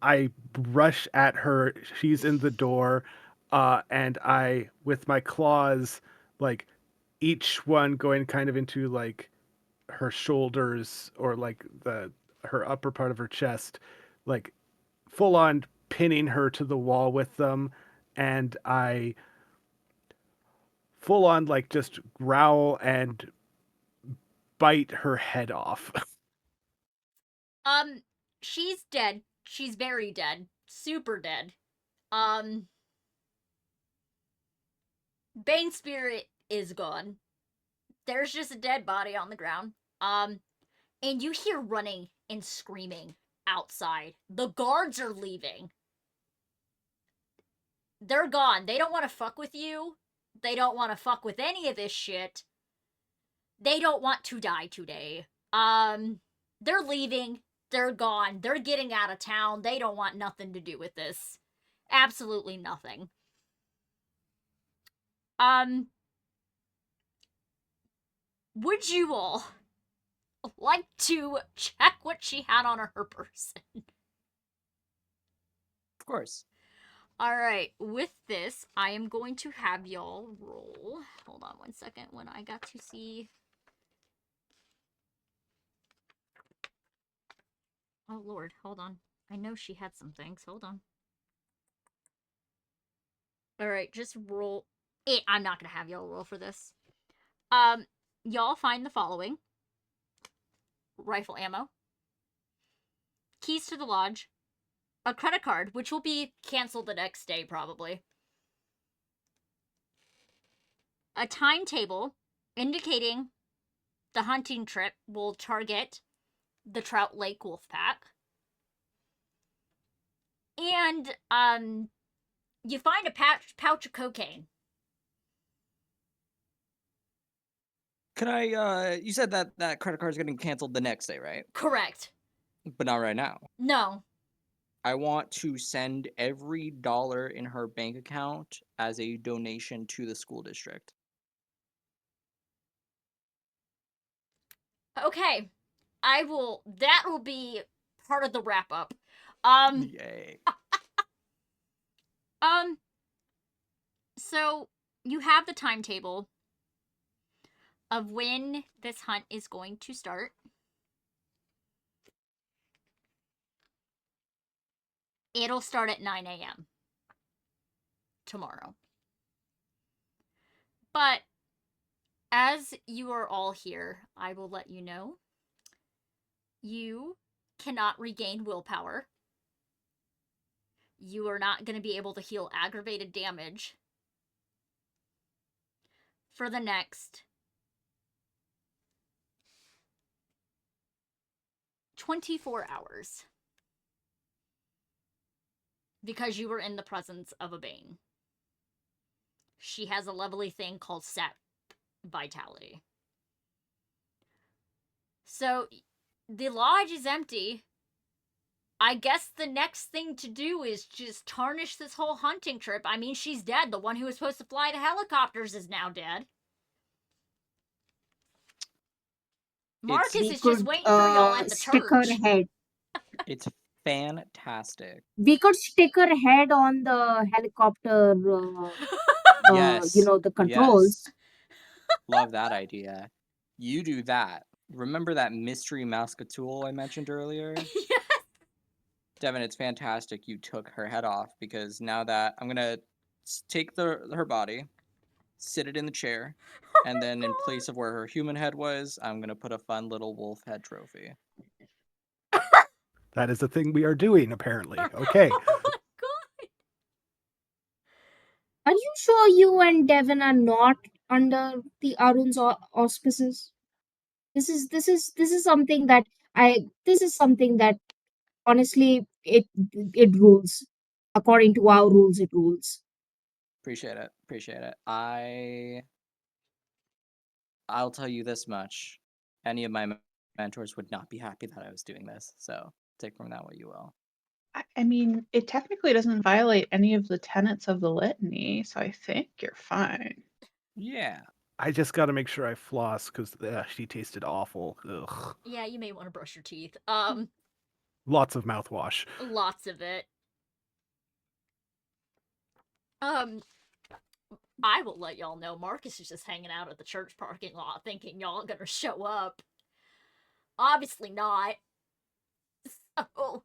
C: I rush at her. She's in the door, and I, with my claws, like each one going kind of into like her shoulders or like her upper part of her chest, like full on pinning her to the wall with them, and I full on like just growl and bite her head off.
A: She's dead. She's very dead. Super dead. Bane spirit is gone. There's just a dead body on the ground. And you hear running and screaming outside. The guards are leaving. They're gone. They don't want to fuck with you. They don't want to fuck with any of this shit. They don't want to die today. They're leaving. They're gone. They're getting out of town. They don't want nothing to do with this. Absolutely nothing. Would you all like to check what she had on her person?
E: Of course.
A: Alright, with this, I am going to have y'all roll. Hold on one second when I got to see. Oh lord, hold on. I know she had some things. Hold on. Alright, just roll. I'm not gonna have y'all roll for this. Y'all find the following: rifle ammo, keys to the lodge, a credit card, which will be canceled the next day probably, a timetable indicating the hunting trip will target the Trout Lake wolf pack. And you find a pouch of cocaine.
E: Can I, you said that credit card's getting canceled the next day, right?
A: Correct.
E: But not right now.
A: No.
E: I want to send every dollar in her bank account as a donation to the school district.
A: Okay. That will be part of the wrap up.
E: Yay.
A: So you have the timetable of when this hunt is going to start. It'll start at 9 a.m. tomorrow. But as you are all here, I will let you know you cannot regain willpower. You are not going to be able to heal aggravated damage for the next 24 hours. Because you were in the presence of a Bane. She has a lovely thing called Sap Vitality. So, the lodge is empty. I guess the next thing to do is just tarnish this whole hunting trip. I mean, she's dead. The one who was supposed to fly the helicopters is now dead. Marcus
D: We
A: is just
D: could
A: waiting for y'all at the
D: stick her
A: church.
D: head.
E: It's fantastic.
D: We could stick her head on the helicopter,
E: Yes.
D: the controls.
E: Yes. Love that idea. You do that. Remember that mystery Muscatool I mentioned earlier?
A: Yes.
E: Devin, it's fantastic you took her head off, because now that I'm gonna take her body, sit it in the chair, and then in place of where her human head was, I'm gonna put a fun little wolf head trophy.
C: That is the thing we are doing, apparently. Okay.
A: Oh my god.
D: Are you sure you and Devin are not under the Arun's auspices? This is something that honestly it rules. According to our rules, it rules.
E: Appreciate it. I'll tell you this much. Any of my mentors would not be happy that I was doing this, so take from that what you will.
B: I mean, it technically doesn't violate any of the tenets of the litany, so I think you're fine.
E: Yeah.
C: I just got to make sure I floss because she tasted awful. Ugh.
A: Yeah, you may want to brush your teeth.
C: Lots of mouthwash.
A: Lots of it. I will let y'all know Marcus is just hanging out at the church parking lot thinking y'all are gonna show up. Obviously not. So,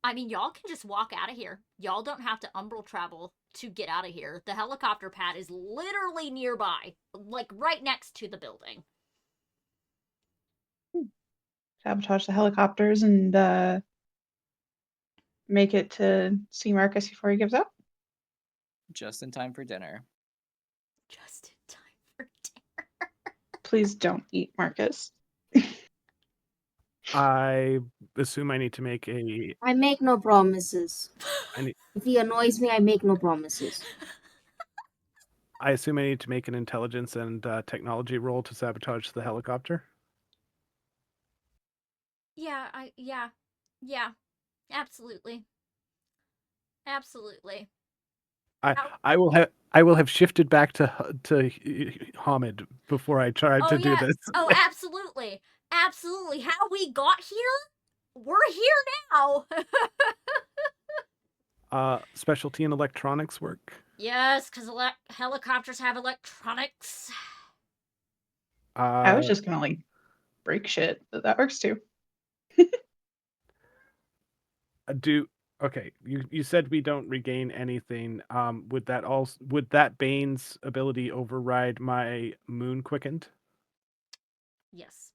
A: I mean, y'all can just walk out of here. Y'all don't have to umbral travel to get out of here. The helicopter pad is literally nearby, like right next to the building.
B: Sabotage the helicopters and make it to see Marcus before he gives up.
E: Just in time for dinner.
A: Just in time for dinner.
B: Please don't eat Marcus.
C: I assume I need to make
D: I make no promises.
C: I
D: If he annoys me, I make no promises.
C: assume I need to make an intelligence and technology roll to sabotage the helicopter.
A: Yeah, absolutely. Absolutely.
C: I will have shifted back to Hamid before I tried to do this.
A: Oh, absolutely. Absolutely. How we got here? We're here now.
C: Specialty in electronics work.
A: Yes, because helicopters have electronics.
B: I was just gonna like break shit, but that works too.
C: Okay, you said we don't regain anything. Would that Bane's ability override my moon quickened?
A: Yes.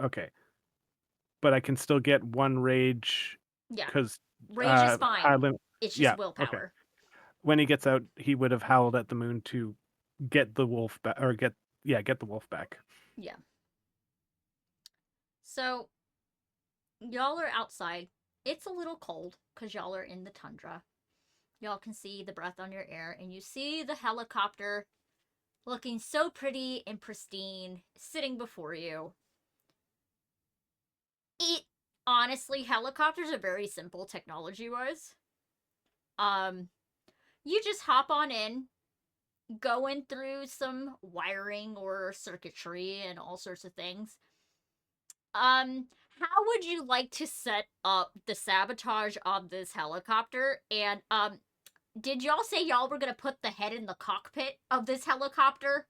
C: Okay, but I can still get one rage.
A: Yeah.
C: Because
A: Rage is fine. It's just
C: yeah,
A: willpower.
C: okay. When he gets out, he would have howled at the moon to get the wolf back, or get the wolf back.
A: Yeah. So, y'all are outside. It's a little cold because y'all are in the tundra. Y'all can see the breath on your air, and you see the helicopter looking so pretty and pristine sitting before you. It honestly, helicopters are very simple technology wise. You just hop on in, going through some wiring or circuitry and all sorts of things. How would you like to set up the sabotage of this helicopter? And did y'all say y'all were gonna put the head in the cockpit of this helicopter?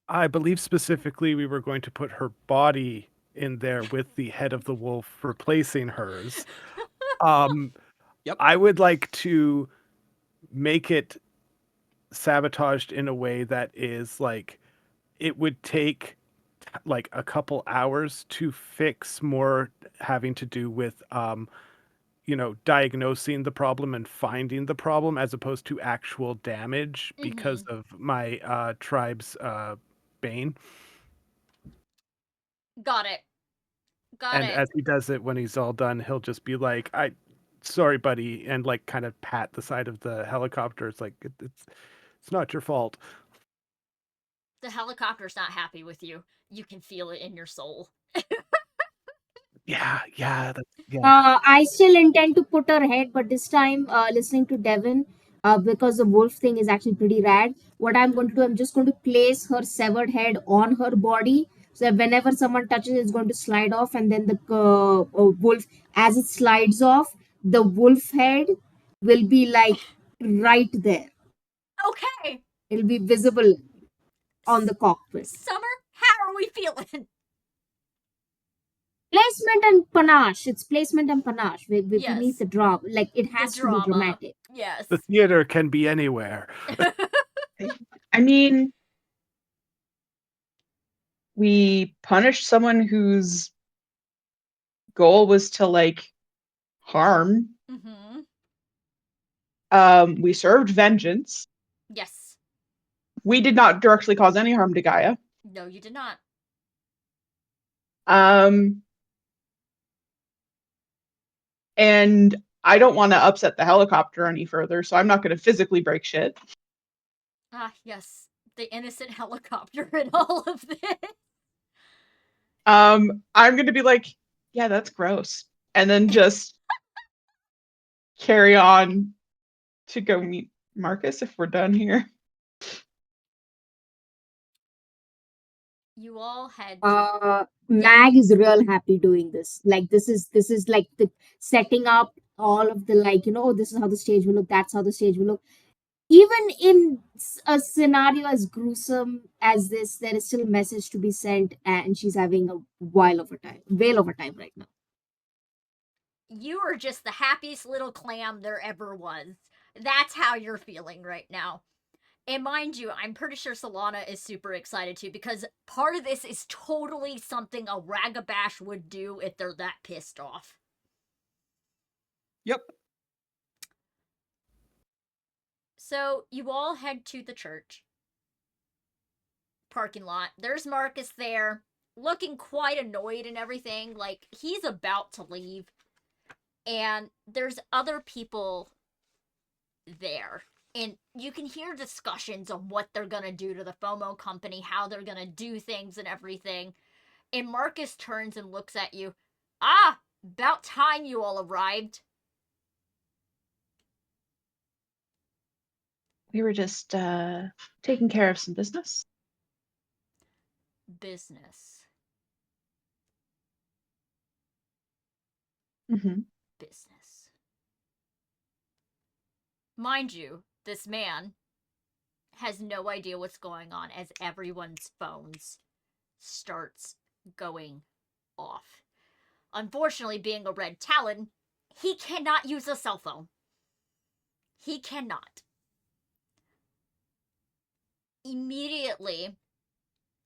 C: I believe specifically we were going to put her body in there with the head of the wolf replacing hers. Um,
E: Yep.
C: I would like to make it sabotaged in a way that is like it would take like a couple hours to fix, more having to do with diagnosing the problem and finding the problem as opposed to actual damage because of my tribe's bane.
A: Got it. Got
C: And
A: it.
C: as he does it, when he's all done, he'll just be like, sorry, buddy, and like kind of pat the side of the helicopter. It's like it's not your fault.
A: The helicopter's not happy with you. You can feel it in your soul.
C: Yeah, yeah,
D: I still intend to put her head, but this time, listening to Devin, because the wolf thing is actually pretty rad. What I'm going to do, I'm just going to place her severed head on her body, so that whenever someone touches it, it's going to slide off, and then the wolf, as it slides off, the wolf head will be like right there.
A: Okay.
D: It'll be visible on the cockpit.
A: Summer, how are we feeling?
D: Placement and panache. It's placement and panache. We
A: Yes.
D: need the drama. Like, it has
A: The
D: to be
A: drama.
D: dramatic.
A: Yes.
C: the theater can be anywhere.
B: I mean, we punished someone whose goal was to like harm.
A: Mm-hmm.
B: We served vengeance.
A: Yes.
B: We did not directly cause any harm to Gaia.
A: No, you did not.
B: And I don't want to upset the helicopter any further, so I'm not going to physically break shit.
A: Ah, yes. The innocent helicopter in all of this.
B: I'm going to be like, yeah, that's gross. And then just carry on to go meet Marcus if we're done here.
A: You all head to...
D: Mag is real happy doing this. Like, this is like the setting up all of the, like, oh, this is how the stage will look, that's how the stage will look. Even in a scenario as gruesome as this, there is still a message to be sent, and she's having a whale of a time right now.
A: You are just the happiest little clam there ever was. That's how you're feeling right now. And mind you, I'm pretty sure Solana is super excited too, because part of this is totally something a Ragabash would do if they're that pissed off.
E: Yep.
A: So you all head to the church parking lot. There's Marcus there, looking quite annoyed and everything, like he's about to leave. And there's other people there. And you can hear discussions on what they're gonna do to the FOMO company, how they're gonna do things and everything. And Marcus turns and looks at you. Ah, about time you all arrived.
B: We were just taking care of some business.
A: Business.
B: Mm-hmm.
A: Business. Mind you, this man has no idea what's going on as everyone's phones starts going off. Unfortunately, being a red talon, he cannot use a cell phone. He cannot. Immediately,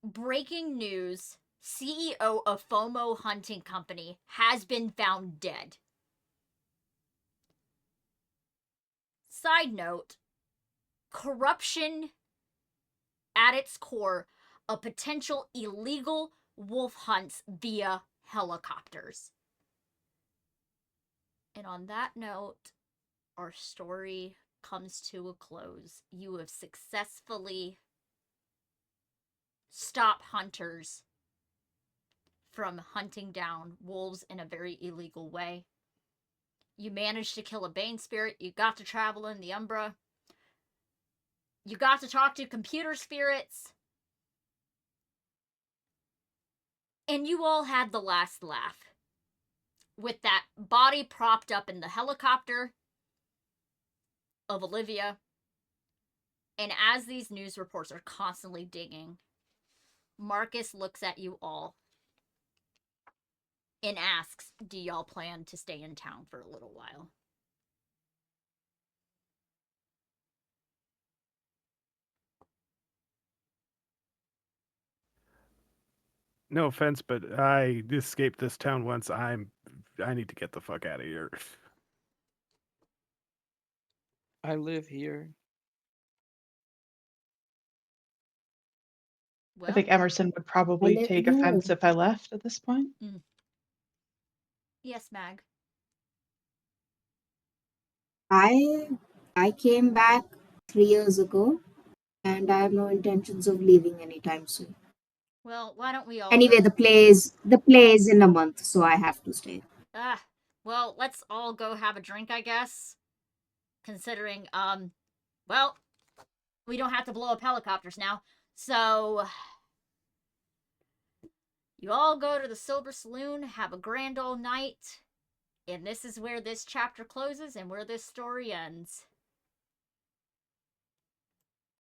A: breaking news, CEO of FOMO Hunting Company has been found dead. Side note, corruption at its core, a potential illegal wolf hunts via helicopters. And on that note, our story comes to a close. You have successfully stopped hunters from hunting down wolves in a very illegal way. You managed to kill a Bane spirit. You got to travel in the Umbra. You got to talk to computer spirits. And you all had the last laugh. With that body propped up in the helicopter of Olivia. And as these news reports are constantly digging, Marcus looks at you all and asks, do y'all plan to stay in town for a little while?
C: No offense, but I escaped this town once. I need to get the fuck out of here.
E: I live here.
B: I think Emerson would probably
D: live
B: take
D: here.
B: offense if I left at this point.
A: Yes, Mag.
D: I came back 3 years ago, and I have no intentions of leaving anytime soon.
A: Well, why don't we all
D: Anyway,
A: go...
D: the play is in a month, so I have to stay.
A: Well, let's all go have a drink, I guess. Considering, well, we don't have to blow up helicopters now. So, you all go to the Silver Saloon, have a grand old night, and this is where this chapter closes and where this story ends.